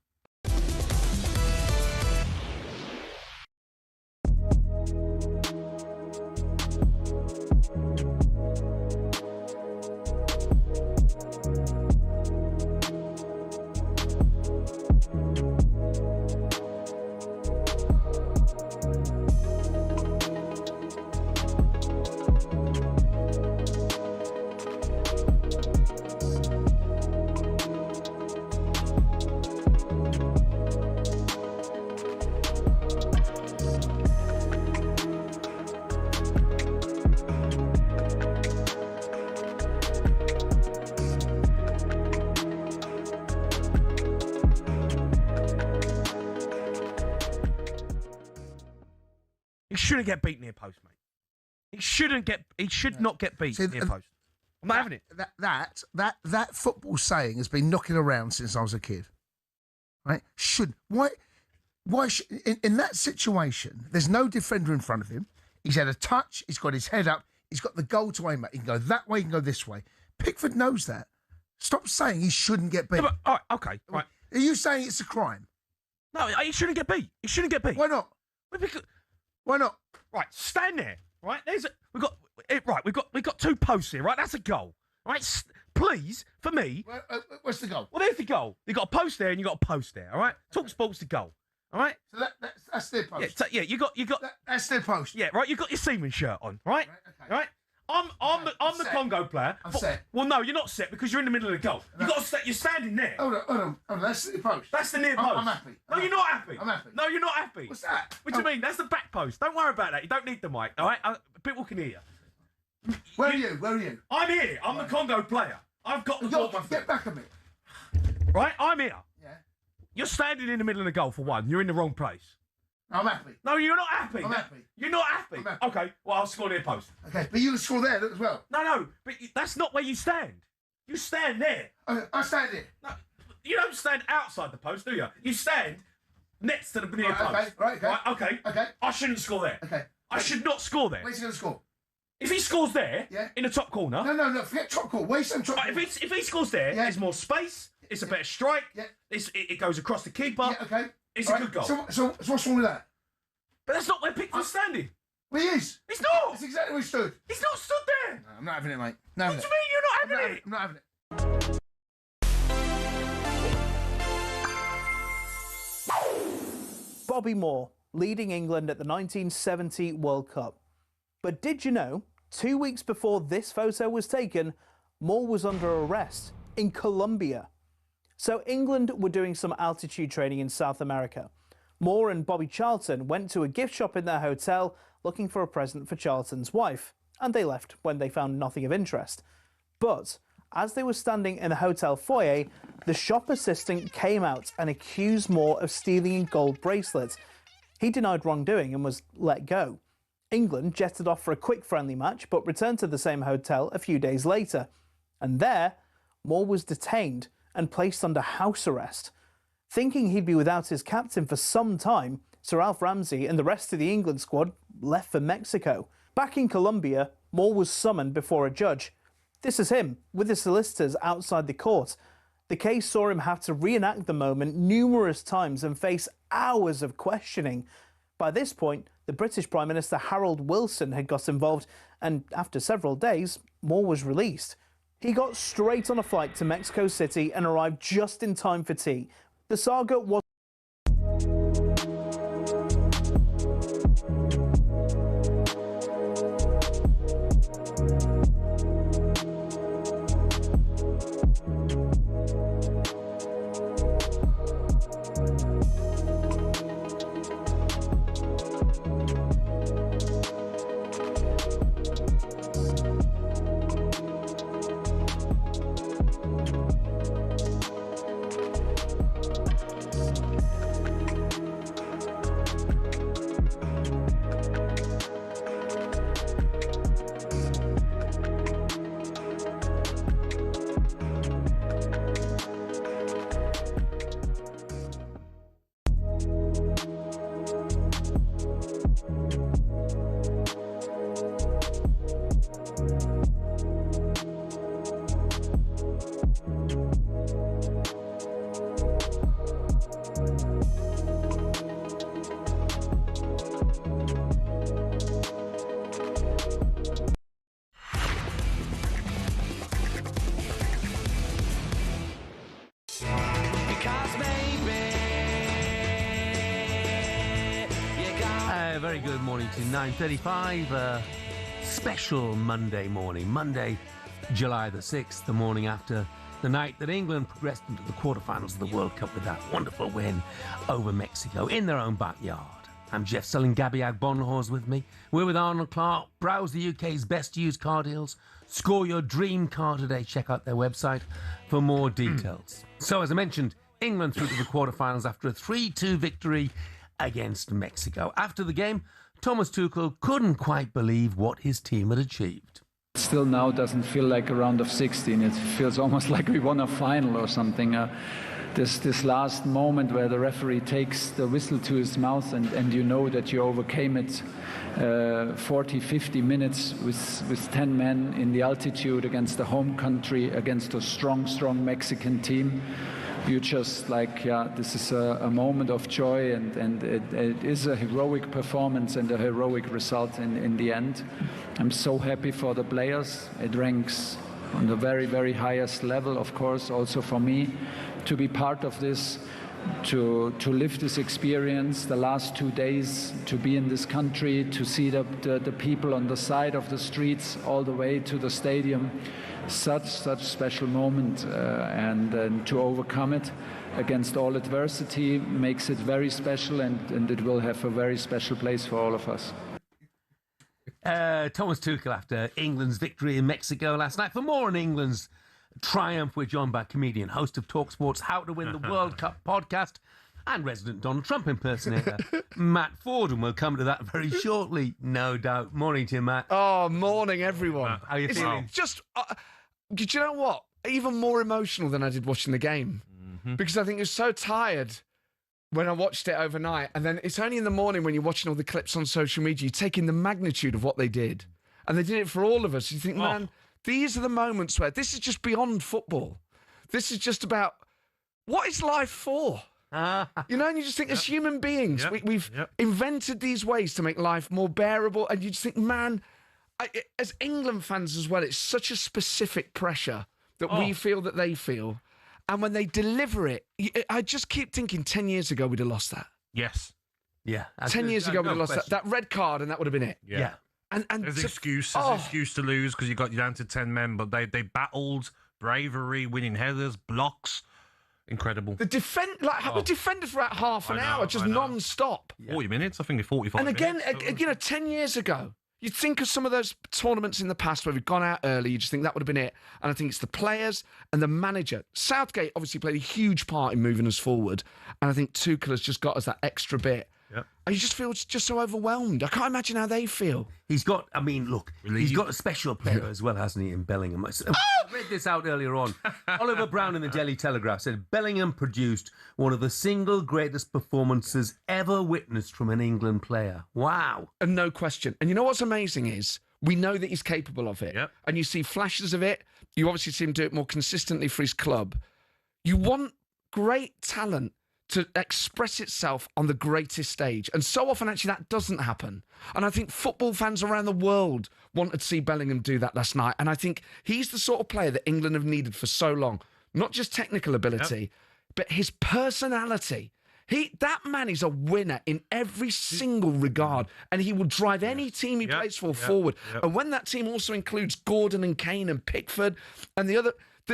S8: Shouldn't get beat near post, mate. He should not get beat near post. I'm not having it.
S28: That football saying has been knocking around since I was a kid. Right? In that situation, there's no defender in front of him. He's had a touch, he's got his head up, he's got the goal to aim at. He can go that way, he can go this way. Pickford knows that. Stop saying he shouldn't get beat.
S8: Yeah, but, all right, okay, right.
S28: Are you saying it's a crime?
S8: No, he shouldn't get beat. He shouldn't get beat.
S28: Why not? Why not?
S8: Right, stand there. Right, we've got two posts here. Right, that's a goal. Right, please, for me.
S28: What's the goal?
S8: Well, there's the goal. You got a post there and you got a post there. All right, talkSPORT's the goal. All right.
S28: So that's their post.
S8: Yeah, you got.
S28: That's their post.
S8: Yeah, right. You got your Seaman shirt on. Right.
S28: Okay.
S8: Right. I'm the Congo player.
S28: I'm set.
S8: Well, no, you're not set because you're in the middle of the goal. You got to set. You're standing there.
S28: Hold on. That's the post.
S8: That's the near post.
S28: I'm happy.
S8: No, you're not happy.
S28: I'm happy.
S8: No, you're not happy.
S28: What's that?
S8: What do you mean? That's the back post. Don't worry about that. You don't need the mic. All right. People can hear you.
S28: Where are you?
S8: I'm here. I'm the Congo player. I've got the ball.
S28: Get back a bit.
S8: Right. I'm here.
S28: Yeah.
S8: You're standing in the middle of the goal for one. You're in the wrong place.
S28: I'm happy.
S8: No, you're not happy.
S28: I'm happy.
S8: You're not happy.
S28: I'm happy.
S8: Okay, well, I'll score near post.
S28: Okay, but you can score there as well.
S8: No, but that's not where you stand. You stand there.
S28: I stand here.
S8: No, you don't stand outside the post, do you? You stand next to the near post.
S28: Okay.
S8: I shouldn't score there.
S28: Okay.
S8: I should not score there.
S28: Where's he going to score?
S8: If he scores there, in the top corner.
S28: No, forget top corner. Where's some top corner?
S8: If he scores there, there's more space. It's a better strike. Yeah. It goes across the keeper.
S28: Yeah, okay.
S8: It's a good goal.
S28: So what's wrong with that?
S8: But that's not where Pickford's standing.
S28: Well, he is.
S8: He's not.
S28: That's exactly where he stood.
S8: He's not stood there.
S28: No, I'm not having it, mate.
S8: What do you mean having it.
S28: I'm not having it.
S9: Bobby Moore, leading England at the 1970 World Cup. But did you know, 2 weeks before this photo was taken, Moore was under arrest in Colombia. So England were doing some altitude training in South America. Moore and Bobby Charlton went to a gift shop in their hotel looking for a present for Charlton's wife, and they left when they found nothing of interest. But as they were standing in the hotel foyer, the shop assistant came out and accused Moore of stealing a gold bracelet. He denied wrongdoing and was let go. England jetted off for a quick friendly match, but returned to the same hotel a few days later. And there, Moore was detained and placed under house arrest. Thinking he'd be without his captain for some time, Sir Alf Ramsey and the rest of the England squad left for Mexico. Back in Colombia, Moore was summoned before a judge. This is him, with the solicitors outside the court. The case saw him have to reenact the moment numerous times and face hours of questioning. By this point, the British Prime Minister Harold Wilson had got involved, and after several days, Moore was released. He got straight on a flight to Mexico City and arrived just in time for tea. The saga was...
S3: Very good morning to 9:35. Special Monday morning. Monday, July the 6th, the morning after the night that England progressed into the quarterfinals of the World Cup with that wonderful win over Mexico in their own backyard. I'm Jeff Stelling, Gabby Agbonlahor's with me. We're with Arnold Clark. Browse the UK's best used car deals. Score your dream car today. Check out their website for more details. So, as I mentioned, England through to the quarterfinals after a 3-2 victory against Mexico. After the game, Thomas Tuchel couldn't quite believe what his team had achieved.
S10: Still now doesn't feel like a round of 16. It feels almost like we won a final or something. This last moment where the referee takes the whistle to his mouth and you know that you overcame it 40, 50 minutes with 10 men in the altitude against the home country, against a strong Mexican team. You just like, yeah, this is a moment of joy, and it is a heroic performance and a heroic result in the end. I'm so happy for the players. It ranks on the very, very highest level, of course, also for me, to be part of this, to live this experience, the last 2 days, to be in this country, to see the people on the side of the streets all the way to the stadium. Such special moment, and to overcome it against all adversity makes it very special, and it will have a very special place for all of us.
S3: Thomas Tuchel after England's victory in Mexico last night. For more on England's triumph, we're joined by comedian, host of talkSPORT's How to Win the World Cup podcast and resident Donald Trump impersonator, Matt Ford, and we'll come to that very shortly, no doubt. Morning to you, Matt.
S11: Oh, morning, everyone.
S3: How are you feeling?
S11: Just, do you know what? Even more emotional than I did watching the game. Because I think you're so tired when I watched it overnight. And then it's only in the morning when you're watching all the clips on social media, you take in the magnitude of what they did. And they did it for all of us. You think, man, these are the moments where this is just beyond football. This is just about, what is life for? You know, and you just think as human beings, we've invented these ways to make life more bearable. And you just think, man, as England fans as well, it's such a specific pressure that we feel that they feel. And when they deliver it, I just keep thinking 10 years ago we'd have lost that.
S4: Yes.
S5: Yeah.
S11: 10 years ago we'd have lost that red card and that would have been it.
S4: Yeah.
S11: And
S4: there's an excuse to lose because you got you down to 10 men, but they battled, bravery, winning headers, blocks. Incredible.
S11: The we defended for about half an hour, just non-stop.
S4: 40 minutes, I think 45
S11: And again,
S4: minutes.
S11: 10 years ago, you'd think of some of those tournaments in the past where we've gone out early, you just think that would have been it. And I think it's the players and the manager. Southgate obviously played a huge part in moving us forward. And I think Tuchel has just got us that extra bit.
S4: Yep.
S11: And you just feel just so overwhelmed. I can't imagine how they feel.
S5: He's got a special player as well, hasn't he, in Bellingham? I read this out earlier on. Oliver Brown in the Daily Telegraph said Bellingham produced one of the single greatest performances ever witnessed from an England player. Wow.
S11: And no question. And you know what's amazing is we know that he's capable of it.
S4: Yep.
S11: And you see flashes of it. You obviously see him do it more consistently for his club. You want great talent to express itself on the greatest stage. And so often, actually, that doesn't happen. And I think football fans around the world wanted to see Bellingham do that last night. And I think he's the sort of player that England have needed for so long. Not just technical ability, but his personality. That man is a winner in every single regard, and he will drive any team he plays for forward. And when that team also includes Gordon and Kane and Pickford and the other...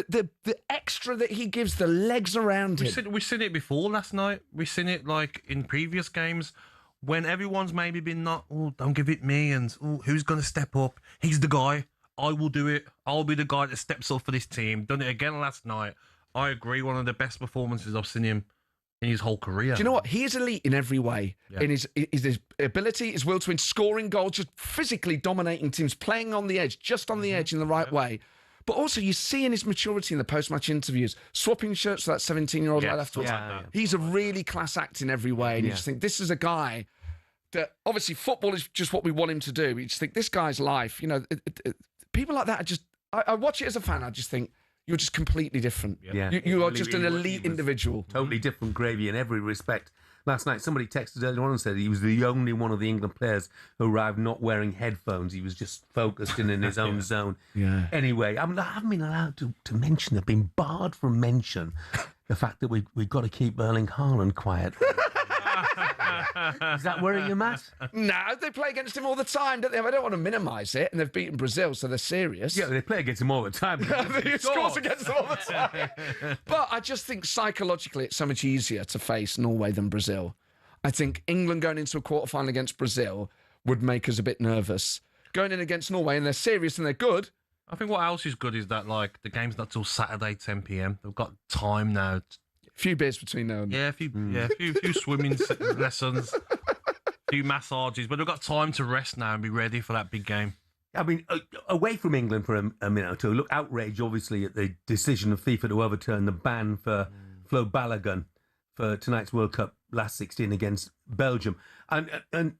S11: The extra that he gives, the legs around him.
S4: We've seen it before last night. We've seen it like in previous games when everyone's maybe been don't give it me and who's going to step up? He's the guy. I will do it. I'll be the guy that steps up for this team. Done it again last night. I agree. One of the best performances I've seen him in his whole career.
S11: Do you know what? He is elite in every way. Yeah. In his ability, his will to win, scoring goals, just physically dominating teams, playing on the edge, just on the edge in the right way. But also, you see in his maturity in the post-match interviews, swapping shirts with that 17-year-old lad afterwards. He's a really class act in every way. And you just think, this is a guy that, obviously, football is just what we want him to do. You just think, this guy's life, people like that are just... I watch it as a fan, I just think, you're just completely different.
S5: Yeah.
S11: You are just an elite individual.
S5: Totally different gravy in every respect. Last night, somebody texted earlier on and said he was the only one of the England players who arrived not wearing headphones. He was just focused in his own zone.
S11: Yeah.
S5: Anyway, I haven't been allowed to mention, I've been barred from mention the fact that we've got to keep Erling Haaland quiet. Is that worrying you, Matt?
S11: No, they play against him all the time, don't they? I don't want to minimise it, and they've beaten Brazil, so they're serious.
S5: Yeah, they play against him all the time.
S11: He scores against them all the time. But I just think psychologically it's so much easier to face Norway than Brazil. I think England going into a quarter-final against Brazil would make us a bit nervous. Going in against Norway, and they're serious and they're good.
S4: I think what else is good is that, the game's not till Saturday, 10 p.m. They've got time now.
S11: Few beers between now and then.
S4: Yeah, a few swimming lessons, a few massages, but they've got time to rest now and be ready for that big game.
S5: I mean, away from England for a minute or two, look, outrage, obviously, at the decision of FIFA to overturn the ban for Flo Balogun for tonight's World Cup last 16 against Belgium. And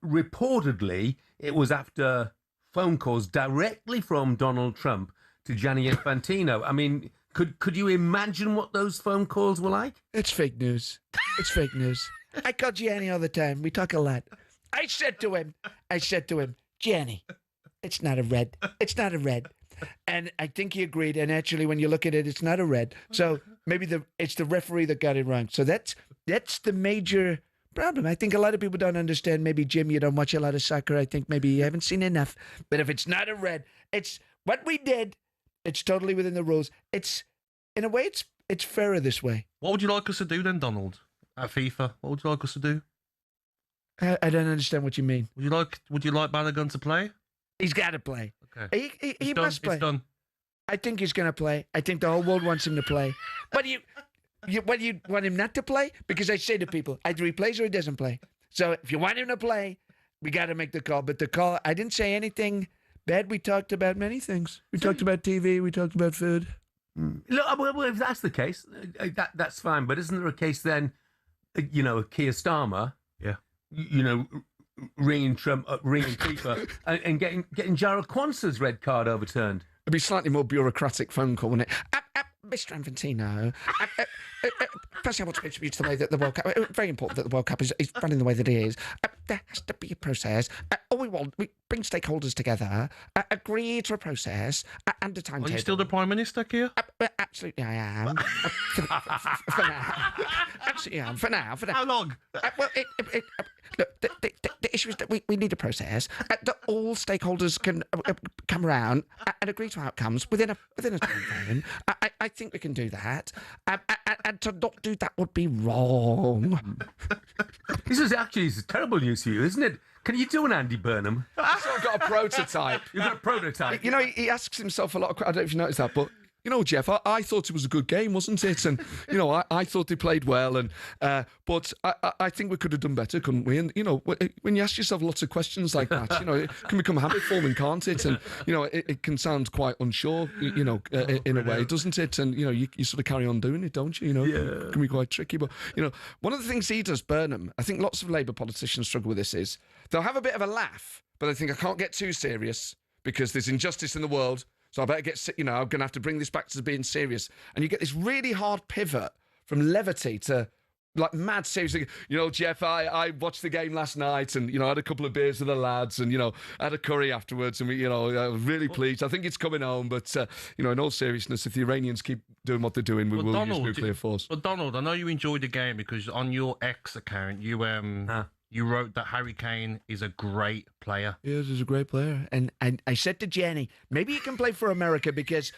S5: reportedly, it was after phone calls directly from Donald Trump to Gianni Infantino. I mean... Could you imagine what those phone calls were like?
S22: It's fake news. It's fake news. I call Gianni all the time. We talk a lot. I said to him, Gianni, it's not a red. It's not a red. And I think he agreed. And actually, when you look at it, it's not a red. So maybe it's the referee that got it wrong. So that's the major problem. I think a lot of people don't understand. Maybe, Jim, you don't watch a lot of soccer. I think maybe you haven't seen enough. But if it's not a red, it's what we did. It's totally within the rules. In a way, it's fairer this way.
S4: What would you like us to do then, Donald? At FIFA, what would you like us to do?
S22: I don't understand what you mean.
S4: Would you like Balogun to play?
S22: He's got to play.
S4: Okay.
S22: He must play.
S4: It's done.
S22: I think he's going to play. I think the whole world wants him to play. But you want him not to play? Because I say to people, either he plays or he doesn't play. So if you want him to play, we got to make the call. But the call, I didn't say anything bad. We talked about many things. We talked about TV. We talked about food.
S5: Look, well, if that's the case, that's fine. But isn't there a case then, Keir Starmer, ringing Trump, ringing FIFA, and getting Jarrell Quansah's red card overturned?
S11: It'd be a slightly more bureaucratic phone call, wouldn't it?
S22: Mr. Infantino, firstly, I want to contribute to the way that the World Cup. Very important that the World Cup is running the way that it is. There has to be a process. All we bring stakeholders together, agree to a process and a timetable.
S4: Are you still the Prime Minister, Keir?
S22: Absolutely, I am. For now. Absolutely, I am. For now.
S4: How long?
S22: Look, the issue is that we need a process that all stakeholders can come around and agree to outcomes within a time frame. I think we can do that. And to not do that would be wrong.
S5: This is terrible news for you, isn't it? Can you do an Andy Burnham?
S11: I've got a prototype.
S5: You've got a prototype.
S11: You know, he asks himself a lot of. I don't know if you noticed that, but. You know, Jeff, I thought it was a good game, wasn't it? And, you know, I thought they played well. And but I think we could have done better, couldn't we? And, you know, when you ask yourself lots of questions like that, you know, it can become habit-forming, can't it? And, you know, it can sound quite unsure, you know, in a way, doesn't it? And, you know, you sort of carry on doing it, don't you? You know, it can be quite tricky. But, you know, one of the things he does, Burnham, I think lots of Labour politicians struggle with this, is they'll have a bit of a laugh, but they think, I can't get too serious because there's injustice in the world. So I better get, you know, I'm going to have to bring this back to being serious. And you get this really hard pivot from levity to, like, mad serious. You know, Jeff, I watched the game last night and, you know, I had a couple of beers with the lads and, you know, I had a curry afterwards and, I was really pleased. I think it's coming home. But, you know, in all seriousness, if the Iranians keep doing what they're doing, we will use nuclear force.
S4: But, Donald, I know you enjoyed the game because on your X account, you wrote that Harry Kane is a great player.
S22: Yes, he's a great player. And I said to Jenny, maybe he can play for America because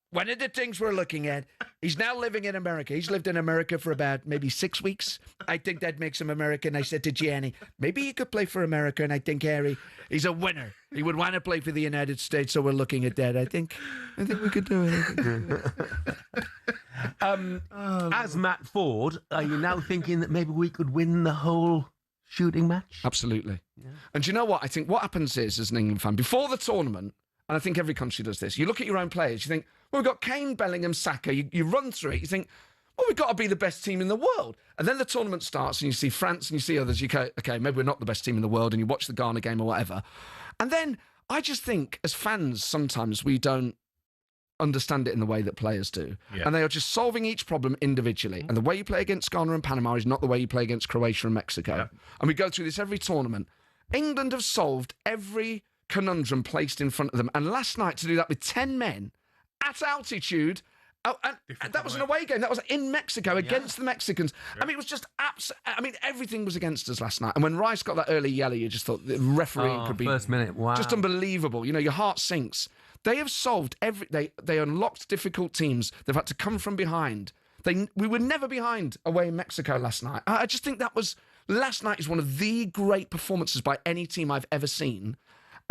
S22: one of the things we're looking at, he's now living in America. He's lived in America for about maybe 6 weeks. I think that makes him American. I said to Jenny, maybe he could play for America. And I think Harry, he's a winner. He would want to play for the United States. So we're looking at that. I think we could do it.
S5: As Matt Ford, are you now thinking that maybe we could win the whole shooting match?
S11: Absolutely. Yeah. And do you know what? I think what happens is, as an England fan, before the tournament, and I think every country does this, you look at your own players, you think, well, we've got Kane, Bellingham, Saka. You run through it, you think, well, we've got to be the best team in the world. And then the tournament starts and you see France and you see others, you go, okay, maybe we're not the best team in the world, and you watch the Ghana game or whatever. And then I just think, as fans, sometimes we don't understand it in the way that players do. Yeah. And they are just solving each problem individually. And the way you play against Ghana and Panama is not the way you play against Croatia and Mexico. Yeah. And we go through this every tournament. England have solved every conundrum placed in front of them. And last night, to do that with 10 men at altitude, and that was an away game. That was in Mexico against the Mexicans. Yeah. I mean, it was just everything was against us last night. And when Rice got that early yellow, you just thought the refereeing could be
S5: first minute. Wow,
S11: just unbelievable. You know, your heart sinks. They have solved they unlocked difficult teams. They've had to come from behind. We were never behind away in Mexico last night. I just think last night is one of the great performances by any team I've ever seen.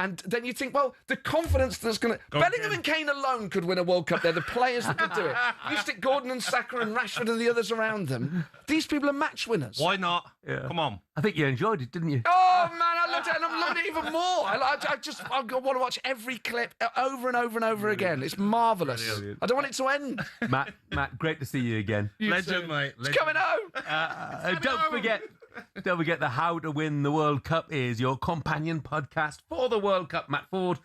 S11: And then you think, well, the confidence that's going to... Bellingham and Kane alone could win a World Cup. They're the players that could do it. You stick Gordon and Saka and Rashford and the others around them. These people are match winners.
S4: Why not? Yeah. Come on.
S5: I think you enjoyed it, didn't you?
S11: Oh, man, I loved it, and I'm loving it even more. I want to watch every clip over and over and over again. It's marvellous. Brilliant. I don't want it to end.
S5: Matt, great to see you again.
S4: Legend, mate. Legend.
S11: It's coming home.
S5: Don't forget the How to Win the World Cup is your companion podcast for the World Cup. Matt Ford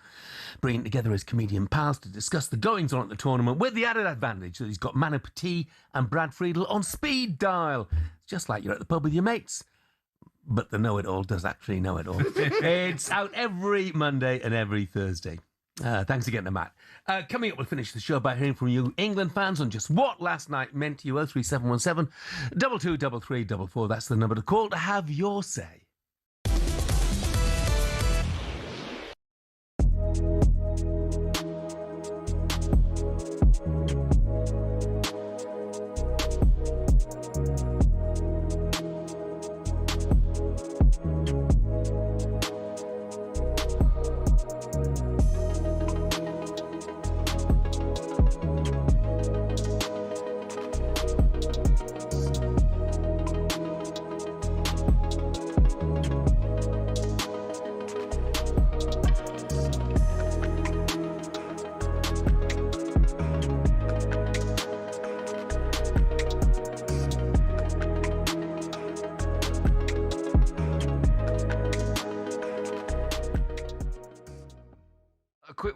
S5: bringing together his comedian pals to discuss the goings-on at the tournament with the added advantage that he's got Manu Petit and Brad Friedel on speed dial. It's just like you're at the pub with your mates. But the know-it-all does actually know it all. It's out every Monday and every Thursday. Thanks again to Matt. Coming up, we'll finish the show by hearing from you England fans on just what last night meant to you. 03717 223344. That's the number to call to have your say.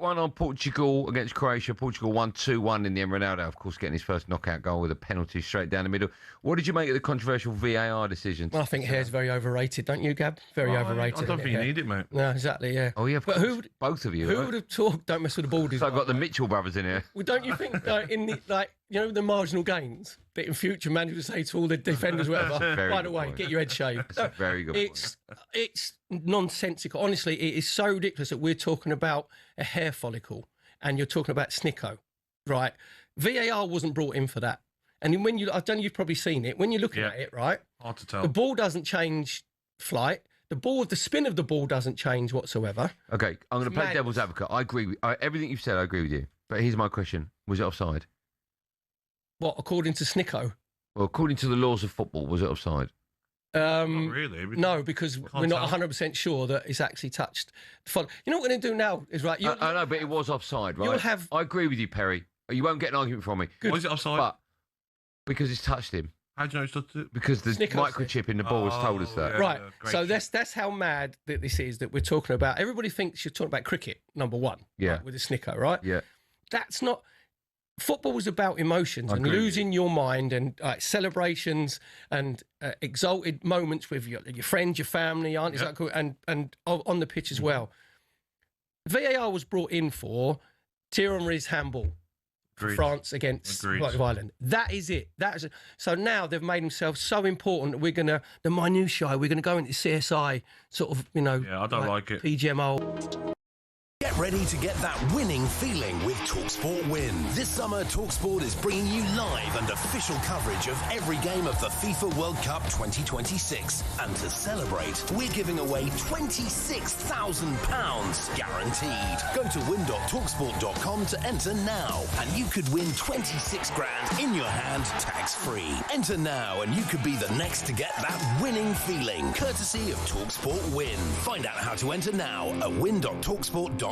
S12: one on Portugal against Croatia. Portugal won 2-1 in the end. Ronaldo, of course, getting his first knockout goal with a penalty straight down the middle. What did you make of the controversial VAR decision?
S13: Well, I think hair's very overrated, don't you, Gab? Very overrated.
S4: I don't think you need it, mate.
S13: No, exactly, yeah.
S12: Oh, yeah,
S13: but
S12: both of you.
S13: Who would have talked? Don't mess with the ball.
S12: So I've got the Mitchell brothers in here.
S13: Well, don't you think the marginal gains that in future managers say to all the defenders, whatever. By the way, get your head shaved.
S12: That's a very good point.
S13: It's nonsensical. Honestly, it is so ridiculous that we're talking about a hair follicle and you're talking about Snicko, right? VAR wasn't brought in for that. And when I don't know, you've probably seen it. When you're looking at it, right?
S4: Hard to tell.
S13: The ball doesn't change flight. The spin of the ball doesn't change whatsoever.
S12: Okay, I'm going to play devil's advocate. I agree with everything you've said. I agree with you. But here's my question: was it offside?
S13: What, according to Snicko?
S12: Well, according to the laws of football, was it offside?
S4: Not really.
S13: No, because we're not 100% sure that it's actually touched. You know what we're going to do now is right.
S12: I know, but it was offside, right? I agree with you, Perry. You won't get an argument from me.
S4: Why is it offside?
S12: But because it's touched him.
S4: How do you know it's touched it?
S12: Because the microchip in the ball has told us that.
S13: Yeah, right. So that's how mad that this is that we're talking about. Everybody thinks you're talking about cricket, number one.
S12: Yeah.
S13: Right, with the Snicko, right?
S12: Yeah.
S13: That's not. Football was about emotions and losing your mind and celebrations and exalted moments with your friends, your family, aunties, and on the pitch as well. VAR was brought in for Thierry Henry's handball for France against Ireland. That is it. So now they've made themselves so important that we're going to, the minutiae, we're going to go into CSI sort of,
S4: Yeah, I don't like it.
S13: PGMO.
S14: Get ready to get that winning feeling with talkSPORT Win. This summer, talkSPORT is bringing you live and official coverage of every game of the FIFA World Cup 2026. And to celebrate, we're giving away £26,000 guaranteed. Go to win.talksport.com to enter now, and you could win 26 grand in your hand, tax-free. Enter now, and you could be the next to get that winning feeling, courtesy of talkSPORT Win. Find out how to enter now at win.talksport.com.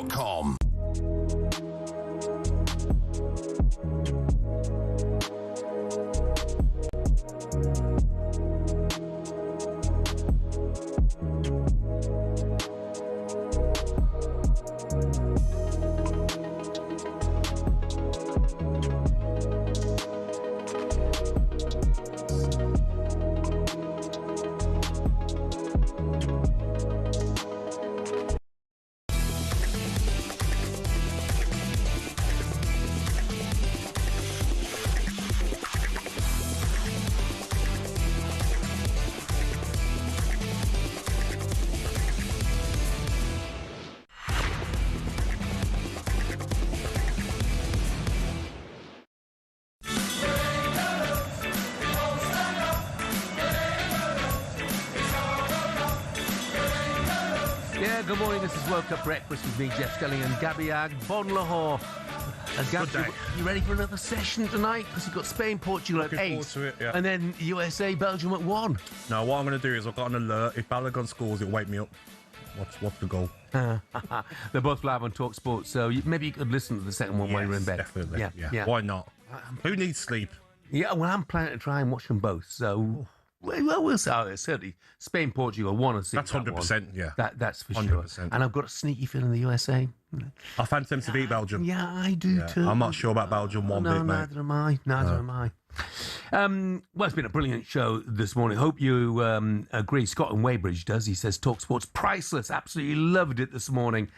S3: Good morning, this is World Cup Breakfast with me, Jeff Stelling and Gabby Agbonlahor. Gabby, you ready for another session tonight? Because you've got Spain, Portugal at 8.
S4: To it, yeah.
S3: And then USA, Belgium at 1.
S4: No, what I'm going to do is I've got an alert. If Balogun scores, it'll wake me up. What's the goal?
S5: They're both live on talkSPORT, so maybe you could listen to the second one while you're in bed.
S4: Definitely. Yeah. Why not? Who needs sleep?
S5: Yeah, well, I'm planning to try and watch them both, so... Well, we'll see. Certainly, Spain, Portugal, 1 and 6.
S4: That's 100%. Yeah,
S5: that's for
S4: 100%.
S5: Sure. And I've got a sneaky feeling the USA.
S4: I fancy them to beat Belgium.
S5: Yeah, I do too.
S4: I'm not sure about Belgium one bit, mate.
S5: Neither am I. Neither am I. Well, it's been a brilliant show this morning. Hope you agree. Scott in Weybridge does. He says talkSPORT's priceless. Absolutely loved it this morning.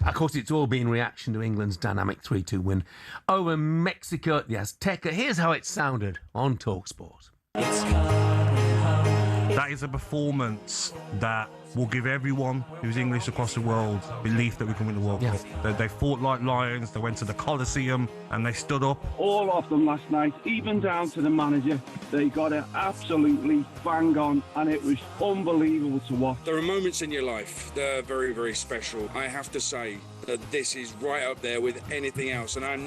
S5: Of course, it's all been reaction to England's dynamic 3-2 win over Mexico at the Azteca. Here's how it sounded on talkSPORT.
S4: That is a performance that will give everyone who's English across the world belief that we can win the World Cup. They fought like lions, they went to the Coliseum and they stood up.
S16: All of them last night, even down to the manager, they got it absolutely bang on and it was unbelievable to watch.
S17: There are moments in your life that are very, very special. I have to say that this is right up there with anything else, and I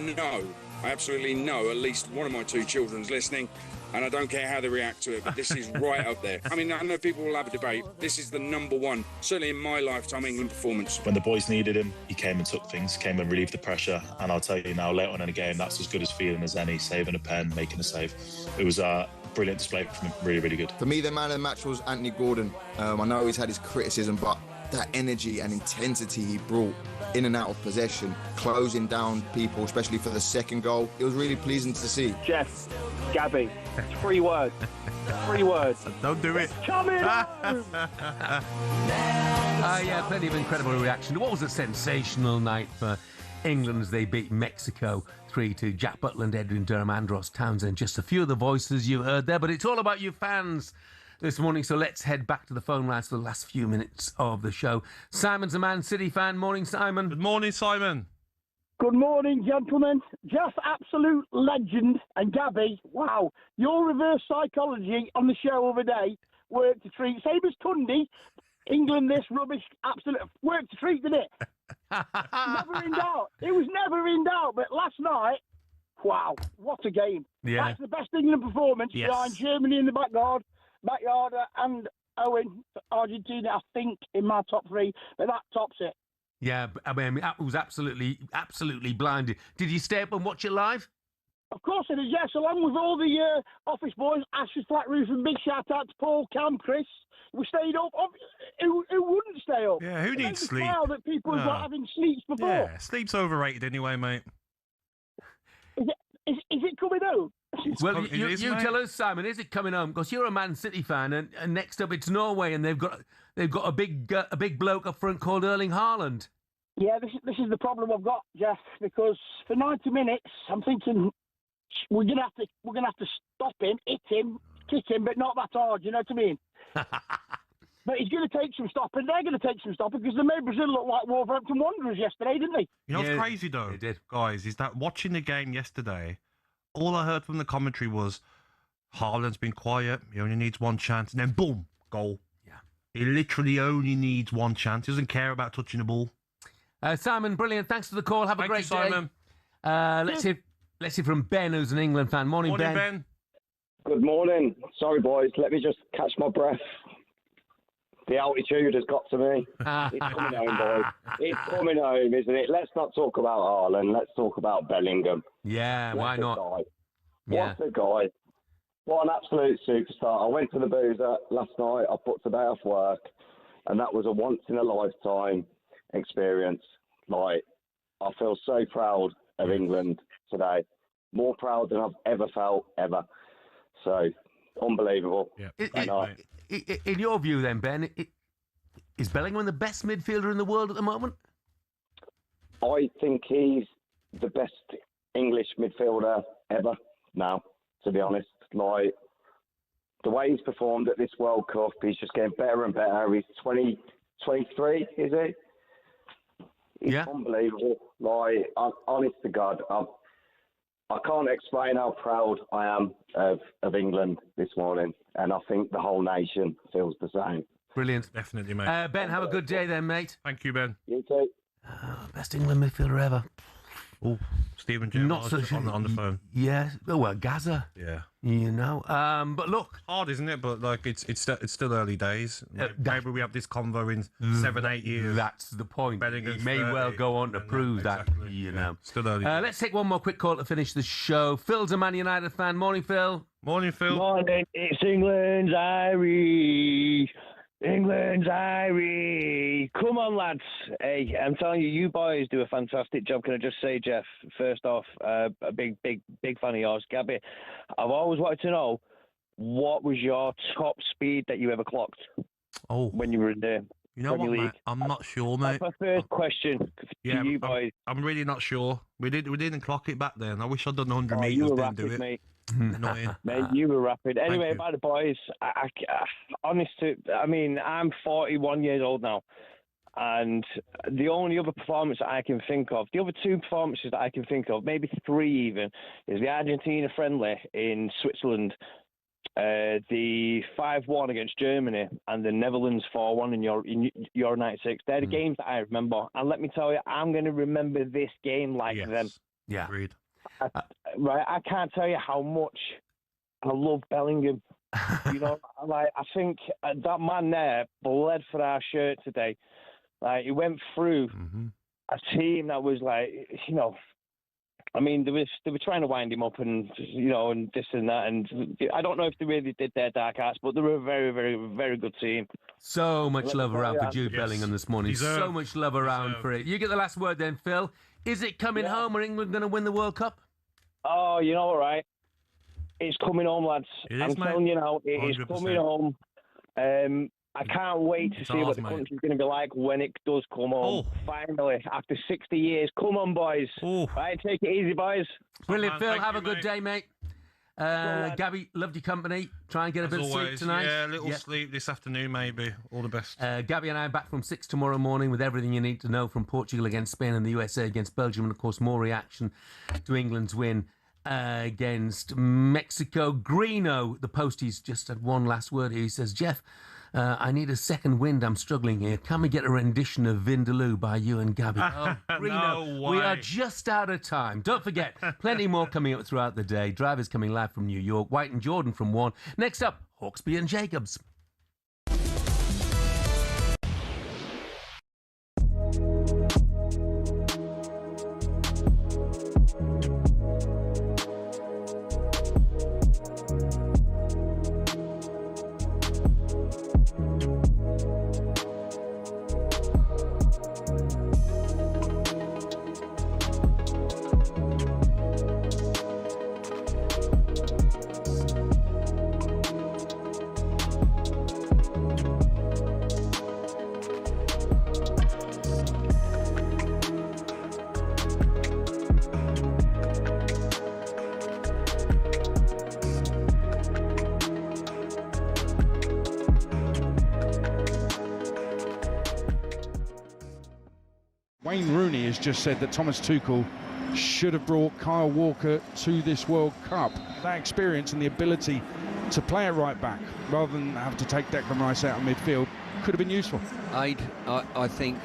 S17: absolutely know at least one of my 2 children's listening, and I don't care how they react to it, but this is right up there. I mean, I know people will have a debate. This is the number one, certainly in my lifetime, England performance.
S20: When the boys needed him, he came and took things, came and relieved the pressure. And I'll tell you now, later on in the game, that's as good as feeling as any, saving a pen, making a save. It was a brilliant display from him, really, really good.
S21: For me, the man of the match was Anthony Gordon. I know he's had his criticism, but
S1: that energy and intensity he brought in and out of possession, closing down people, especially for the second goal. It was really pleasing to see.
S2: Jeff, Gabby, 3 words. 3 words.
S4: Don't do it.
S2: Coming home!
S3: Yeah, plenty of incredible reaction. What was a sensational night for England as they beat Mexico 3-2. Jack Butland, Edwin Durham, Andros Townsend, just a few of the voices you heard there, but it's all about you fans this morning, so let's head back to the phone lines for the last few minutes of the show. Simon's a Man City fan. Morning, Simon.
S4: Good morning, Simon.
S2: Good morning, gentlemen. Jeff, absolute legend. And Gabby, wow, your reverse psychology on the show of the day worked a treat. Same as Tunde. England, this rubbish, absolute worked a treat, didn't it? Never in doubt. It was never in doubt. But last night, wow, what a game.
S3: Yeah.
S2: That's the best England performance
S3: Yes.
S2: behind Germany in the backyard and Owen, Argentina, I think, in my top 3. But that tops it.
S3: Yeah, I mean, it was absolutely blinded. Did you stay up and watch it live?
S2: Of course it is, yes, along with all the office boys, Ashes, Flat Roof, and big shout out to Paul, Cam, Chris. We stayed up. Who wouldn't stay up?
S4: Yeah, who
S2: It
S4: needs
S2: makes me
S4: sleep?
S2: smile that people
S4: No.
S2: have got having sleeps before.
S4: Yeah, sleep's overrated anyway, mate.
S2: Is it coming out?
S3: Well, you tell us, Simon, is it coming home? Because you're a Man City fan, and next up it's Norway, and they've got a big bloke up front called Erling Haaland.
S2: Yeah, this is the problem I've got, Jeff, because for 90 minutes I'm thinking we're gonna have to stop him, hit him, kick him, but not that hard. You know what I mean? But he's going to take some stopping. They're going to take some stopping because they made Brazil look like Wolverhampton Wanderers yesterday, didn't they?
S4: You know what's crazy though, guys, is that watching the game yesterday, all I heard from the commentary was Haaland's been quiet. He only needs one chance, and then boom, goal.
S3: Yeah,
S4: he literally only needs one chance. He doesn't care about touching the ball.
S3: Simon, brilliant. Thanks for the call. Have a great
S4: you,
S3: day.
S4: Simon.
S3: Let's hear from Ben, who's an England fan. Morning, Ben.
S18: Good morning. Sorry, boys. Let me just catch my breath. The altitude has got to me. It's coming home, boys. It's coming home, isn't it? Let's not talk about Haaland. Let's talk about Bellingham.
S3: Yeah, why not?
S18: What a guy. What an absolute superstar. I went to the boozer last night. I put today off work, and that was a once-in-a-lifetime experience. Like, I feel so proud of England today. More proud than I've ever felt, ever. So, unbelievable.
S3: In your view, then, Ben, is Bellingham the best midfielder in the world at the moment?
S18: I think he's the best English midfielder ever now, to be honest. Like, the way he's performed at this World Cup, he's just getting better and better. He's 23, is he? He's unbelievable. Like, honest to God, I can't explain how proud I am of England this morning, and I think the whole nation feels the same.
S3: Brilliant.
S4: Definitely, mate.
S3: Ben, have a good day then, mate.
S4: Thank you, Ben.
S18: You too.
S3: Best England midfielder ever.
S4: Oh, Stephen Gerrard
S3: Not so
S4: on the phone.
S3: Yeah. Oh, well, Gaza.
S4: Yeah.
S3: You know. But look,
S4: hard, isn't it? But like, it's still early days. Maybe we have this convo in 7-8 years.
S3: That's the point. He may
S4: 30,
S3: well go on to prove that. You know.
S4: Still early.
S3: Let's take one more quick call to finish the show. Phil's a Man United fan. Morning, Phil.
S4: Morning, Phil.
S2: Morning. It's England's Irish. England's Irish. Come on, lads. Hey, I'm telling you, you boys do a fantastic job. Can I just say, Jeff, first off, a big fan of yours. Gabby, I've always wanted to know, what was your top speed that you ever clocked when you were in the
S4: You know
S2: Premier
S4: what,
S2: League?
S4: mate? I'm not sure, mate.
S2: That's my first question to you boys.
S4: I'm really not sure. We didn't clock it back then. I wish I'd done 100 meters.
S2: You were
S4: Didn't do
S2: rapid,
S4: it.
S2: mate.
S4: Annoying.
S2: Mate, you were rapid. Anyway,
S4: you.
S2: about the boys, I'm 41 years old now, and the only other performance that I can think of, the other two performances that I can think of, maybe three even, is the Argentina friendly in Switzerland, the 5-1 against Germany, and the Netherlands 4-1 in Euro 96. They're the games that I remember, and let me tell you, I'm going to remember this game like them.
S3: Yeah.
S4: Agreed.
S2: I can't tell you how much I love Bellingham. You know, like, I think that man there bled for our shirt today. Like, he went through a team that was like, you know, I mean, they were trying to wind him up and and this and that, and I don't know if they really did their dark arts, but they were a very, very, very good team.
S3: So much love around for Jude Bellingham this morning. So much love around for it. You get the last word then, Phil. Is it coming home? Are England going to win the World Cup?
S2: Oh, you know what, right? It's coming home, lads. I'm telling you now, it is coming home. I can't wait to see what the country's going to be like when it does come home. Finally, after 60 years. Come on, boys. Right, take it easy, boys.
S3: Brilliant, Phil. Have a good day, mate. Gabby, loved your company. Try and get a bit of sleep tonight.
S4: Yeah, a little sleep this afternoon, maybe. All the best.
S3: Gabby and I are back from 6 tomorrow morning with everything you need to know from Portugal against Spain and the USA against Belgium. And, of course, more reaction to England's win against Mexico. Greeno, the posties, just had one last word here. He says, Jeff, I need a second wind. I'm struggling here. Can we get a rendition of Vindaloo by you and Gabby? Oh, Greeno,
S4: No
S3: we
S4: way.
S3: are just out of time. Don't forget, plenty more coming up throughout the day. Drivers coming live from New York. White and Jordan from 1. Next up, Hawksby and Jacobs.
S15: Wayne Rooney has just said that Thomas Tuchel should have brought Kyle Walker to this World Cup. That experience and the ability to play a right back rather than have to take Declan Rice out of midfield could have been useful.
S19: I think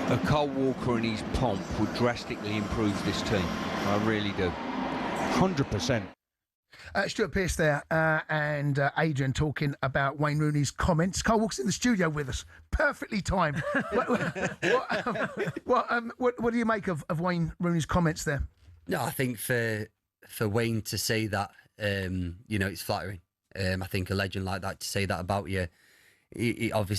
S19: a Kyle Walker and his pomp would drastically improve this team. I really do.
S15: 100%.
S28: Stuart Pearce there and Adrian talking about Wayne Rooney's comments. Carl Walker's in the studio with us. Perfectly timed. What do you make of Wayne Rooney's comments there?
S21: No, I think for Wayne to say that, it's flattering. I think a legend like that to say that about you, he obviously